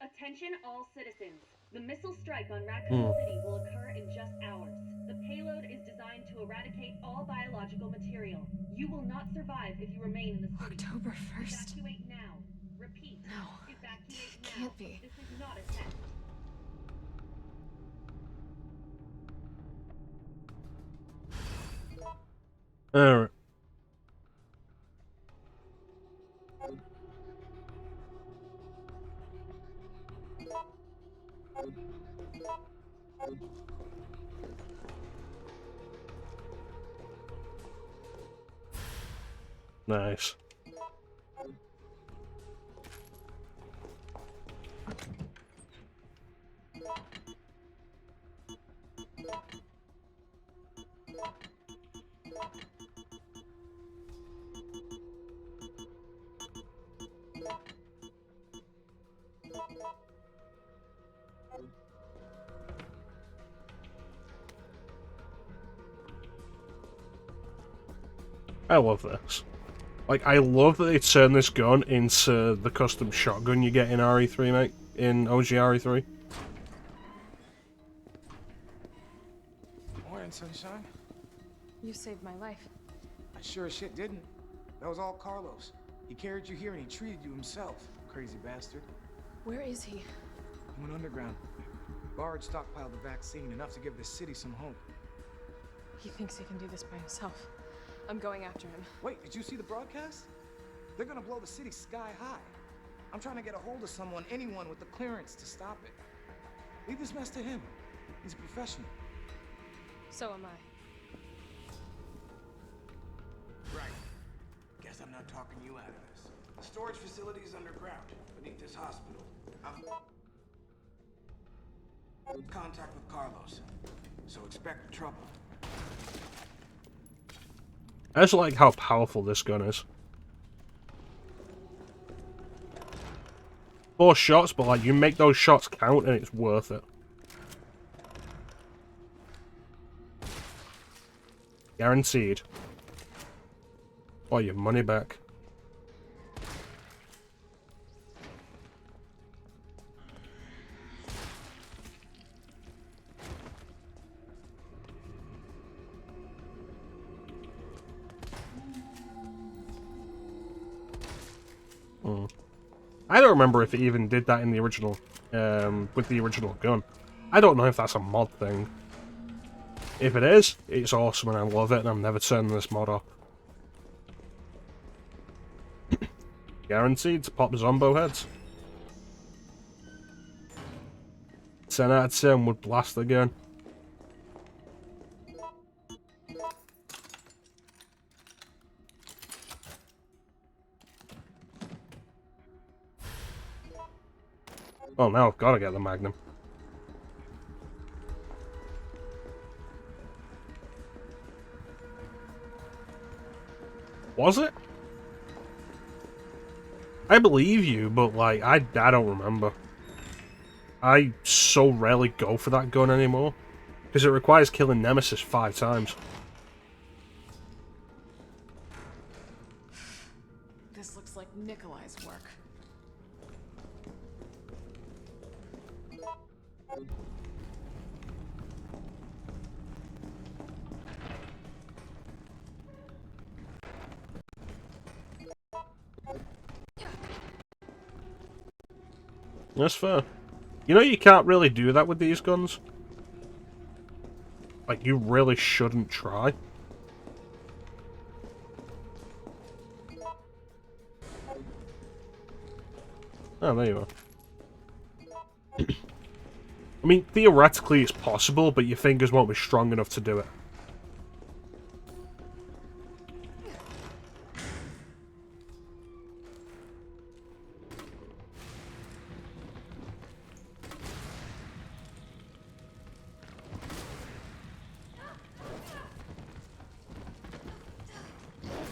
Attention all citizens. The missile strike on Raccoon City will occur in just hours. The payload is designed to eradicate all biological material. You will not survive if you remain in the city. October 1st. Evacuate now. Repeat. No. Evacuate now. Can't be. This is not a test. Alright. Nice. I love this. Like, I love that they turn this gun into the custom shotgun you get in RE3, mate. In OG RE3. Morning, sunshine. You saved my life. I sure as shit didn't. That was all Carlos. He carried you here and he treated you himself. Crazy bastard. Where is he? He went underground. Bard stockpiled the vaccine, enough to give the city some hope. He thinks he can do this by himself. I'm going after him. Wait, did you see the broadcast? They're gonna blow the city sky high. I'm trying to get a hold of someone, anyone with the clearance to stop it. Leave this mess to him. He's a professional. So am I. Right. Guess I'm not talking you out of this. The storage facility is underground, beneath this hospital. I'm in contact with Carlos, so expect trouble. I just like how powerful this gun is. 4 shots, but like you make those shots count and it's worth it. Guaranteed. Or your money back. I don't remember if it even did that in the original, with the original gun. I don't know if that's a mod thing. If it is, it's awesome and I love it and I'm never turning this mod off. Guaranteed to pop Zombo heads. 10 out of 10 would blast again. Oh, now I've got to get the Magnum. Was it? I believe you, but, like, I don't remember. I so rarely go for that gun anymore. Because it requires killing Nemesis 5 times. This looks like Nikolai's work. That's fair. You know you can't really do that with these guns? Like, you really shouldn't try. Oh, there you are. I mean, theoretically it's possible, but your fingers won't be strong enough to do it.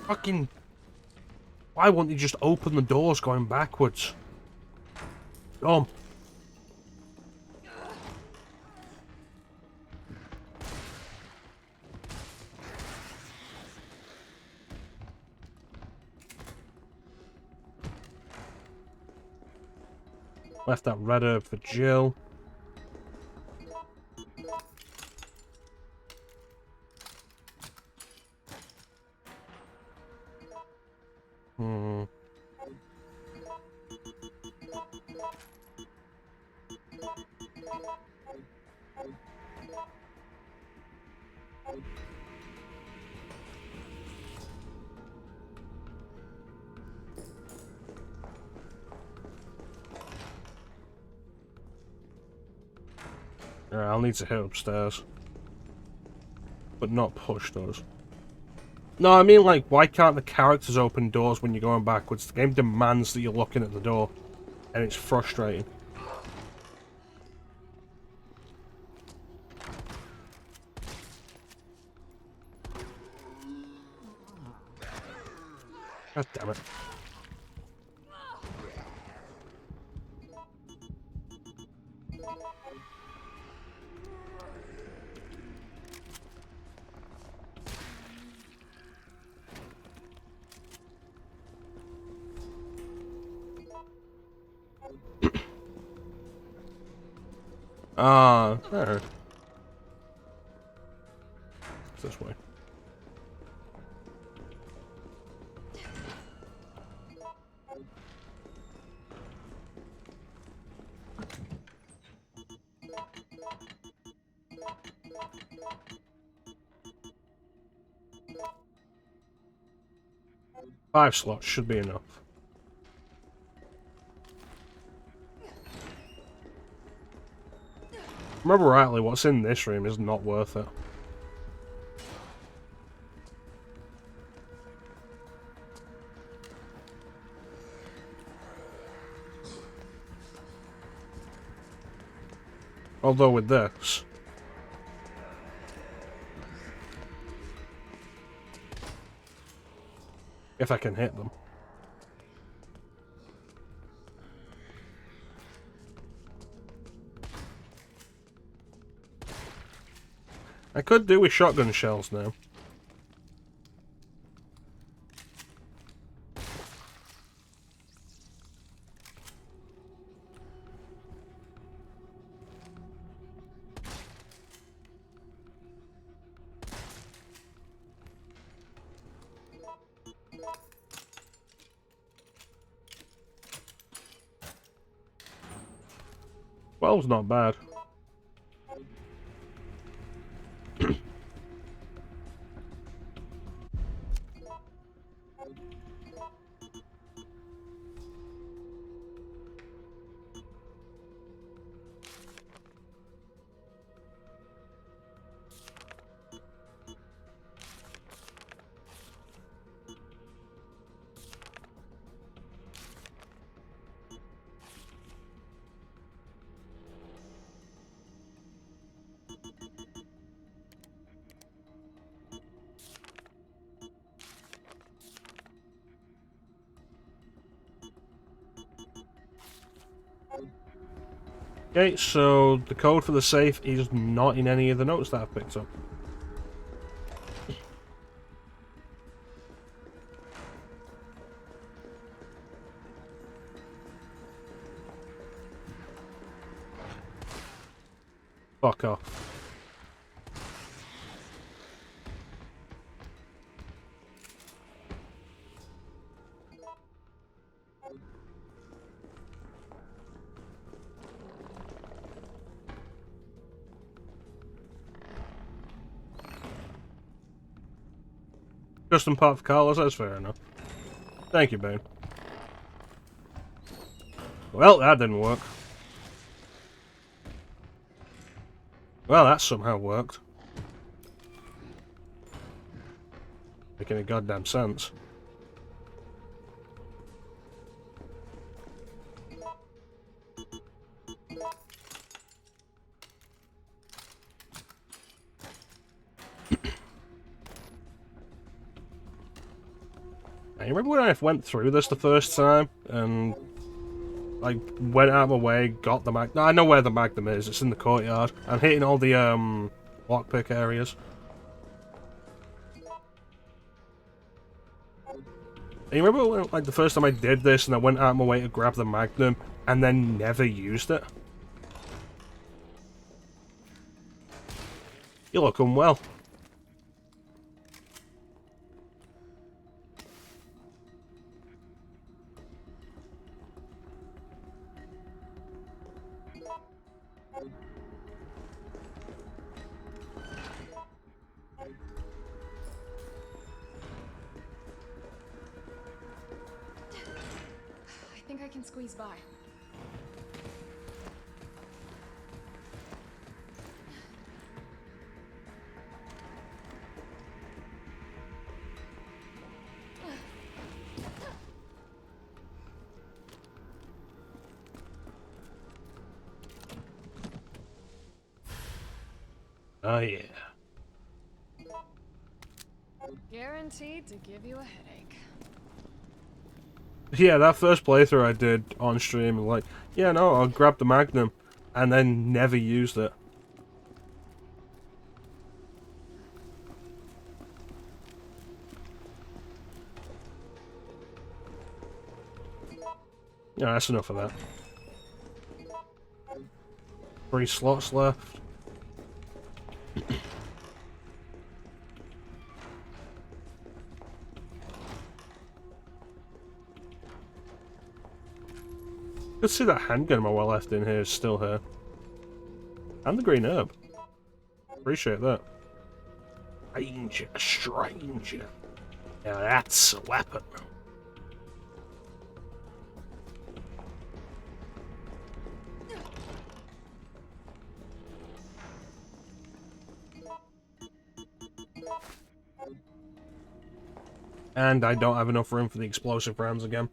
Fucking... Why won't you just open the doors going backwards? Come. Left that red herb for Jill. Alright, I'll need to hit upstairs. But not push those. No, I mean, like, why can't the characters open doors when you're going backwards? The game demands that you're looking at the door. And it's frustrating. God damn it. There. It's this way. Five slots should be enough. Remember rightly, what's in this room is not worth it. Although with this... if I can hit them. I could do with shotgun shells now. Twelve's not bad. Okay, so the code for the safe is not in any of the notes that I've picked up. Fuck off. Custom part for Carlos, that's fair enough. Thank you, Bane. Well, that didn't work. Well, that somehow worked. Making a goddamn sense. I remember when I went through this the first time, and I went out of my way, got the mag. No, I know where the Magnum is. It's in the courtyard. I'm hitting all the lockpick areas. And you remember when, like, the first time I did this, and I went out of my way to grab the Magnum, and then never used it? You look unwell. I think I can squeeze by. Oh yeah. Guaranteed to give you a headache. Yeah, that first playthrough I did on stream, like, yeah, no, I'll grab the Magnum, and then never used it. Yeah, that's enough of that. 3 slots left. Let's see that handgun my well left in here is still here. And the green herb. Appreciate that. Stranger, stranger. Now that's a weapon. And I don't have enough room for the explosive rounds again.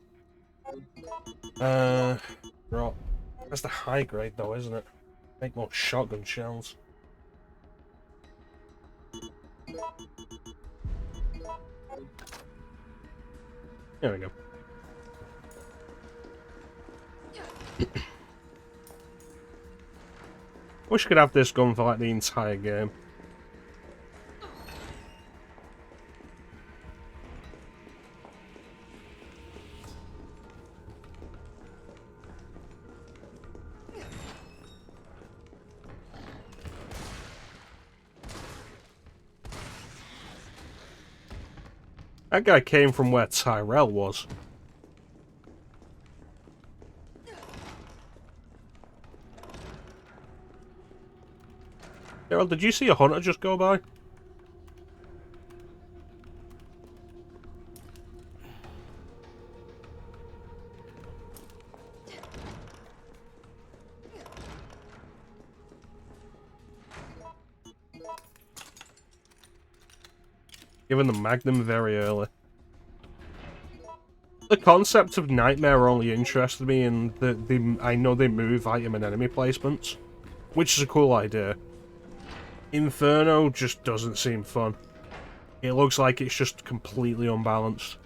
Right. That's the high grade though, isn't it? Make more shotgun shells. There we go. Wish I could have this gun for like the entire game. That guy came from where Tyrell was. Gerald, did you see a hunter just go by? Given the Magnum very early. The concept of Nightmare only interested me in I know they move item and enemy placements, which is a cool idea. Inferno just doesn't seem fun. It looks like it's just completely unbalanced.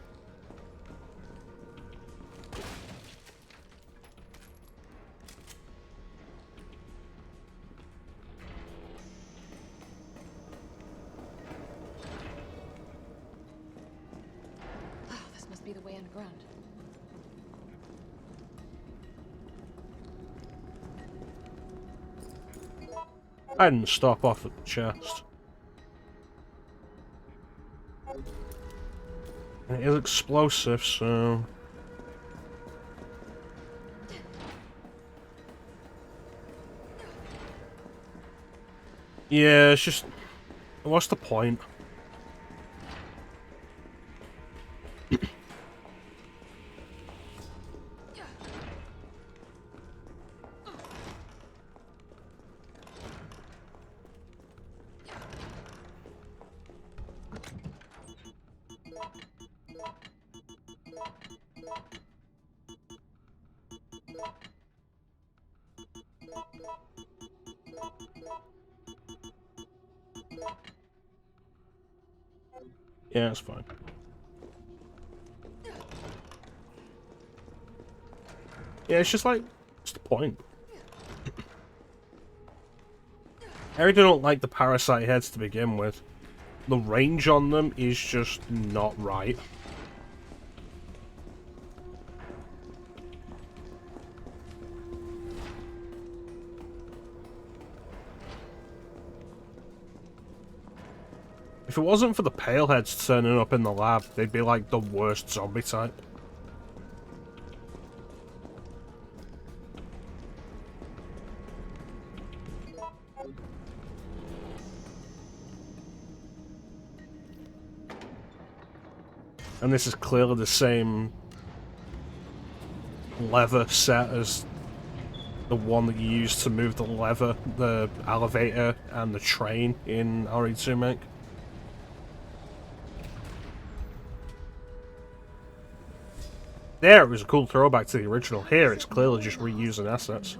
stay underground. I didn't stop off at the chest. It is explosive, so... Yeah, it's just... What's the point? Yeah, it's fine. Yeah, it's just like, what's the point? I really don't like the parasite heads to begin with. The range on them is just not right. If it wasn't for the pale heads turning up in the lab, they'd be like the worst zombie type. And this is clearly the same lever set as the one that you use to move the lever, the elevator, and the train in Remake. There, it was a cool throwback to the original. Here, it's clearly just reusing assets.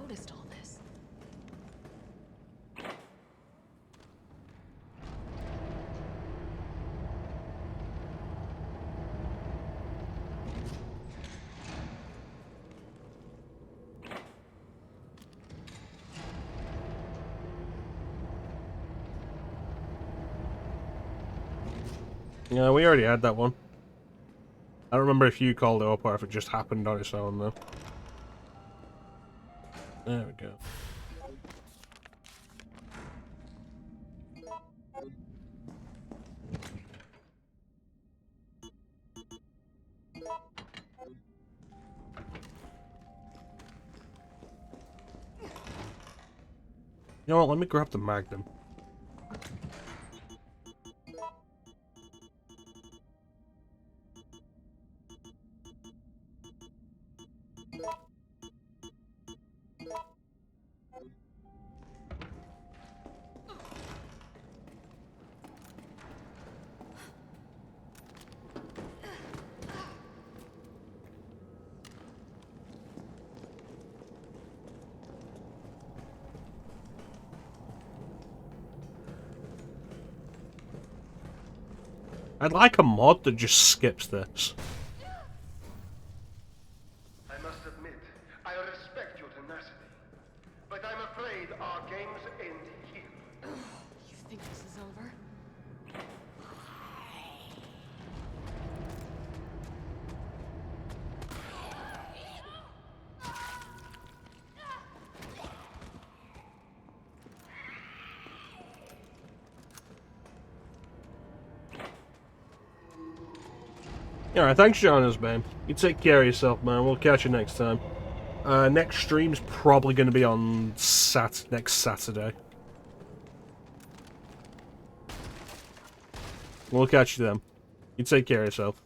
Yeah, we already had that one. I don't remember if you called it up or if it just happened on its own, though. There we go. You know what, let me grab the Magnum. I'd like a mod that just skips this. I must admit, I respect your tenacity, but I'm afraid our games end here. You think this is over? Alright, thanks for joining us, man. You take care of yourself, man. We'll catch you next time. Next stream's probably going to be on next Saturday. We'll catch you then. You take care of yourself.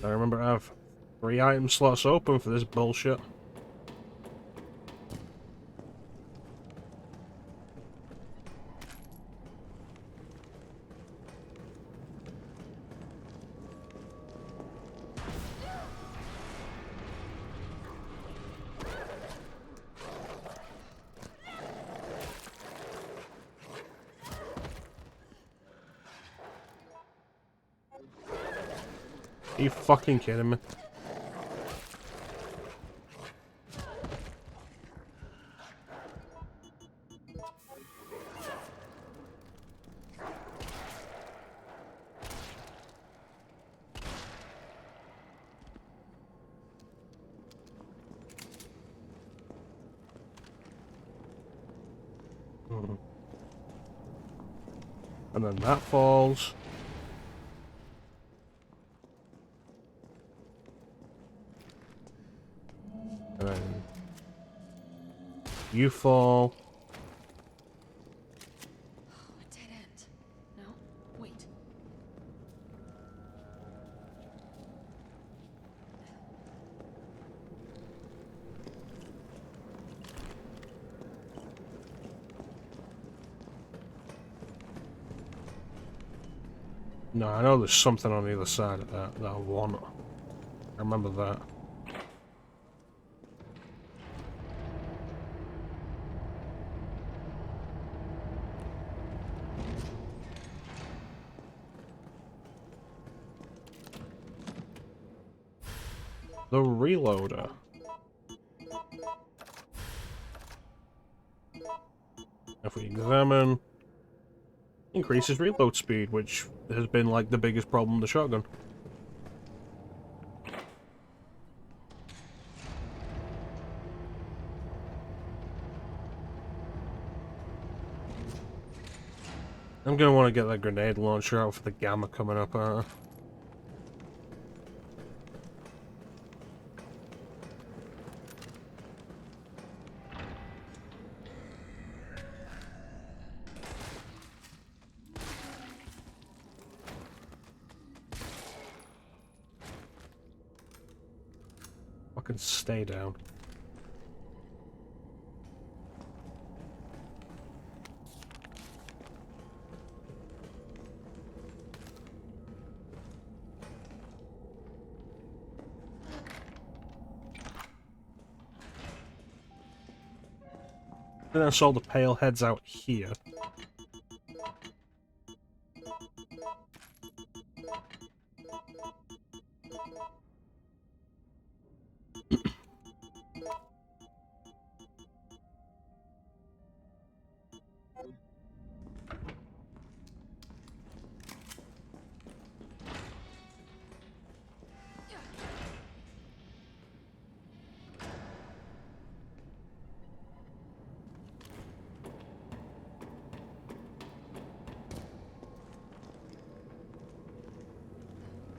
I remember I have 3 item slots open for this bullshit. Are you fucking kidding me? And then that falls. And then you fall. A dead end. No, wait. No, I know there's something on the other side of that I want. I remember that. The reloader. If we examine, increases reload speed, which has been like the biggest problem with the shotgun. I'm gonna want to get that grenade launcher out for the gamma coming up. Fucking stay down. Then I saw the pale heads out here.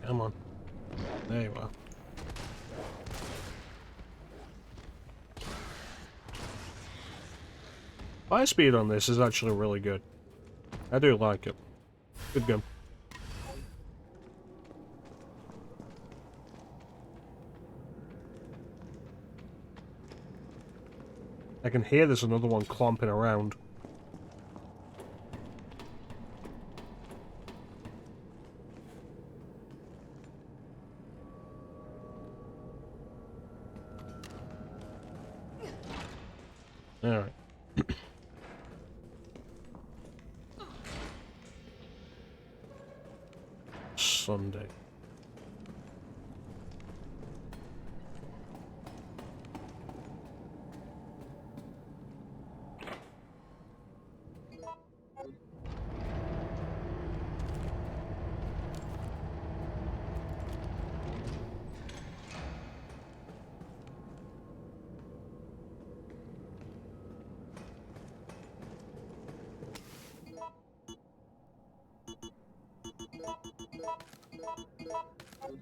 Come on. There you are. Fire speed on this is actually really good. I do like it. Good gun. I can hear there's another one clomping around. Alright. Sunday.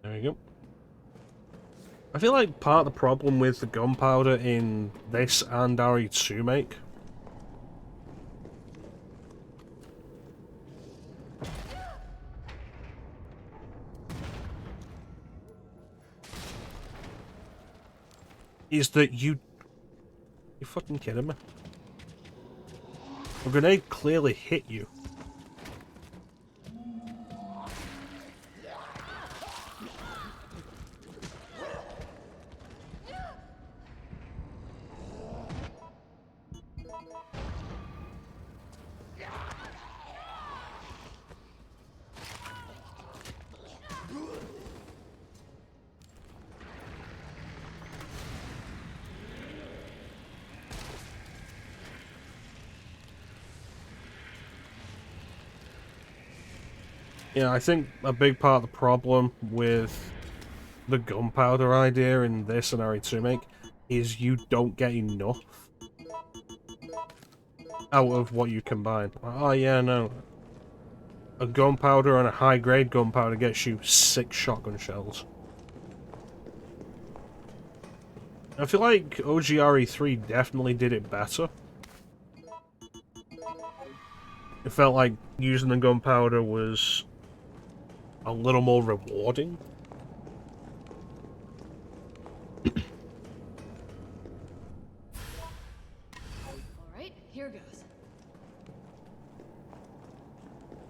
There we go. I feel like part of the problem with the gunpowder in this and Remake is that you fucking kidding me? A grenade clearly hit you. Yeah, I think a big part of the problem with the gunpowder idea in this and Remake is you don't get enough out of what you combine. Oh yeah, no. a gunpowder and a high-grade gunpowder gets you 6 shotgun shells. I feel like OGRE3 definitely did it better. It felt like using the gunpowder was a little more rewarding. Alright, here goes.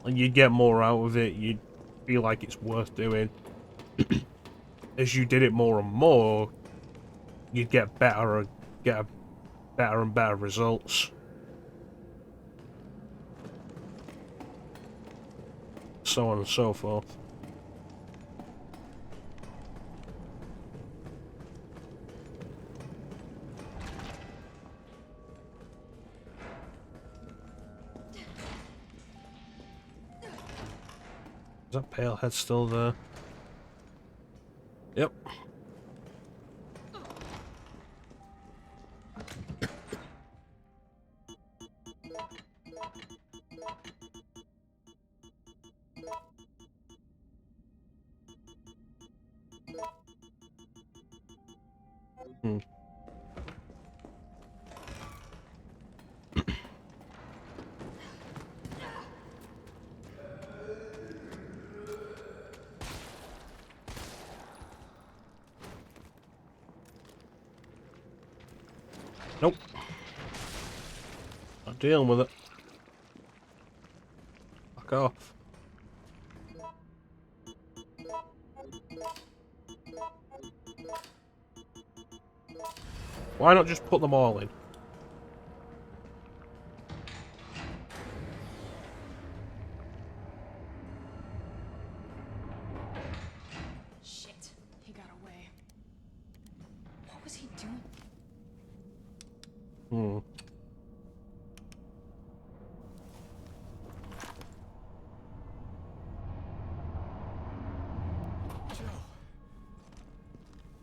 And you'd get more out of it, you'd feel like it's worth doing. As you did it more and more, you'd get better and better results. So on and so forth. Is that pale head still there? Yep. Nope. Not dealing with it. Fuck off. Why not just put them all in? Shit, he got away. What was he doing?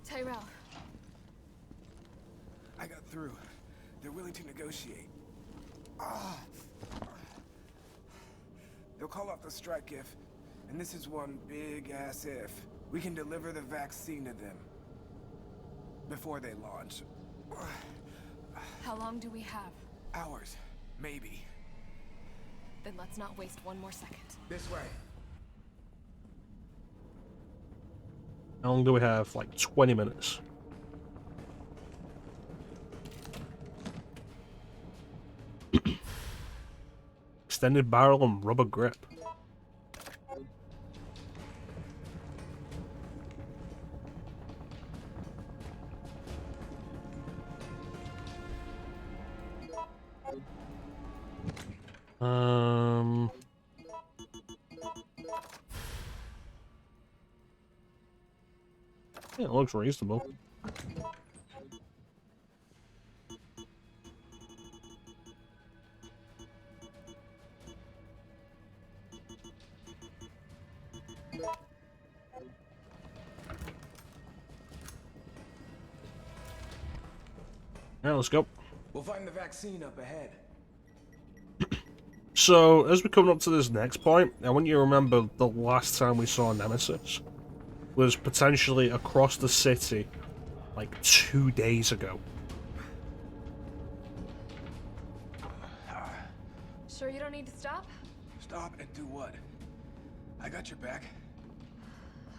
Tyrell. I got through. They're willing to negotiate. They'll call off the strike if, and this is one big-ass if, we can deliver the vaccine to them before they launch. How long do we have? Hours, maybe. Then let's not waste one more second. This way. How long do we have? Like 20 minutes. Extended barrel and rubber grip. Yeah, it looks reasonable. Yeah, let's go. We'll find the vaccine up ahead. So, as we're coming up to this next point, I want you to remember the last time we saw Nemesis was potentially across the city, like 2 days ago. Sure you don't need to stop? Stop and do what? I got your back.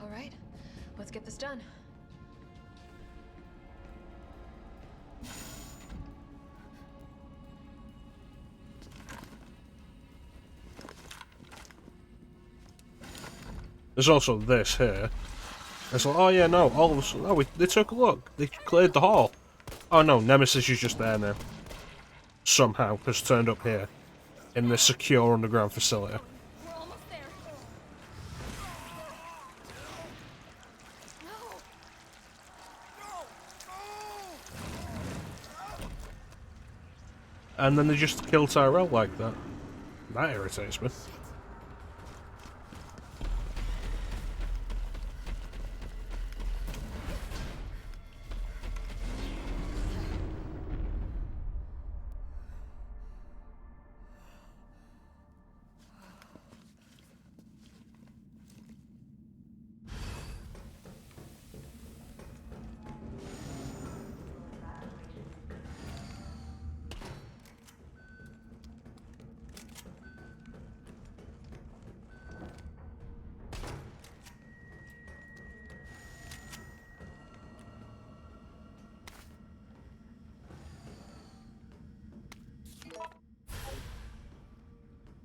Alright, let's get this done. There's also this here. It's like, oh yeah, no, all of a sudden, oh, they took a look. They cleared the hall. Oh no, Nemesis is just there now. Somehow has turned up here in this secure underground facility. We're almost there. And then they just kill Tyrell like that. That irritates me.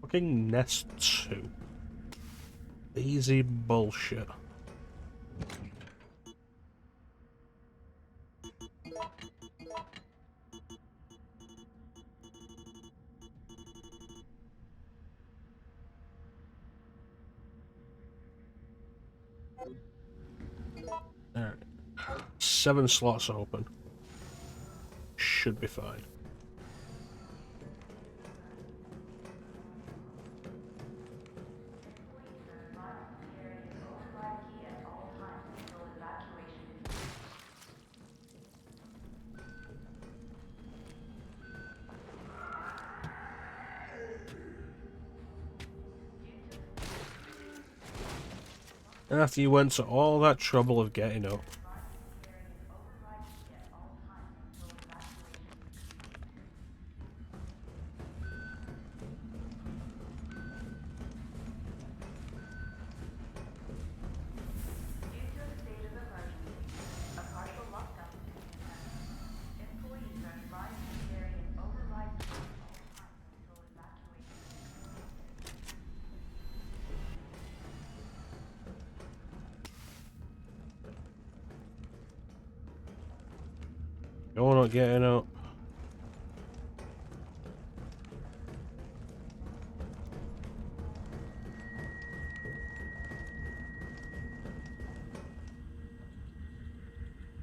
Fucking Nest 2. Easy bullshit. Alright. 7 slots open. Should be fine. After you went to all that trouble of getting up. You're not getting up.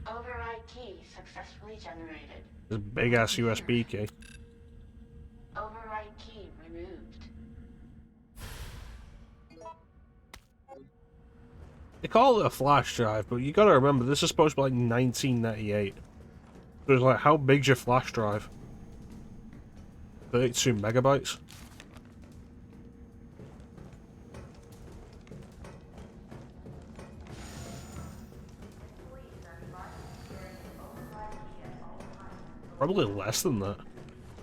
Override key successfully generated. This big ass USB key. Override key removed. They call it a flash drive, but you gotta remember this is supposed to be like 1998. So it's like, how big's your flash drive? 32 megabytes? Probably less than that.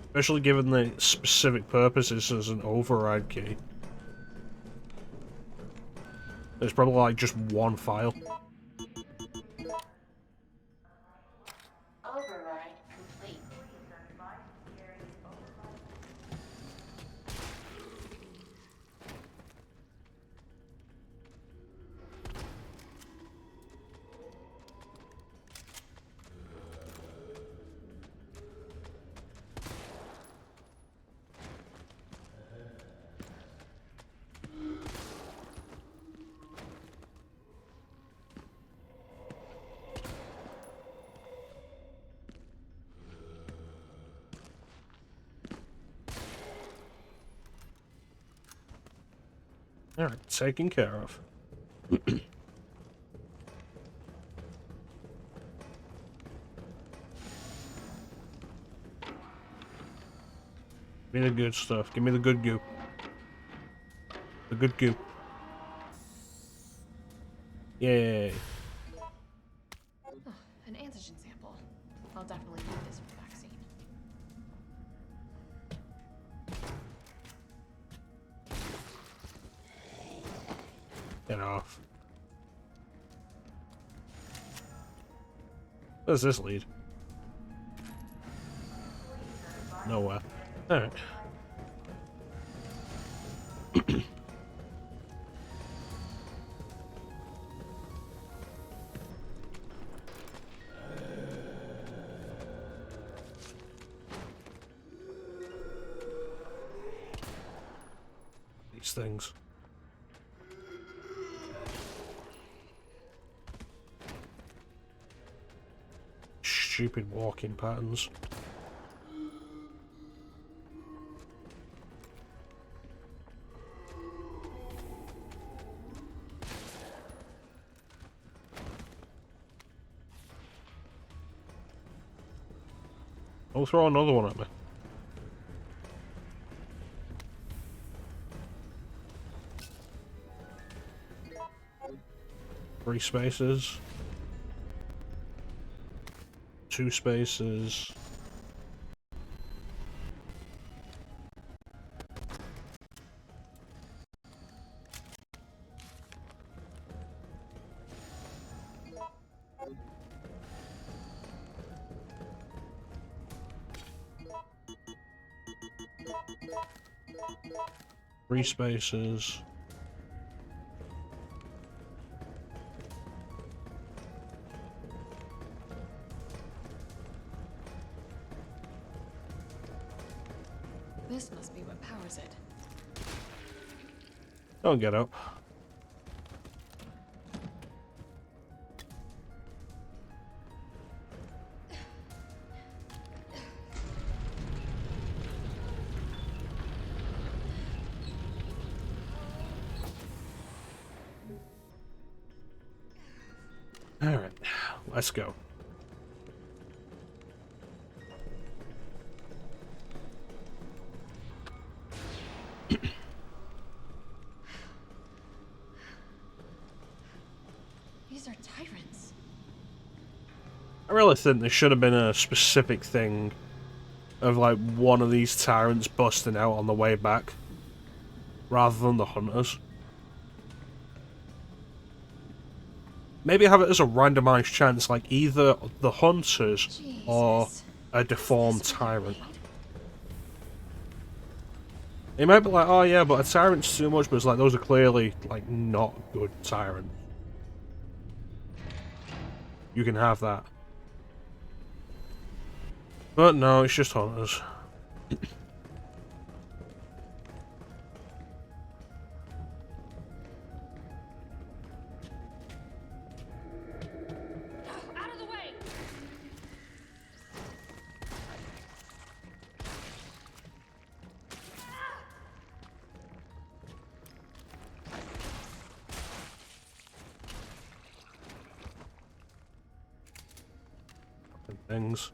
Especially given the specific purposes as an override key. It's probably like just one file. Override complete. Alright, taken care of. Give me the good stuff. Give me the good goo. The good goo. Yay. Oh, an antigen sample. I'll definitely need this for the vaccine. Get off. Where does this lead? Nowhere. Alright. These things. Stupid walking patterns. I'll throw another one at me. Three spaces. 2 spaces. 3 spaces. This must be what powers it. Don't get up. Alright, let's go. These are tyrants. I really think there should have been a specific thing of like one of these tyrants busting out on the way back, rather than the hunters. Maybe have it as a randomized chance, like either the hunters or a deformed tyrant. It might be like, oh yeah, but a tyrant's too much, but it's like those are clearly like not good tyrants. You can have that. But no, it's just hunters. Out of the way! Things.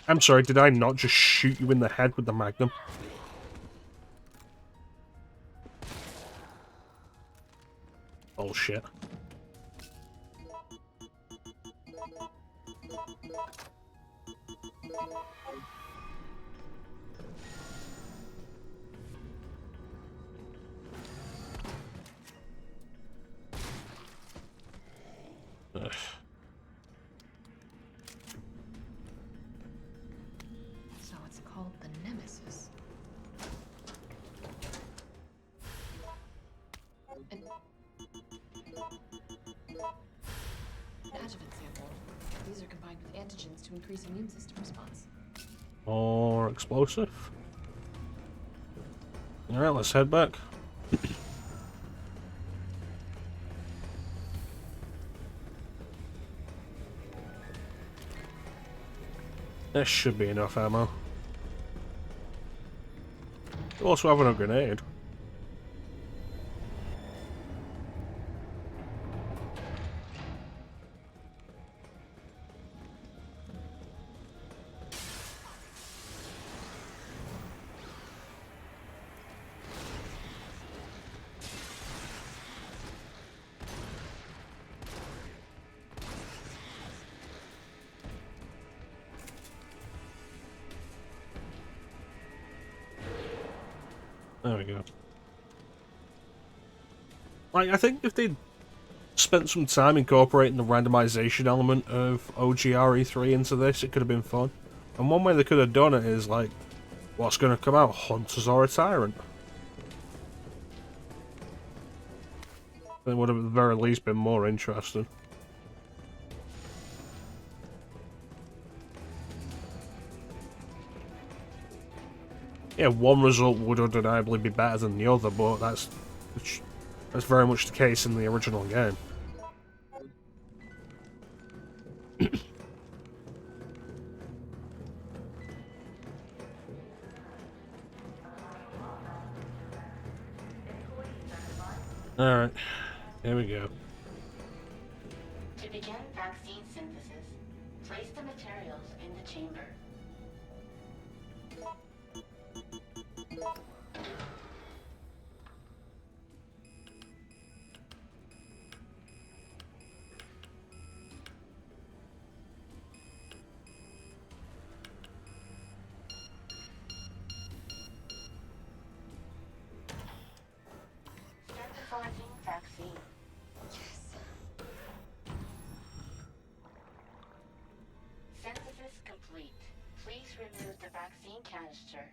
I'm sorry, did I not just shoot you in the head with the magnum? Bullshit. Ugh. So it's called the Nemesis. An adjuvant sample. These are combined with antigens to increase immune system response. More explosive. Alright, let's head back. This should be enough ammo. You also have a grenade. There we go. Like, I think if they'd spent some time incorporating the randomization element of OGRE3 into this, it could have been fun. And one way they could have done it is, like, what's going to come out, Hunters or a Tyrant? It would have at the very least been more interesting. Yeah, one result would undeniably be better than the other, but that's very much the case in the original game. Alright, here we go. To begin vaccine synthesis, place the materials in the chamber. Synthesizing vaccine. Yes. Synthesis complete. Please remove the vaccine canister.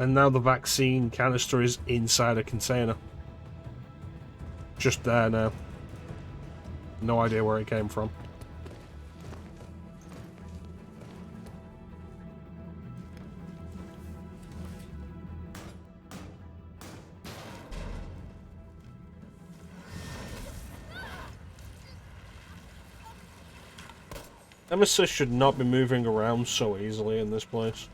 And now the vaccine canister is inside a container. Just there now. No idea where it came from. Nemesis should not be moving around so easily in this place.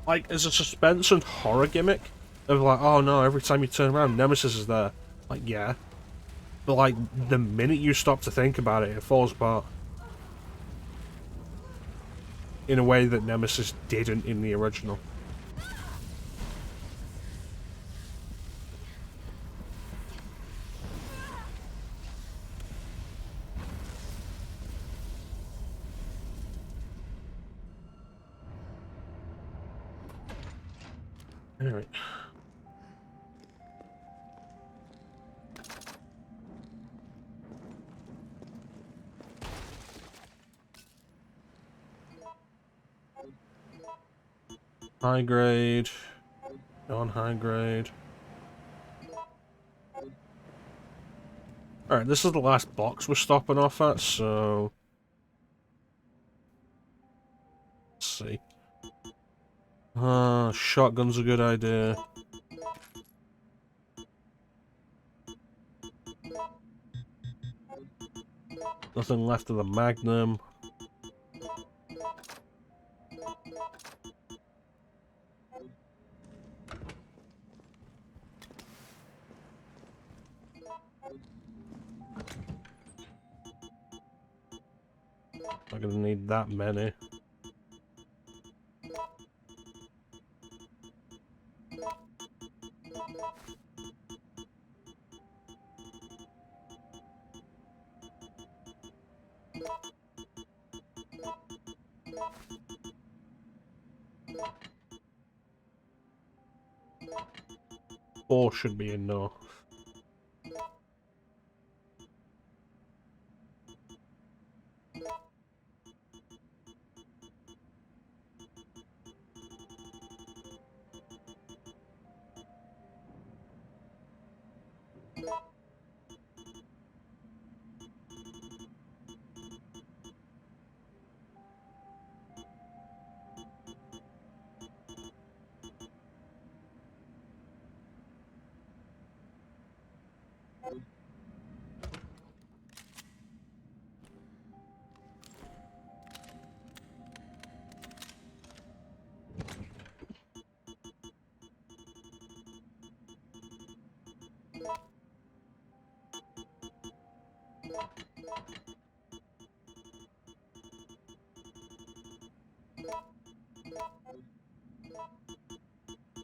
Like, as a suspense and horror gimmick, of like, oh no, every time you turn around, Nemesis is there. Like, yeah. But like, the minute you stop to think about it, it falls apart. In a way that Nemesis didn't in the original. Alright. High grade. Non-high grade. Alright, this is the last box we're stopping off at, so... Let's see. Shotgun's a good idea. Nothing left of the Magnum. Not gonna need that many. Four should be enough.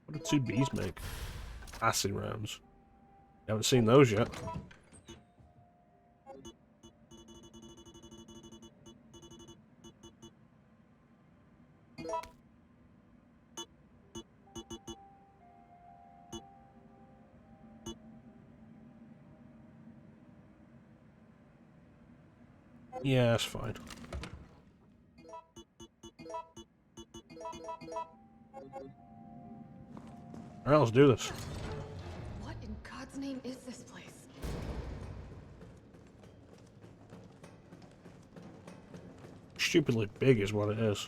What do 2Bs make? Acid rounds. Haven't seen those yet. Yeah, that's fine. Alright, let's do this. What in God's name is this place? Stupidly big is what it is.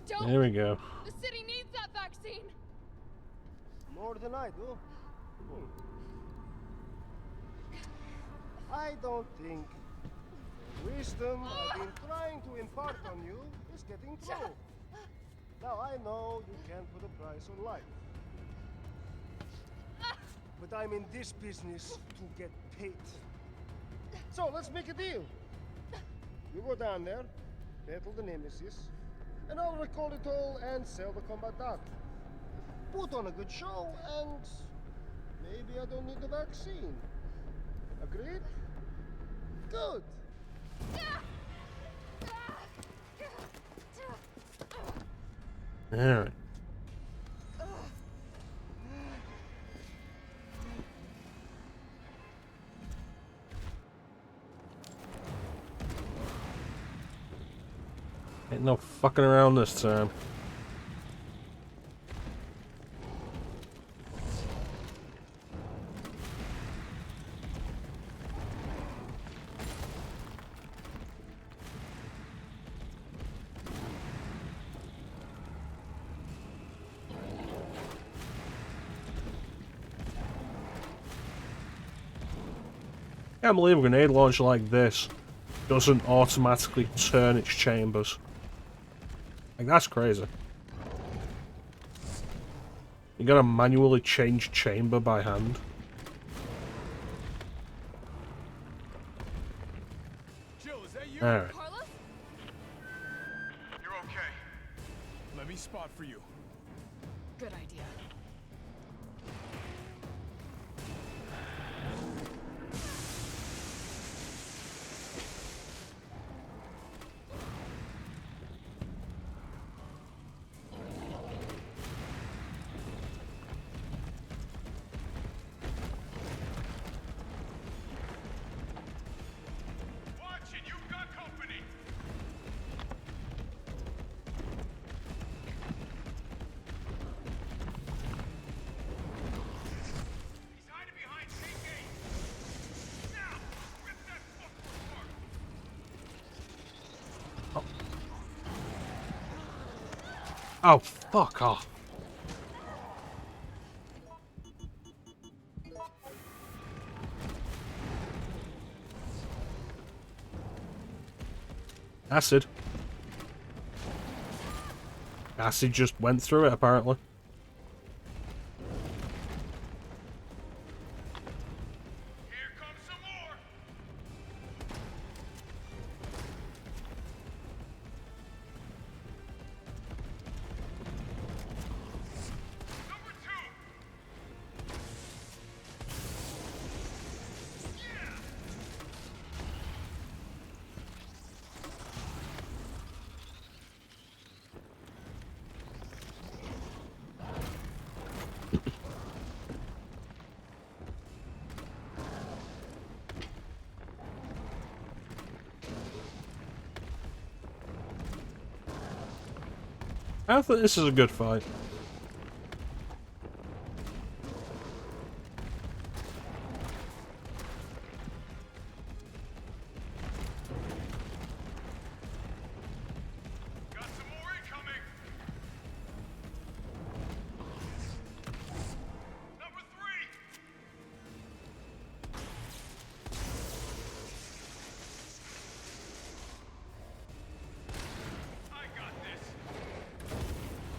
don't. There we go. The city needs that vaccine. More than I do. I don't think the wisdom I've been trying to impart on you is getting through. Now I know you can't put a price on life. But I'm in this business to get paid. So let's make a deal. You go down there, battle the Nemesis, and I'll record it all and sell the combat dog. Put on a good show, and maybe I don't need the vaccine. Agreed? Good. Alright. Ain't no fucking around this time. I can't believe a grenade launcher like this doesn't automatically turn its chambers. Like, that's crazy. You gotta manually change chamber by hand. Jill, is that you? Alright. You're okay. Let me spot for you. Good idea. Oh, fuck off. Acid. Acid just went through it, apparently. I think this is a good fight.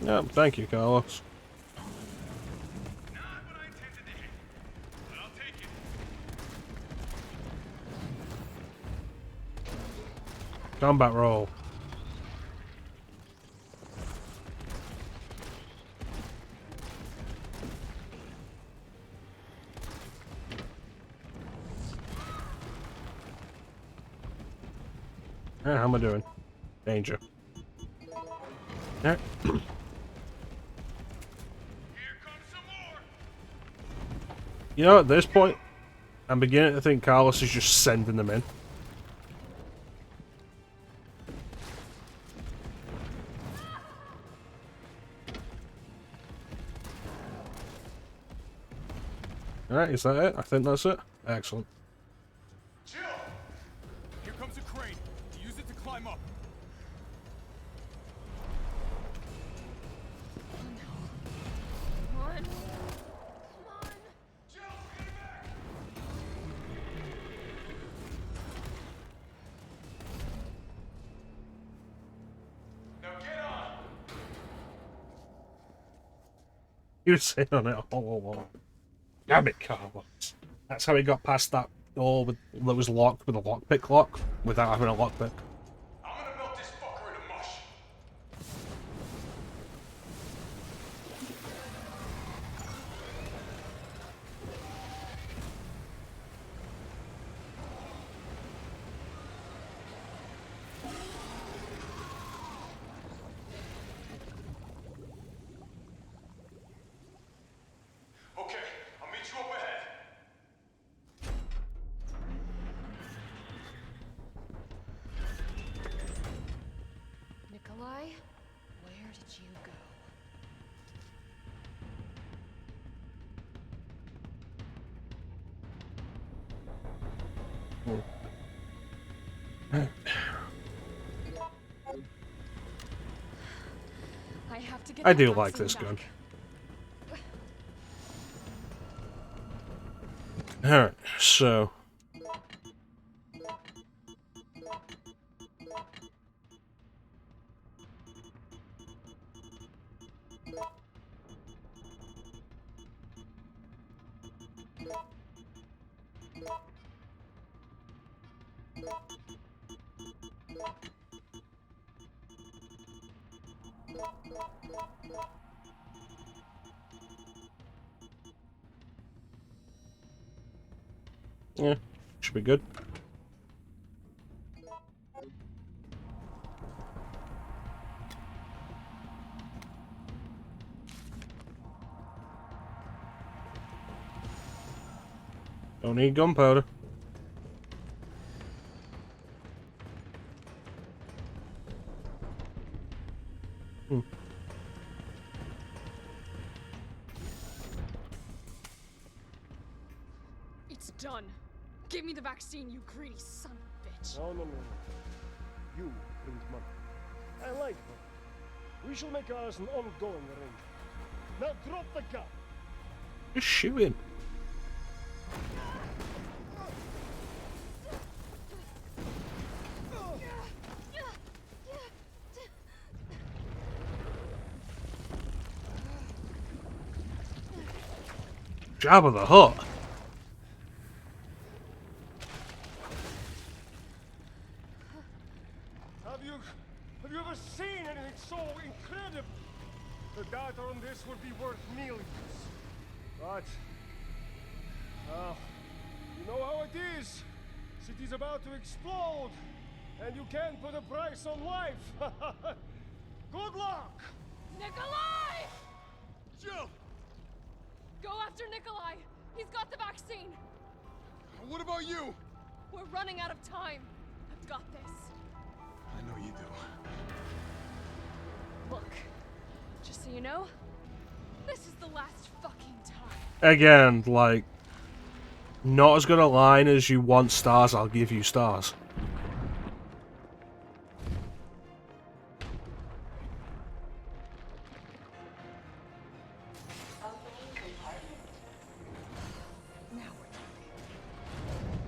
Yeah, thank you, Carlos. Combat roll. How am I doing? Danger. Alright. You know, at this point, I'm beginning to think Carlos is just sending them in. Alright, is that it? I think that's it. Excellent. Jill! Here comes a crane. Use it to climb up. He was sitting on it all along. Damn it, Carver. That's how he got past that door that was locked with a lockpick lock without having a lockpick. I'm gonna melt this fucker into mush. Okay, I'll meet you up ahead. Nikolai, where did you go? I have to get I that do like vaccine this back. gun. Alright, so... yeah, should be good. Don't need gunpowder. It's done. Give me the vaccine, you greedy son of a bitch. No. You bring money. I like money. We shall make ours an ongoing arrangement. Now drop the gun. Just shoot him. Jabba the Hutt. Have you ever seen anything so incredible? The data on this would be worth millions. But, you know how it is. City's about to explode, and you can't put a price on life. Good luck! Nikolai! Jill! Go after Nikolai! He's got the vaccine! What about you? We're running out of time. I've got this. I know you do. Look, just so you know, this is the last fucking time. Again, like, not as good a line as you want stars, I'll give you stars.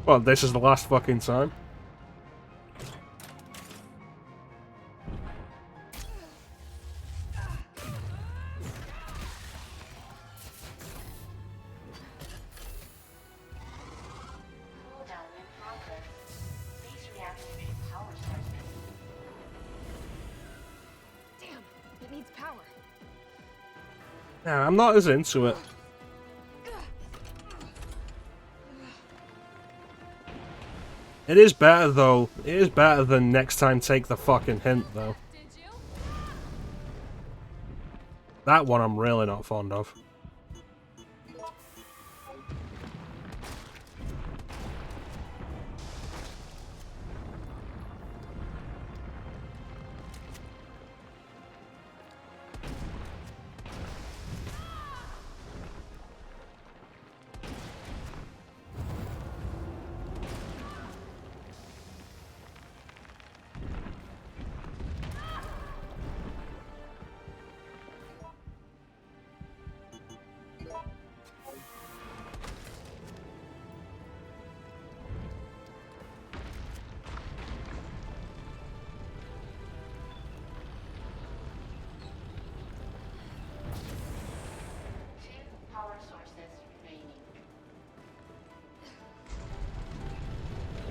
Well, this is the last fucking time. Damn, it needs power. Nah, I'm not as into it. It is better though. It is better than next time take the fucking hint though. That one I'm really not fond of.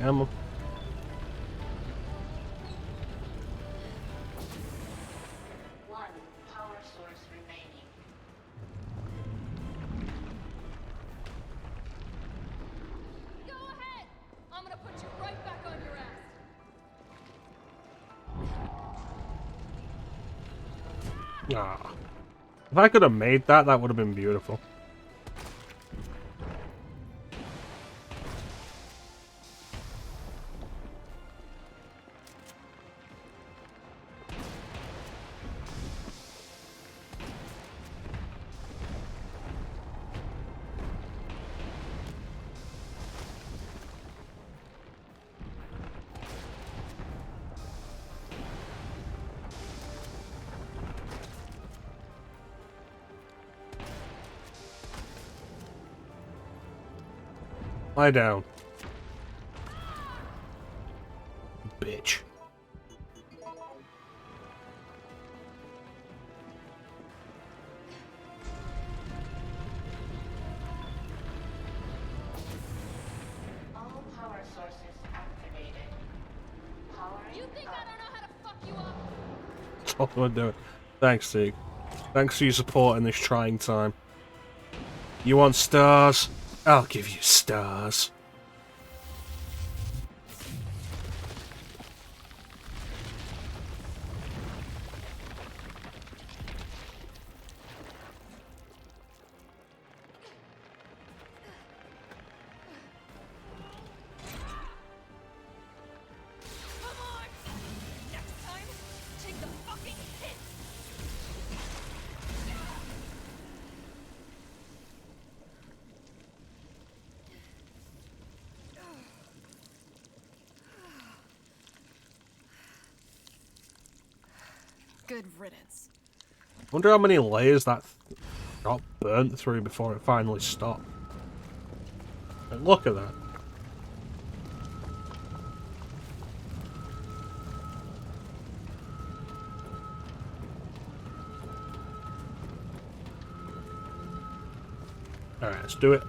Come on. One power source remaining. Go ahead! I'm gonna put you right back on your ass. Ah. If I could have made that, that would have been beautiful. Lie down. Bitch. All power sources activated. Powering You think I don't know how to fuck you up? That's all I'm doing. Thanks, Sig. Thanks for your support in this trying time. You want stars? I'll give you stars. Come on! Next time, take the fucking hit! Good riddance. Wonder how many layers that got burnt through before it finally stopped. And look at that. Alright, let's do it.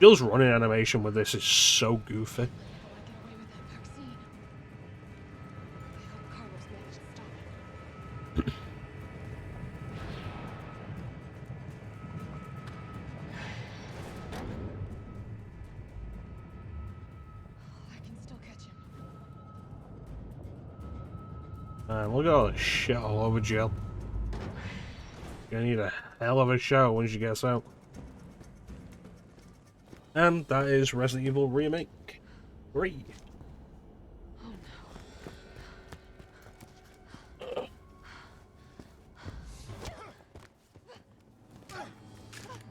Jill's running animation with this is so goofy. Look at all that shit all over Jill. Gonna need a hell of a show when she gets out. And that is Resident Evil Remake 3.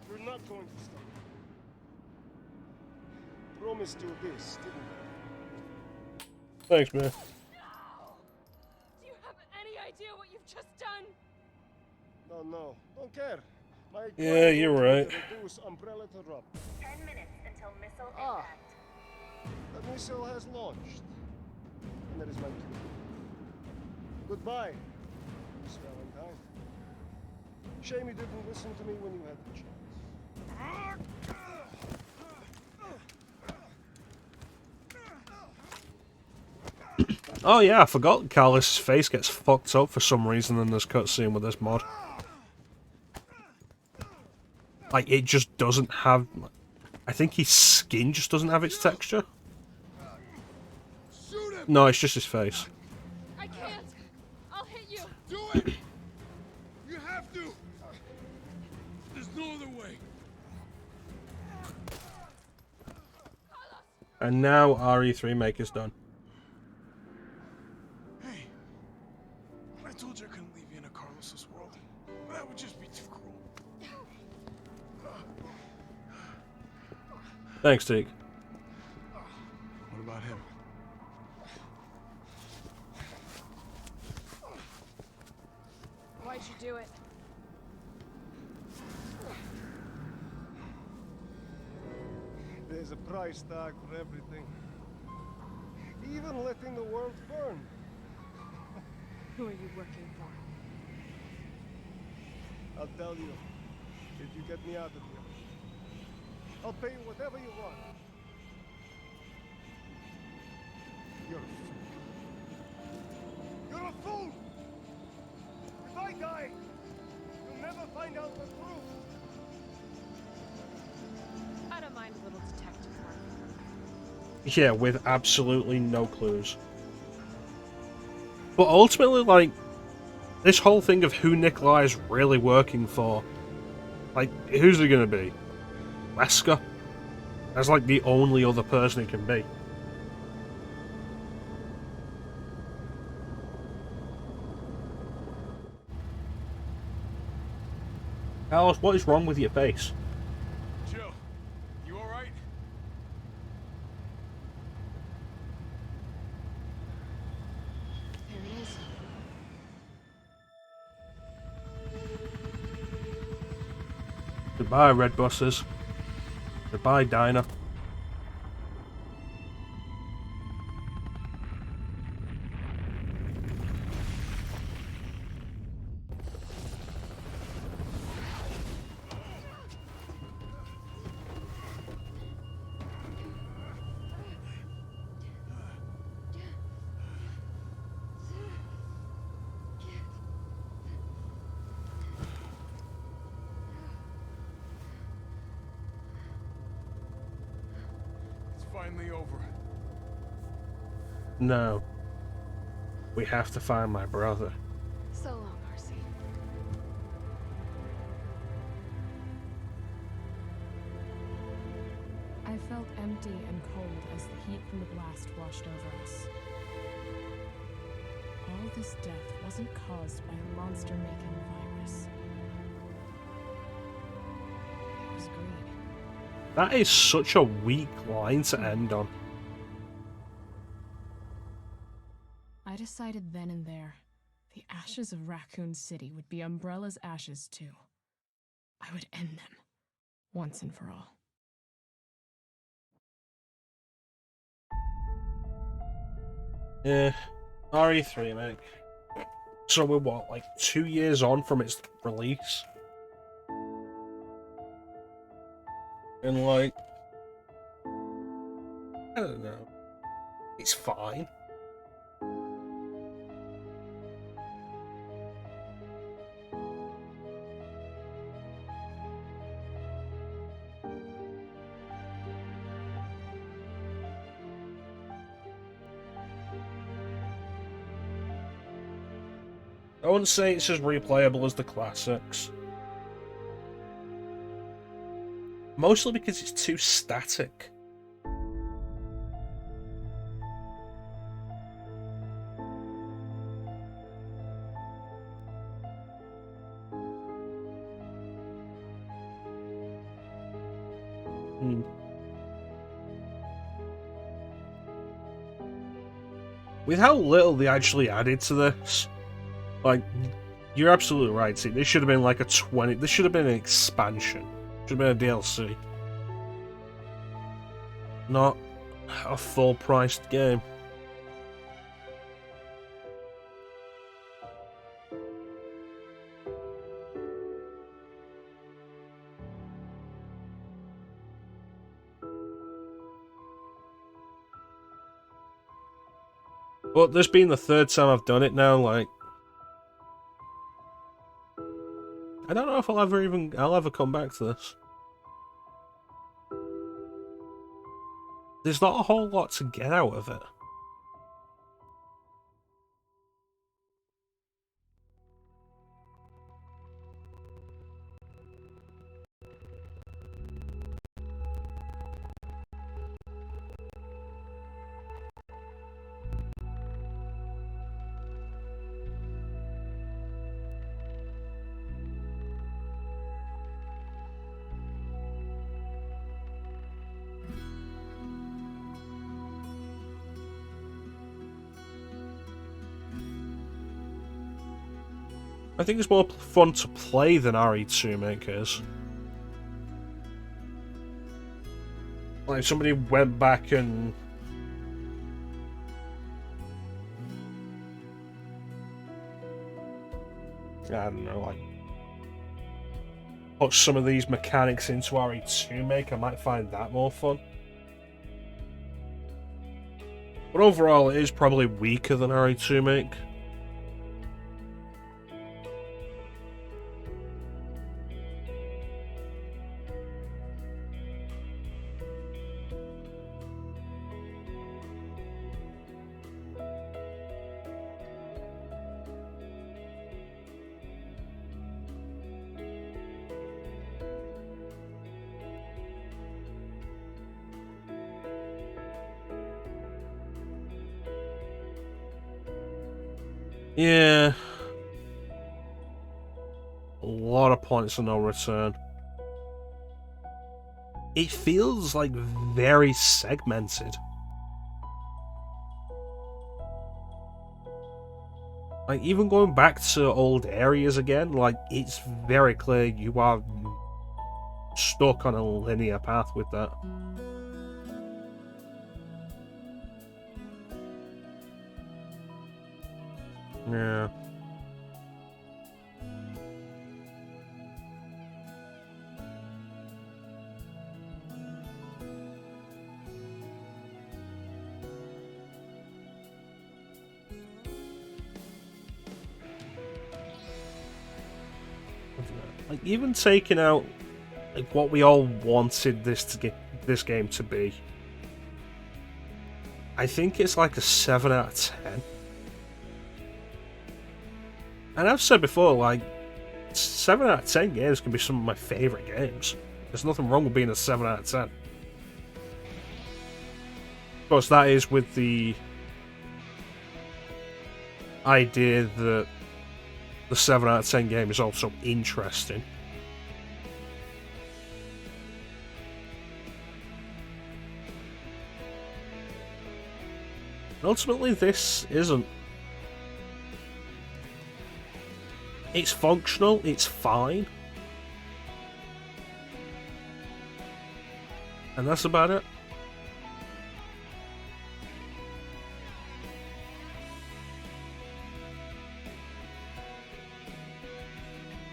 We're not going to stop. Promised you this, didn't we? Thanks, man. Do you have any idea what you've just done? No, don't care. My Yeah, you're right. Reduce Umbrella to rub. 10 minutes until missile impact. The missile has launched. And that is my cue. Goodbye, Miss Valentine. Shame you didn't listen to me when you had the chance. Oh yeah, I forgot Carlos' face gets fucked up for some reason in this cutscene with this mod. Like, it just doesn't have... I think his skin just doesn't have its texture. No, it's just his face. I can't. I'll hit you. Do it! You have to! There's no other way. And now RE3 Make is done. Hey, I told you I couldn't leave you in a Carlos's world. That would just be too cruel. Thanks, Teague. What about him? Why'd you do it? There's a price tag for everything. Even letting the world burn. Who are you working for? I'll tell you if you get me out of here. I'll pay you whatever you want. You're a fool. You're a fool! If I die, you'll never find out the truth. I don't mind a little detective work. Yeah, with absolutely no clues. But ultimately, like, this whole thing of who Nikolai is really working for, like, who's he gonna be? Wesker? That's like the only other person he can be. Alice, what is wrong with your face? Jill, you alright? There it is. Goodbye, Red Buses. Goodbye, Dinah. It's finally over. No. We have to find my brother. So long, RC. I felt empty and cold as the heat from the blast washed over us. All this death wasn't caused by a monster-making virus. It was greed. That is such a weak line to end on. I decided then and there, the ashes of Raccoon City would be Umbrella's ashes too. I would end them, once and for all. Yeah, RE3, mate. So we're what, like 2 years on from its release? And like, I don't know. It's fine. I wouldn't say it's as replayable as the classics. Mostly because it's too static. With how little they actually added to this, like, you're absolutely right. See, this should have been like a 20. This should have been an expansion. Should have been a DLC. Not a full-priced game. But this being the third time I've done it now, like, I don't know if I'll ever come back to this. There's not a whole lot to get out of it. I think it's more fun to play than RE2 makers. Like, if somebody went back and... I don't know, like... put some of these mechanics into RE2 Make, I might find that more fun. But overall, it is probably weaker than RE2 Make. Yeah. A lot of points of no return. It feels like very segmented. Like, even going back to old areas again, like, it's very clear you are stuck on a linear path with that. Yeah. Like, even taking out like what we all wanted this game to be, I think it's like a 7 out of 10. And I've said before, like, 7 out of 10 games can be some of my favourite games. There's nothing wrong with being a 7 out of 10. Of course, that is with the idea that the 7 out of 10 game is also interesting. Ultimately, this isn't. It's functional, it's fine. And that's about it.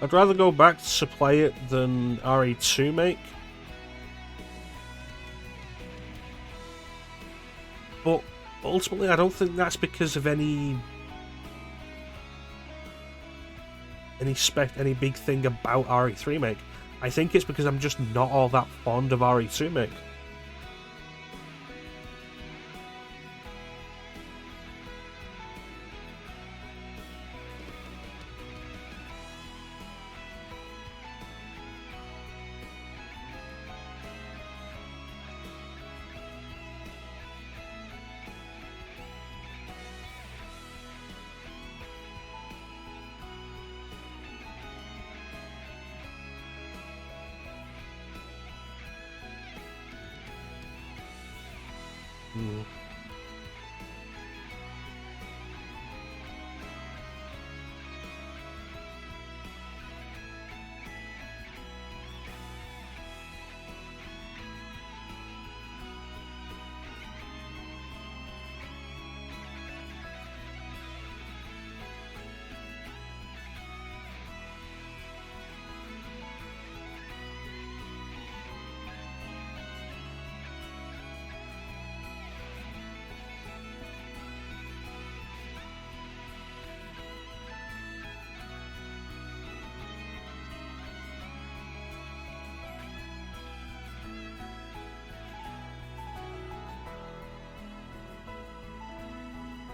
I'd rather go back to play it than RE2 Make. But ultimately, I don't think that's because of any big thing about RE3 Make. I think it's because I'm just not all that fond of RE2 Make.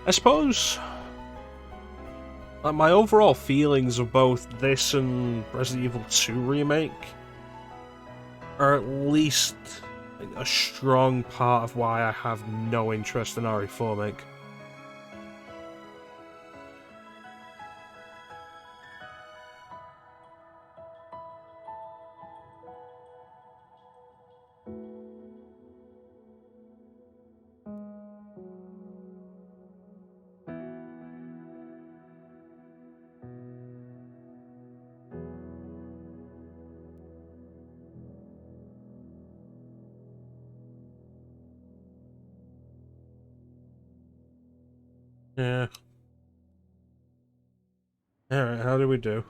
I suppose, like, my overall feelings of both this and Resident Evil 2 Remake are at least like, a strong part of why I have no interest in RE4 Make. Yeah. Alright, how do we do?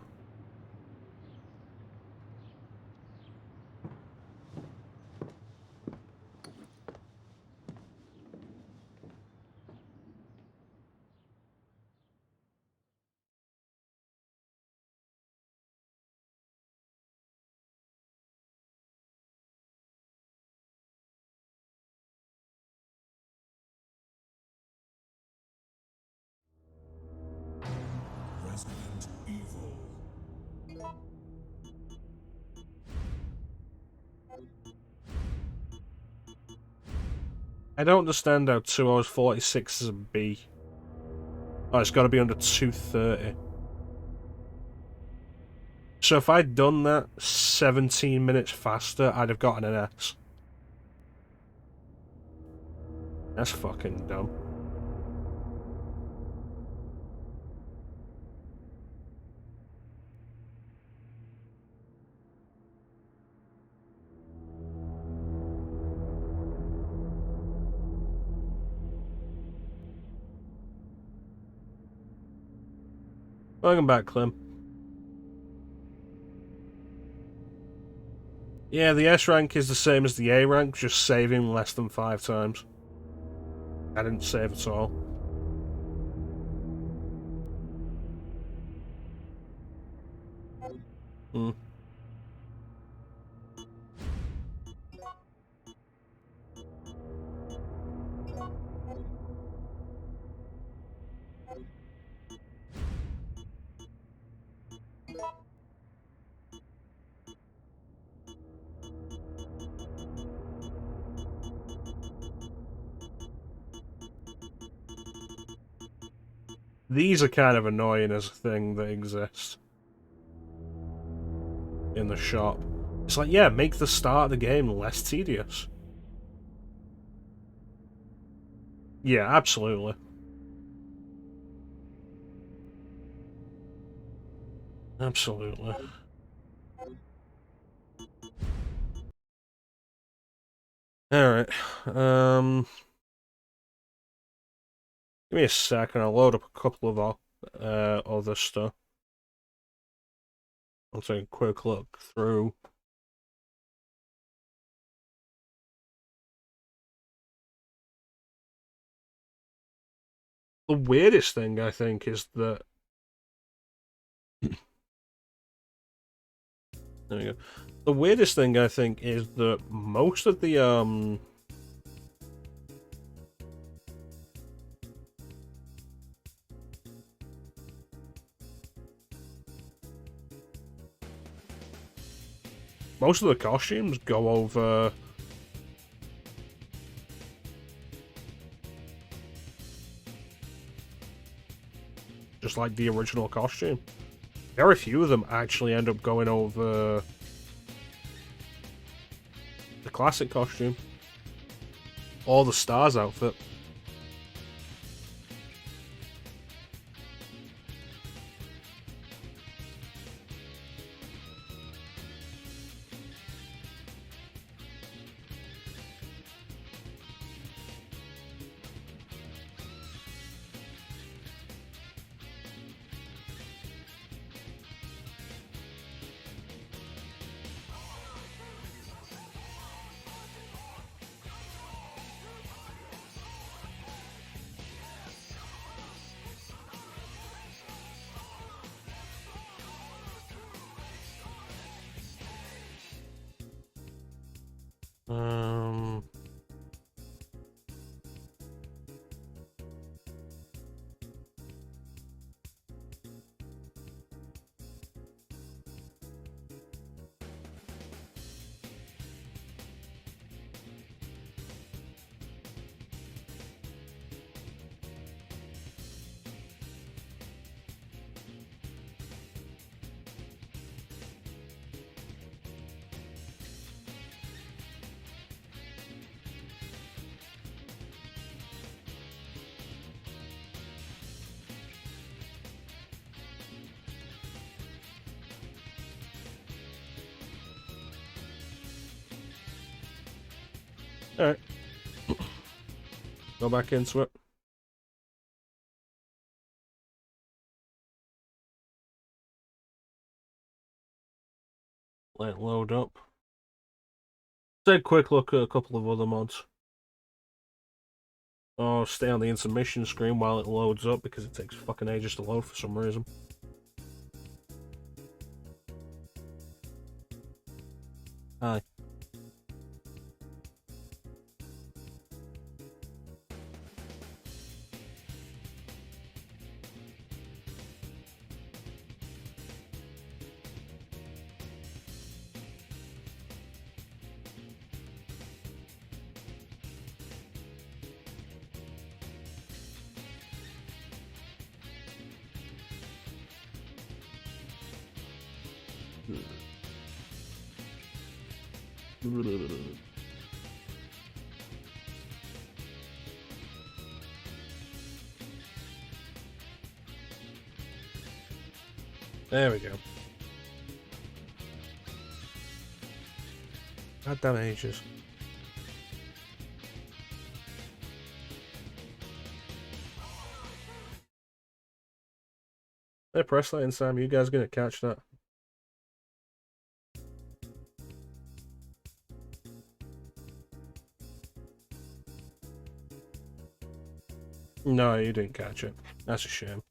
I don't understand how 2 hours 46 is a B. Oh, it's got to be under 2:30. So if I'd done that 17 minutes faster, I'd have gotten an S. That's fucking dumb. Welcome back, Clim. Yeah, the S rank is the same as the A rank, just saving less than 5 times. I didn't save at all. Hmm. These are kind of annoying as a thing that exists in the shop. It's like, yeah, make the start of the game less tedious. Yeah, absolutely. Absolutely. Alright, give me a second, I'll load up a couple of other stuff. I'll take a quick look through. The weirdest thing, I think, is that... There we go. The weirdest thing, I think, is that most of the, most of the costumes go over... just like the original costume. Very few of them actually end up going over the classic costume or the Stars outfit. Alright. Go back into it. Let it load up. Take a quick look at a couple of other mods. Oh, stay on the intermission screen while it loads up because it takes fucking ages to load for some reason. Hi. There we go. God damn ages. Hey, press that in, Sam. You guys gonna catch that? No, you didn't catch it. That's a shame.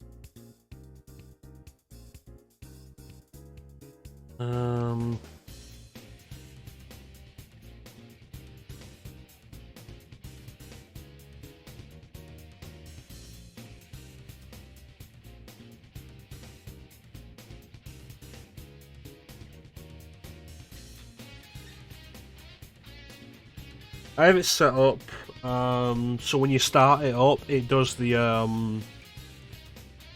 I have it set up, so when you start it up, it does the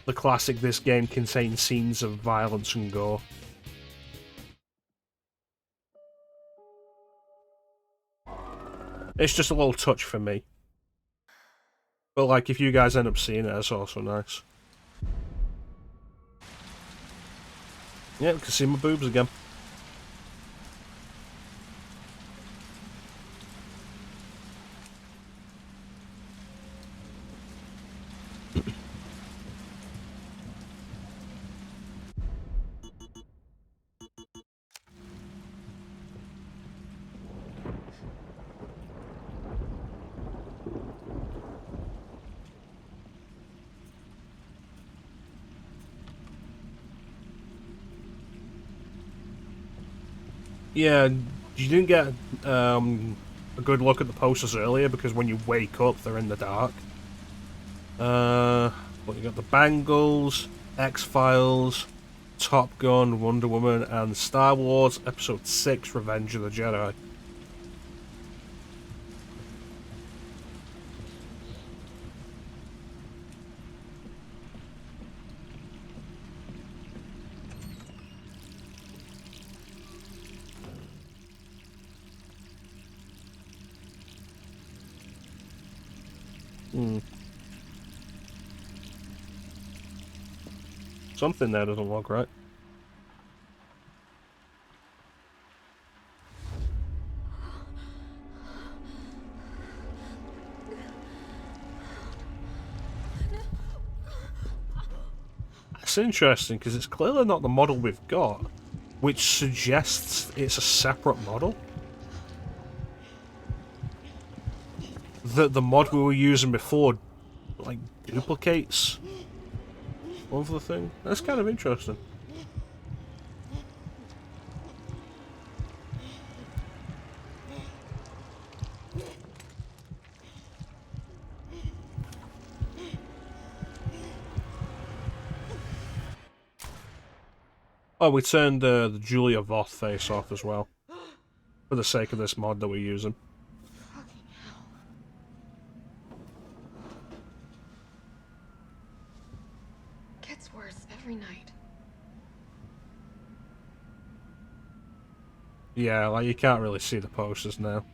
classic, this game contains scenes of violence and gore. It's just a little touch for me. But like, if you guys end up seeing it, that's also nice. Yeah, you can see my boobs again. Yeah, you didn't get a good look at the posters earlier because when you wake up, they're in the dark. But you got the Bangles, X-Files, Top Gun, Wonder Woman, and Star Wars Episode 6: Revenge of the Jedi. Something there doesn't look right. It's interesting because it's clearly not the model we've got, which suggests it's a separate model. That the mod we were using before, like, duplicates of the thing. That's kind of interesting. Oh, we turned the Julia Voth face off as well, for the sake of this mod that we're using. Gets worse every night. Yeah, like, you can't really see the posters now.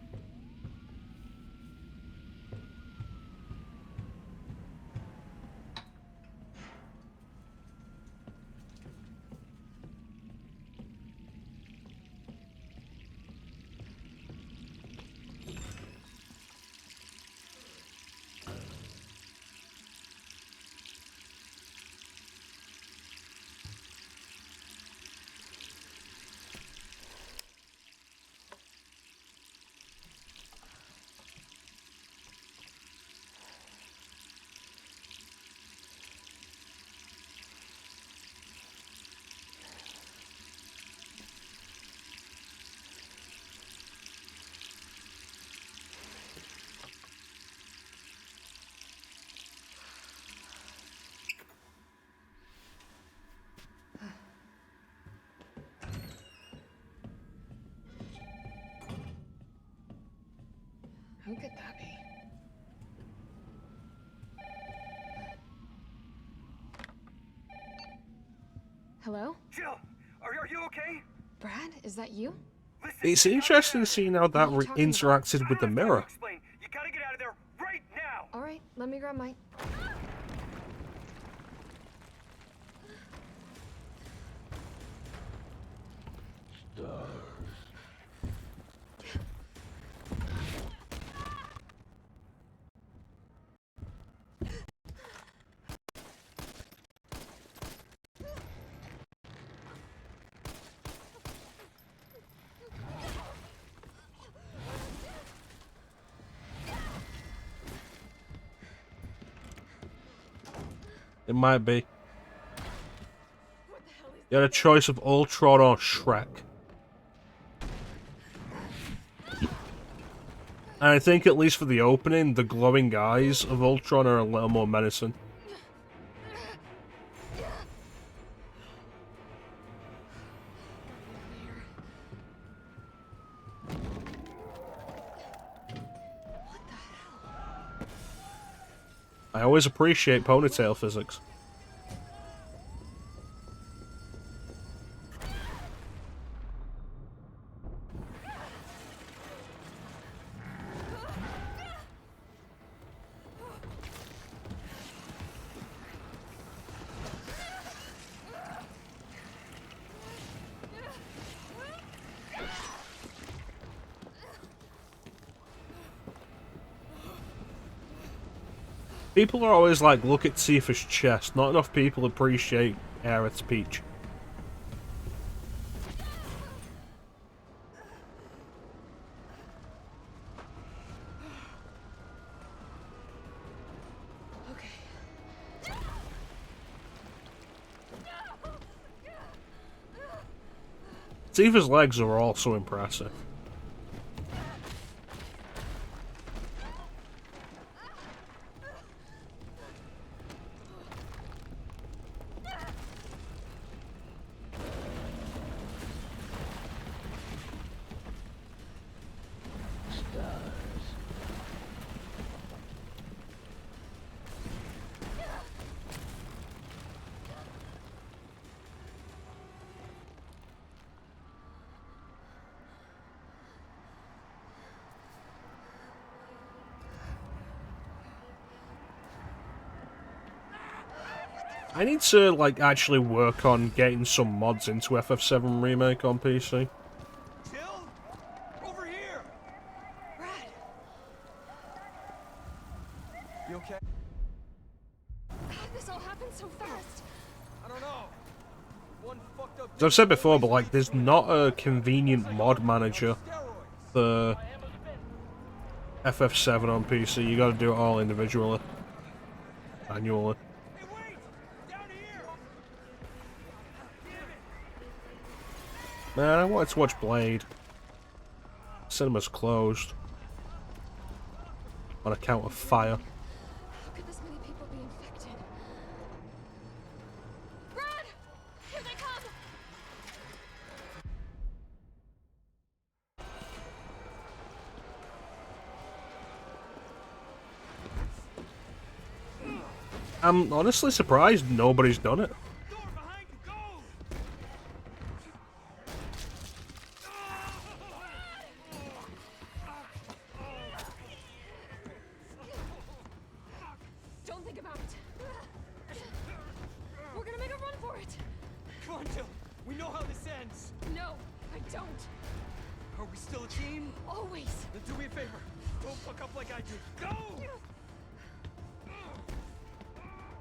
Who could that be? Hello? Jill, are you okay? Brad, is that you? It's interesting seeing how that interacted with the mirror. You gotta get out of there right now. All right, let me grab my. It might be. You had a choice of Ultron or Shrek. And I think, at least for the opening, the glowing eyes of Ultron are a little more menacing. I always appreciate ponytail physics. People are always like, look at Tifa's chest. Not enough people appreciate Aerith's peach. Tifa's legs are also impressive. I need to, like, actually work on getting some mods into FF7 Remake on PC. Over here! Brad! You okay? This all happened so fast. I don't know. One fucked up. As I've said before, but, like, there's not a convenient mod manager for FF7 on PC. You gotta do it all individually. Manually. Man, I wanted to watch Blade. Cinema's closed. On account of fire. How could this many people be infected? Brad! Here they come! I'm honestly surprised nobody's done it. Don't think about it. We're gonna make a run for it. Come on, Jill. We know how this ends. No, I don't. Are we still a team? Always. Then do me a favor. Don't fuck up like I did. Go!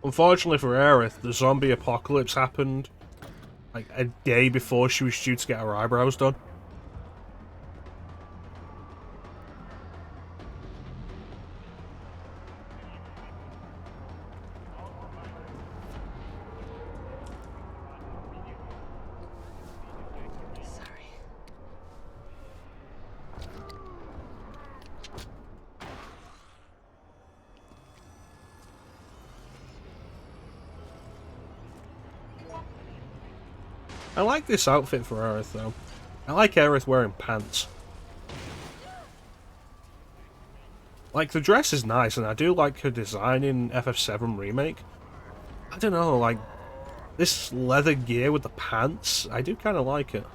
Unfortunately for Aerith, the zombie apocalypse happened like a day before she was due to get her eyebrows done. I like this outfit for Aerith, though. I like Aerith wearing pants. Like, the dress is nice, and I do like her design in FF7 Remake. I don't know, like, this leather gear with the pants, I do kind of like it.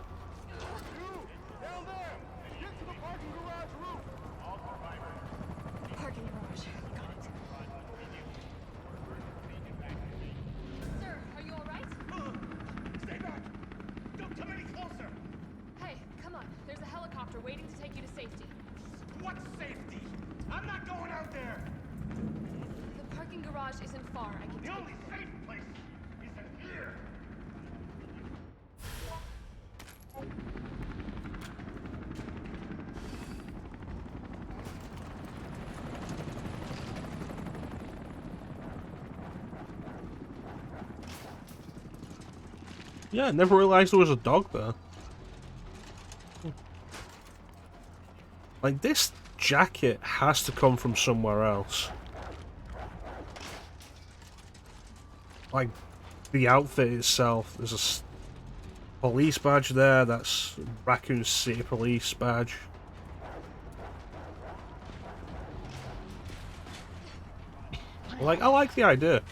garage isn't far. I can take only safe place isn't here. Yeah, I never realized there was a dog there. Like, this jacket has to come from somewhere else. Like, the outfit itself. There's a police badge there. That's Raccoon City police badge. Like, I like the idea.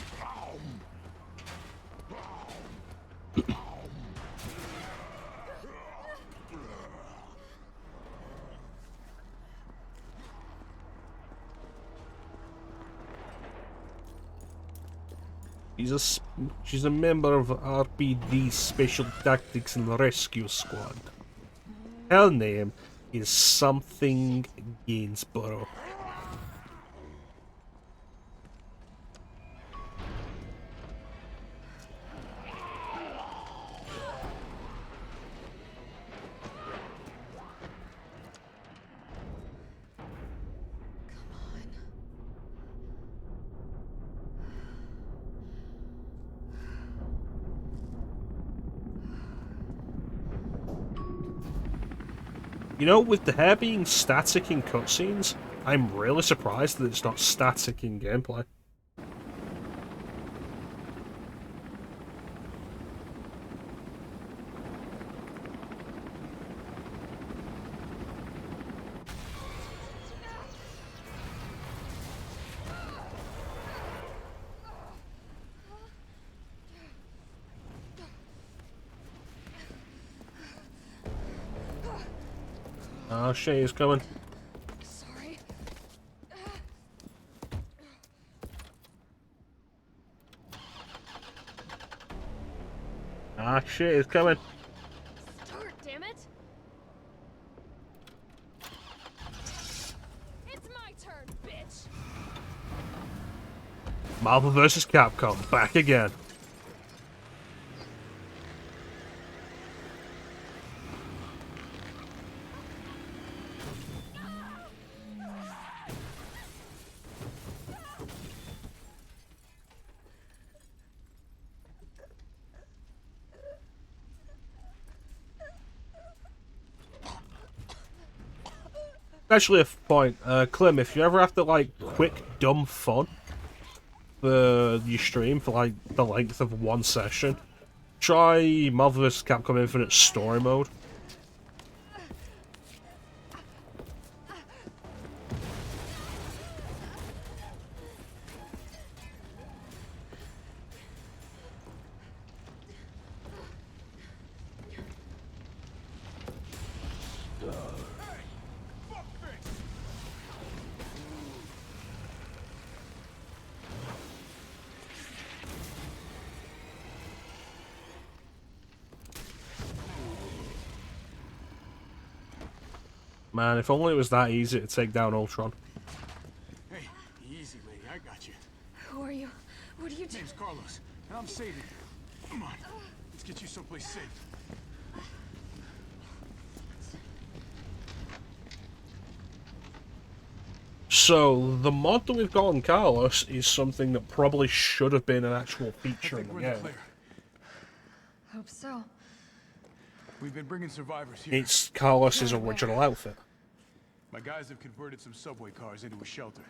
She's a member of RPD's Special Tactics and Rescue Squad. Her name is something Gainsborough. You know, with the hair being static in cutscenes, I'm really surprised that it's not static in gameplay. Oh shit, he's coming. Sorry. Ah shit, he's coming. Start, damn it. It's my turn, bitch. Marvel vs. Capcom, back again. Actually, a point, Clim, if you ever have to, like, quick, dumb fun for your stream for, like, the length of one session, try Marvel vs. Capcom Infinite Story Mode. Man, if only it was that easy to take down Ultron. Hey, easy, lady. I got you. Who are you? What are you doing? Name's Carlos, and I'm saving you. Come on, let's get you someplace safe. So, the mod that we've got on Carlos is something that probably should have been an actual feature in the game. Hope so. We've been bringing survivors here. It's Carlos's original outfit. My guys have converted some subway cars into a shelter.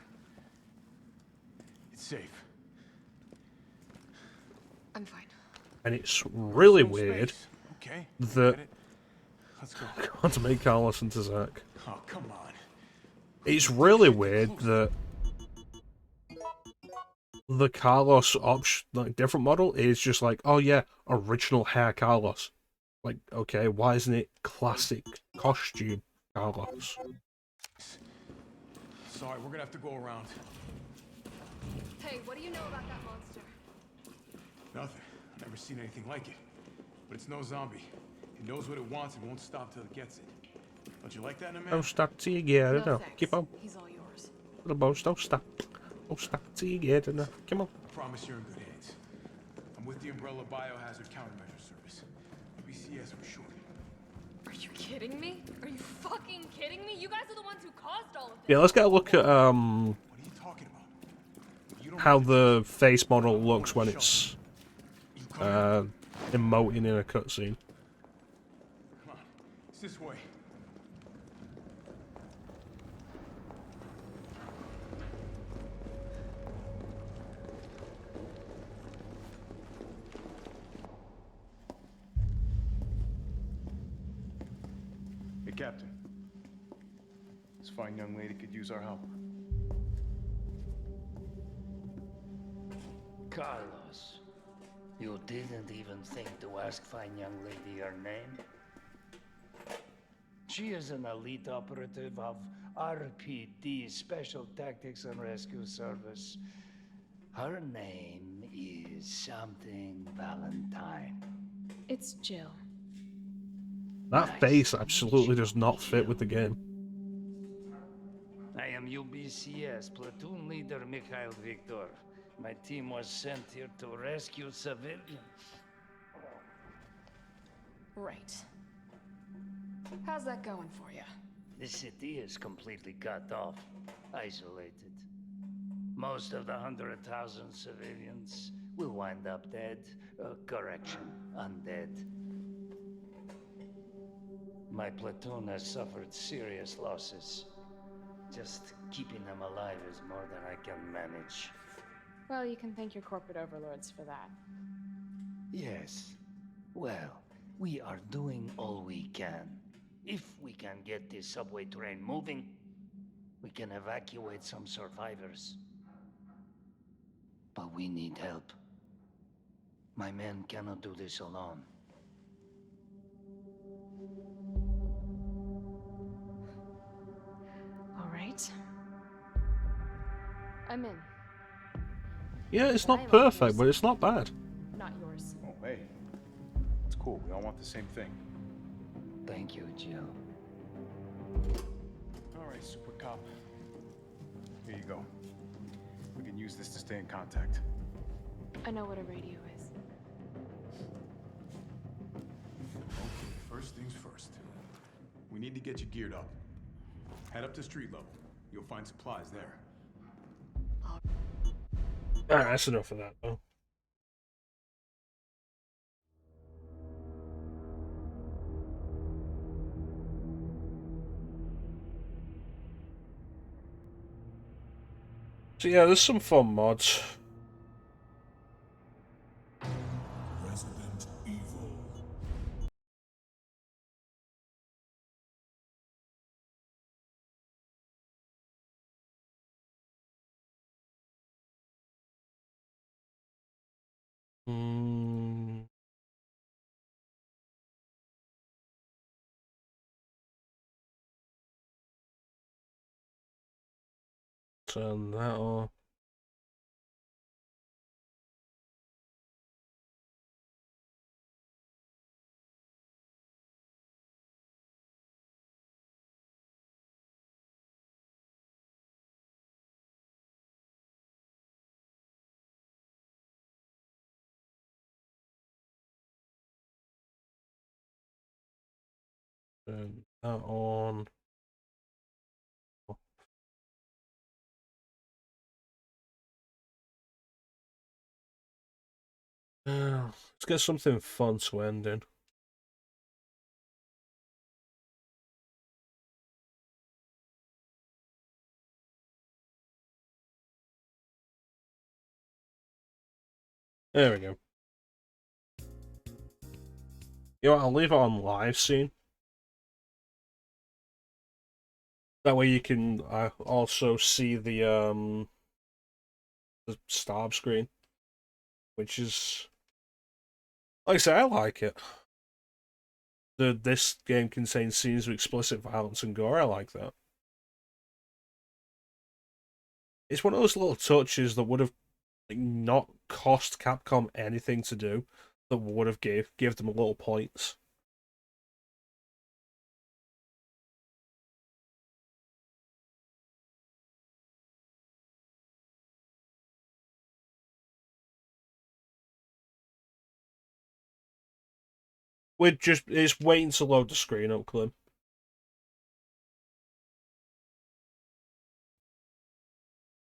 It's safe. I'm fine. And it's really weird that Let's go. I can't make Carlos into Zack. Oh, come on. It's really weird that the Carlos like different model is just like, oh yeah, original hair Carlos. Like, okay, why isn't it classic costume Carlos? Sorry, we're gonna have to go around. Hey, what do you know about that monster? Nothing. I've never seen anything like it. But it's no zombie. It knows what it wants and won't stop till it gets it. Don't you like that in a man? Don't stop till you get it. No, keep on. He's all yours. The boats don't stop Oh, snap together. Come on. I promise you're in good hands. I'm with the Umbrella Biohazard Countermeasure Service. BCS for short. Are you kidding me? Are you fucking kidding me? You guys are the ones who caused all of this. Yeah, let's get a look at how the face model looks when it's emoting in a cutscene. Come on, it's this way. Hey, Captain. This fine young lady could use our help. Carlos, you didn't even think to ask fine young lady her name? She is an elite operative of RPD, Special Tactics and Rescue Service. Her name is something Valentine. It's Jill. That face absolutely does not fit with the game. I am UBCS Platoon Leader Mikhail Victor. My team was sent here to rescue civilians. Right. How's that going for you? The city is completely cut off, isolated. Most of the 100,000 civilians will wind up dead. Correction, undead. My platoon has suffered serious losses. Just keeping them alive is more than I can manage. Well, you can thank your corporate overlords for that. Yes. Well, we are doing all we can. If we can get this subway train moving, we can evacuate some survivors. But we need help. My men cannot do this alone. All right. I'm in. Yeah, it's not perfect, but it's not bad. Not yours. Oh, hey. It's cool. We all want the same thing. Thank you, Jill. All right, Super Cop. Here you go. We can use this to stay in contact. I know what a radio is. Okay, first things first. We need to get you geared up. Head up to street level. You'll find supplies there. Alright, that's enough of that, though. So yeah, there's some fun mods. Resident Evil. Turn that off. Turn that on. Let's get something fun to end in. There we go. You know what, I'll leave it on live scene. That way you can also see the start screen, which is, like I say, I like it. This game contains scenes of explicit violence and gore. I like that. It's one of those little touches that would have not cost Capcom anything to do, that would have give them a little points. It's waiting to load the screen up, Clim.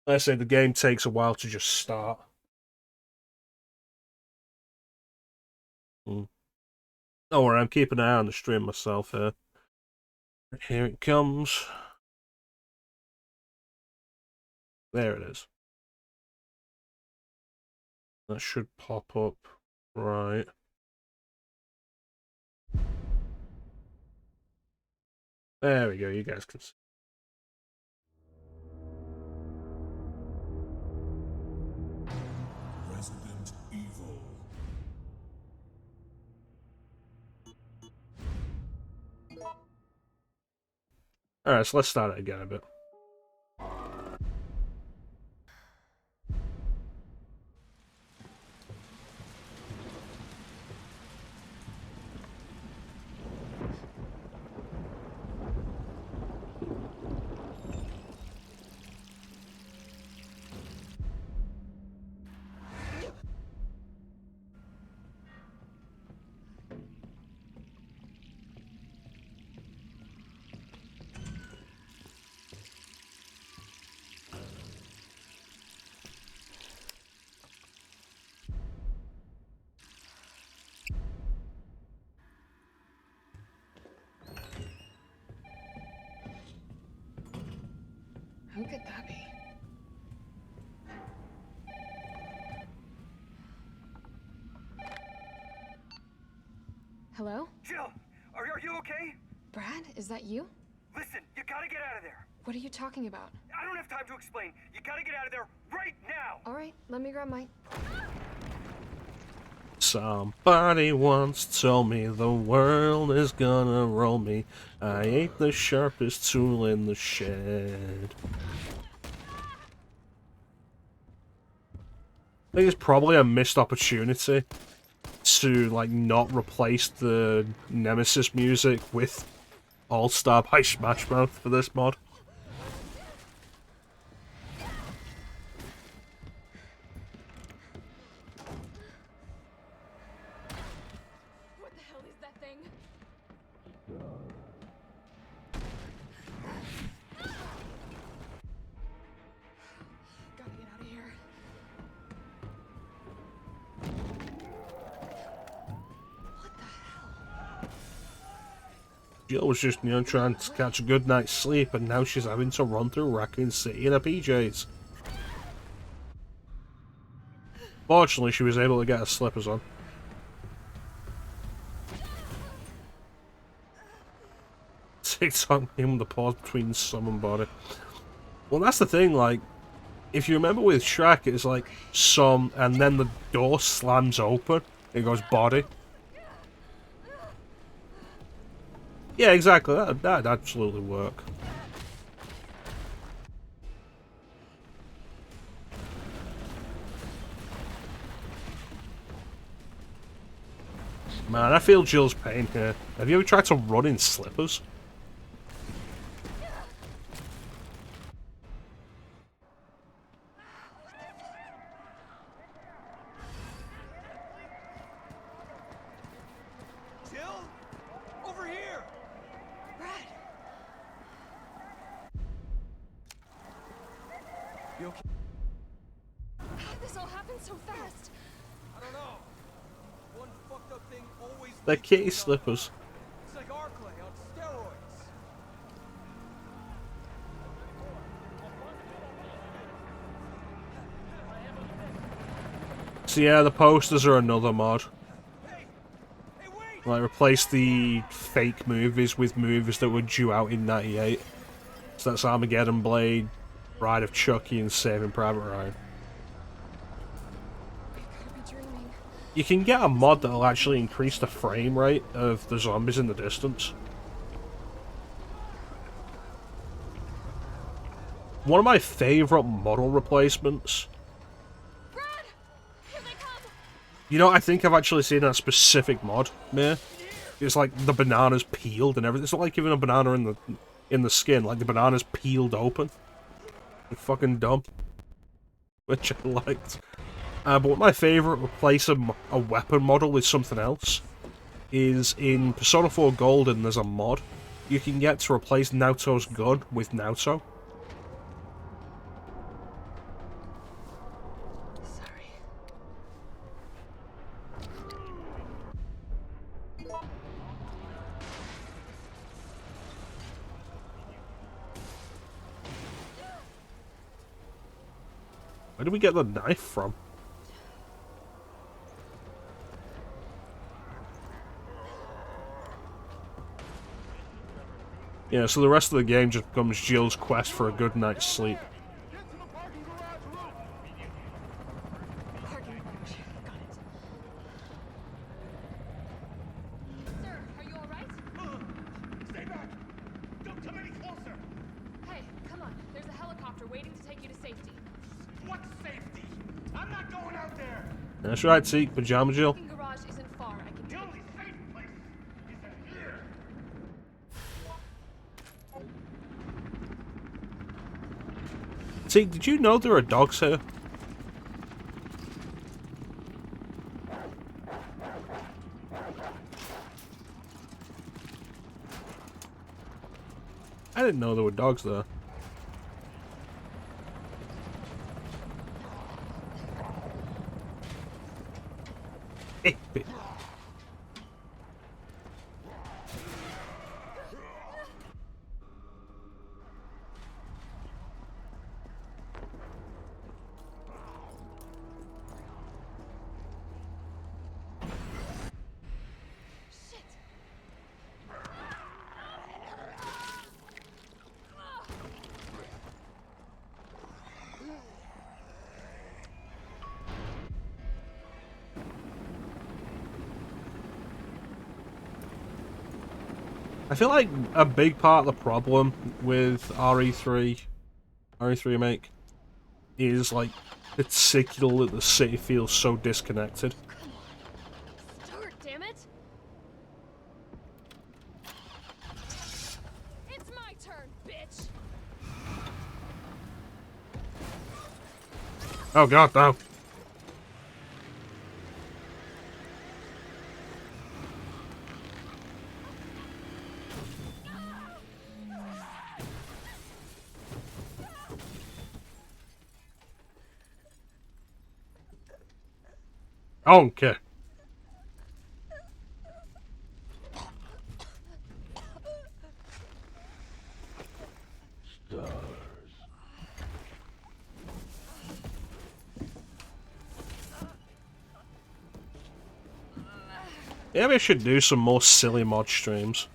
I say the game takes a while to just start. Don't worry, I'm keeping an eye on the stream myself here. Here it comes. There it is. That should pop up right. There we go, you guys can see. Resident Evil. Alright, so let's start it again a bit. Who could that be? Hello? Jill, are you okay? Brad, is that you? Listen, you gotta get out of there. What are you talking about? I don't have time to explain. You gotta get out of there right now. All right, let me grab my... Somebody once told me the world is gonna roll me. I ain't the sharpest tool in the shed. I think it's probably a missed opportunity to, like, not replace the Nemesis music with All-Star by Smash Mouth for this mod. What the hell is that thing? Gotta get out of here. Jill was just, trying to catch a good night's sleep, and now she's having to run through Raccoon City in her PJs. Fortunately, she was able to get her slippers on. TikTok him the pause between some and body. Well, that's the thing, like, if you remember with Shrek, it's like some, and then the door slams open, it goes body. Yeah, exactly. That'd absolutely work. Man, I feel Jill's pain here. Have you ever tried to run in slippers? Jill? Over here! Brad! You okay? How did this all happen so fast? I don't know. One fucked up thing always They're leads to kitty another. slippers. It's like Arclay on steroids. So yeah, the posters are another mod. Like, replace the fake movies with movies that were due out in '98. So that's Armageddon Blade, Bride of Chucky, and Saving Private Ryan. You can get a mod that'll actually increase the frame rate of the zombies in the distance. One of my favourite model replacements. I think I've actually seen that specific mod, Meh. It's like the banana's peeled and everything. It's not like giving a banana in the skin, like the banana's peeled open. It's fucking dumb. Which I liked. But my favourite replace a weapon model with something else is in Persona 4 Golden there's a mod you can get to replace Naoto's gun with Naoto. Where did we get the knife from? Yeah, so the rest of the game just becomes Jill's quest for a good night's sleep. Sir, are you alright? Stay back! Don't come any closer! Hey, come on. There's a helicopter waiting to take you to safety. What safety? I'm not going out there! That's right, Zeke, Pajama Jill. The garage isn't far. I can The only safe place is in here! Zeke, did you know there are dogs here? I didn't know there were dogs there. Hey, I feel like a big part of the problem with RE3 Remake is like particularly the city feels so disconnected. Start, damn it! It's my turn, bitch! Oh god, no. Okay. Yeah, maybe I should do some more silly mod streams.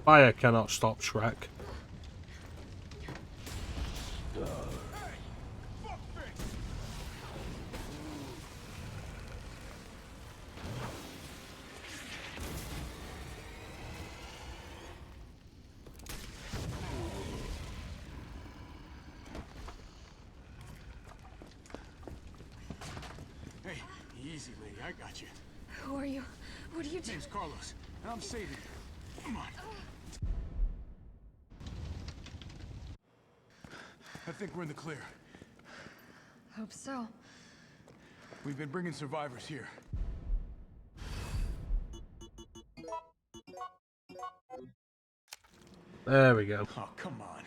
Fire cannot stop Shrek. Hey, easy, lady. I got you. Who are you? What are you doing? Name's Carlos, and I'm saving you. Come on. I think we're in the clear. Hope so. We've been bringing survivors here. There we go. Oh, come on.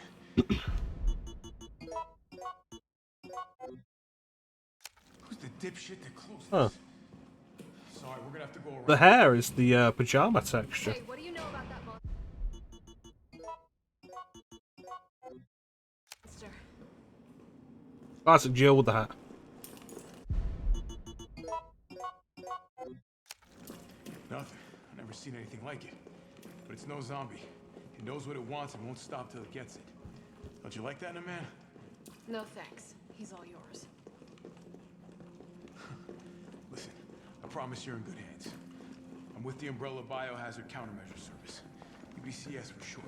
Who's the dipshit that closed Huh. this? Sorry, we're gonna have to go around. The hair is the pajama texture. Hey, what do you know about that monster? That's a Jill with the hat. Nothing. I've never seen anything like it. But it's no zombie. It knows what it wants and won't stop till it gets it. Don't you like that in a man? No thanks. He's all yours. Listen, I promise you're in good hands. I'm with the Umbrella Biohazard Countermeasure Service. UBCS for short.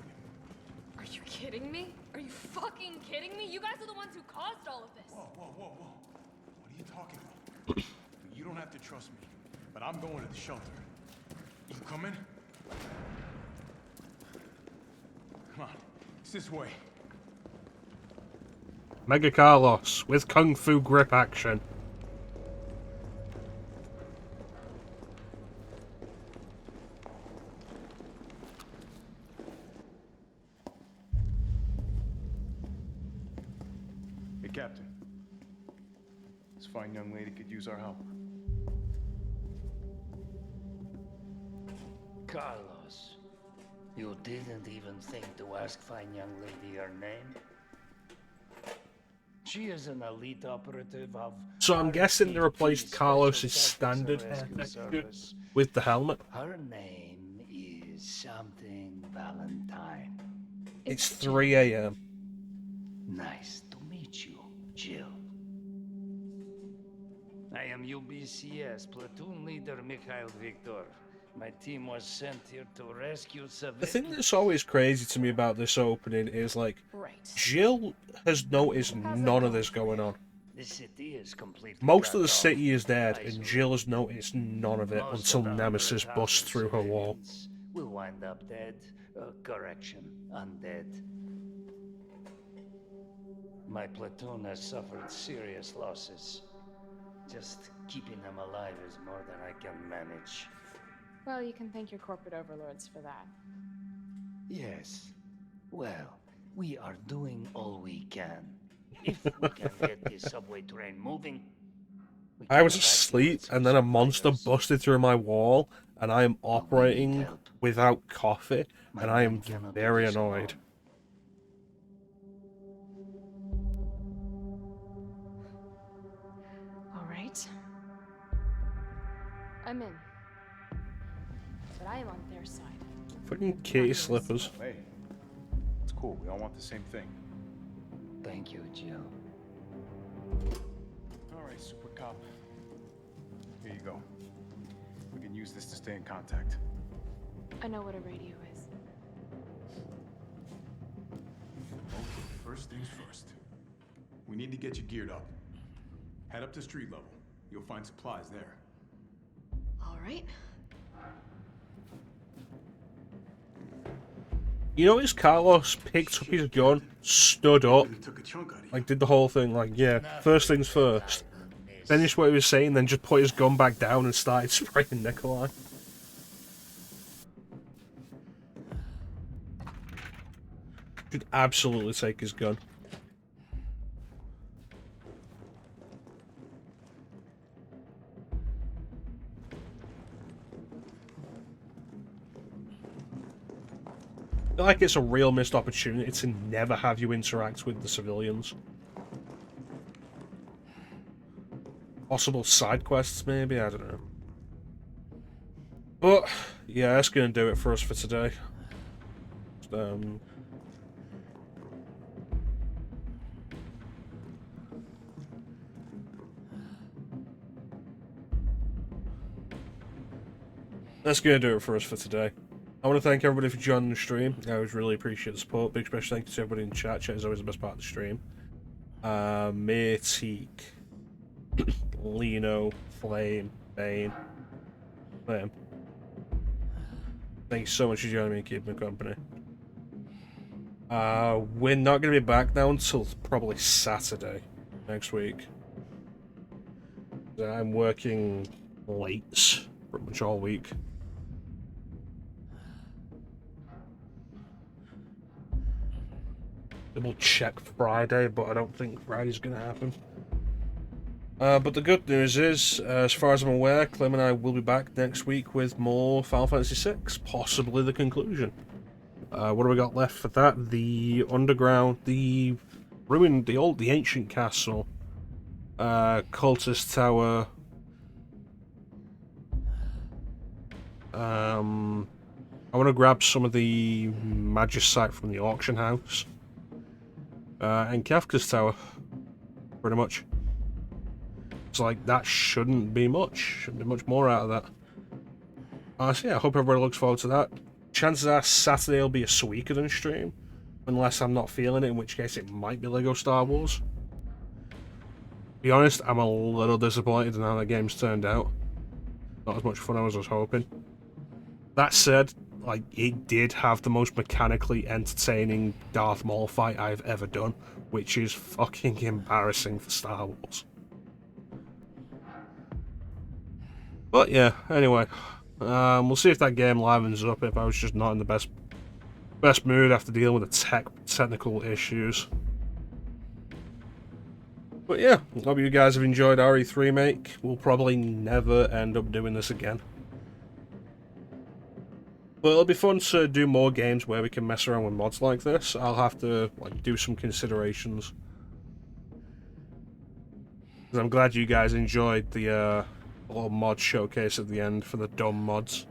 Are you kidding me? Are you fucking kidding me? You guys are the ones who caused all of this. Whoa, whoa, whoa, whoa. What are you talking about? You don't have to trust me, but I'm going to the shelter. You coming? Come on, it's this way. Mega Carlos with Kung Fu grip action. Hey, Captain. This fine young lady could use our help. Carlos, you didn't even think to ask fine young lady her name? She is an elite operative of... So I'm guessing they replaced Carlos's standard hair texture with the helmet. Her name is something Valentine. It's 3 a.m. Nice to meet you, Jill. I am UBCS platoon leader Mikhail Victor. My team was sent here to rescue civilians. The thing that's always crazy to me about this opening is, like, Jill has noticed none of this going on. The city is completely Most of the cut off. city is dead, and Jill has noticed none of it until Nemesis busts through her wall. Will wind up dead. Correction, undead. My platoon has suffered serious losses. Just keeping them alive is more than I can manage. Well, you can thank your corporate overlords for that. Yes. Well, we are doing all we can. If we can get this subway train moving... I was asleep, and then a monster busted through my wall, and I am operating without coffee, and I am very annoyed. All right. I'm in. But I am on their side. Fucking kitty slippers. Hey, it's cool. We all want the same thing. Thank you, Jill. All right, Super Cop. Here you go. We can use this to stay in contact. I know what a radio is. Okay, first things first. We need to get you geared up. Head up to street level. You'll find supplies there. All right. You notice Carlos picked up his gun, stood up, like did the whole thing, like, yeah, first things first. Finished what he was saying, then just put his gun back down and started spraying Nikolai. Should absolutely take his gun. I feel like it's a real missed opportunity to never have you interact with the civilians. Possible side quests, maybe? I don't know. But, yeah, that's going to do it for us for today. That's going to do it for us for today. I want to thank everybody for joining the stream. I always really appreciate the support. Big special thank you to everybody in chat. Chat is always the best part of the stream. Matique, Lino, Flame, Bane, Flame. Thank you so much for joining me and keeping me company. We're not going to be back now until probably Saturday next week. I'm working late pretty much all week. Double check Friday, but I don't think Friday's going to happen. But the good news is, as far as I'm aware, Clim and I will be back next week with more Final Fantasy VI, possibly the conclusion. What do we got left for that? The underground, the ruined, the ancient castle, cultist tower. I want to grab some of the magicite from the auction house. And Kafka's tower, pretty much. It's like, that shouldn't be much. Shouldn't be much more out of that. So yeah, I hope everybody looks forward to that. Chances are Saturday will be a Suikoden stream. Unless I'm not feeling it, in which case it might be LEGO Star Wars. To be honest, I'm a little disappointed in how that game's turned out. Not as much fun as I was hoping. That said, like, it did have the most mechanically entertaining Darth Maul fight I've ever done, which is fucking embarrassing for Star Wars. But yeah, anyway, we'll see if that game livens up if I was just not in the best mood after dealing with the technical issues. But yeah, hope you guys have enjoyed RE3 Remake. We'll probably never end up doing this again. But it'll be fun to do more games where we can mess around with mods like this. I'll have to like do some considerations. Because I'm glad you guys enjoyed the little mod showcase at the end for the dumb mods.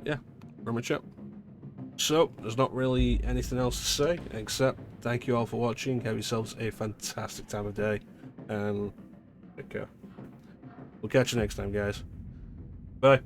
Yeah, very much it. So, there's not really anything else to say, except thank you all for watching, have yourselves a fantastic time of day, and take care. We'll catch you next time, guys. Bye.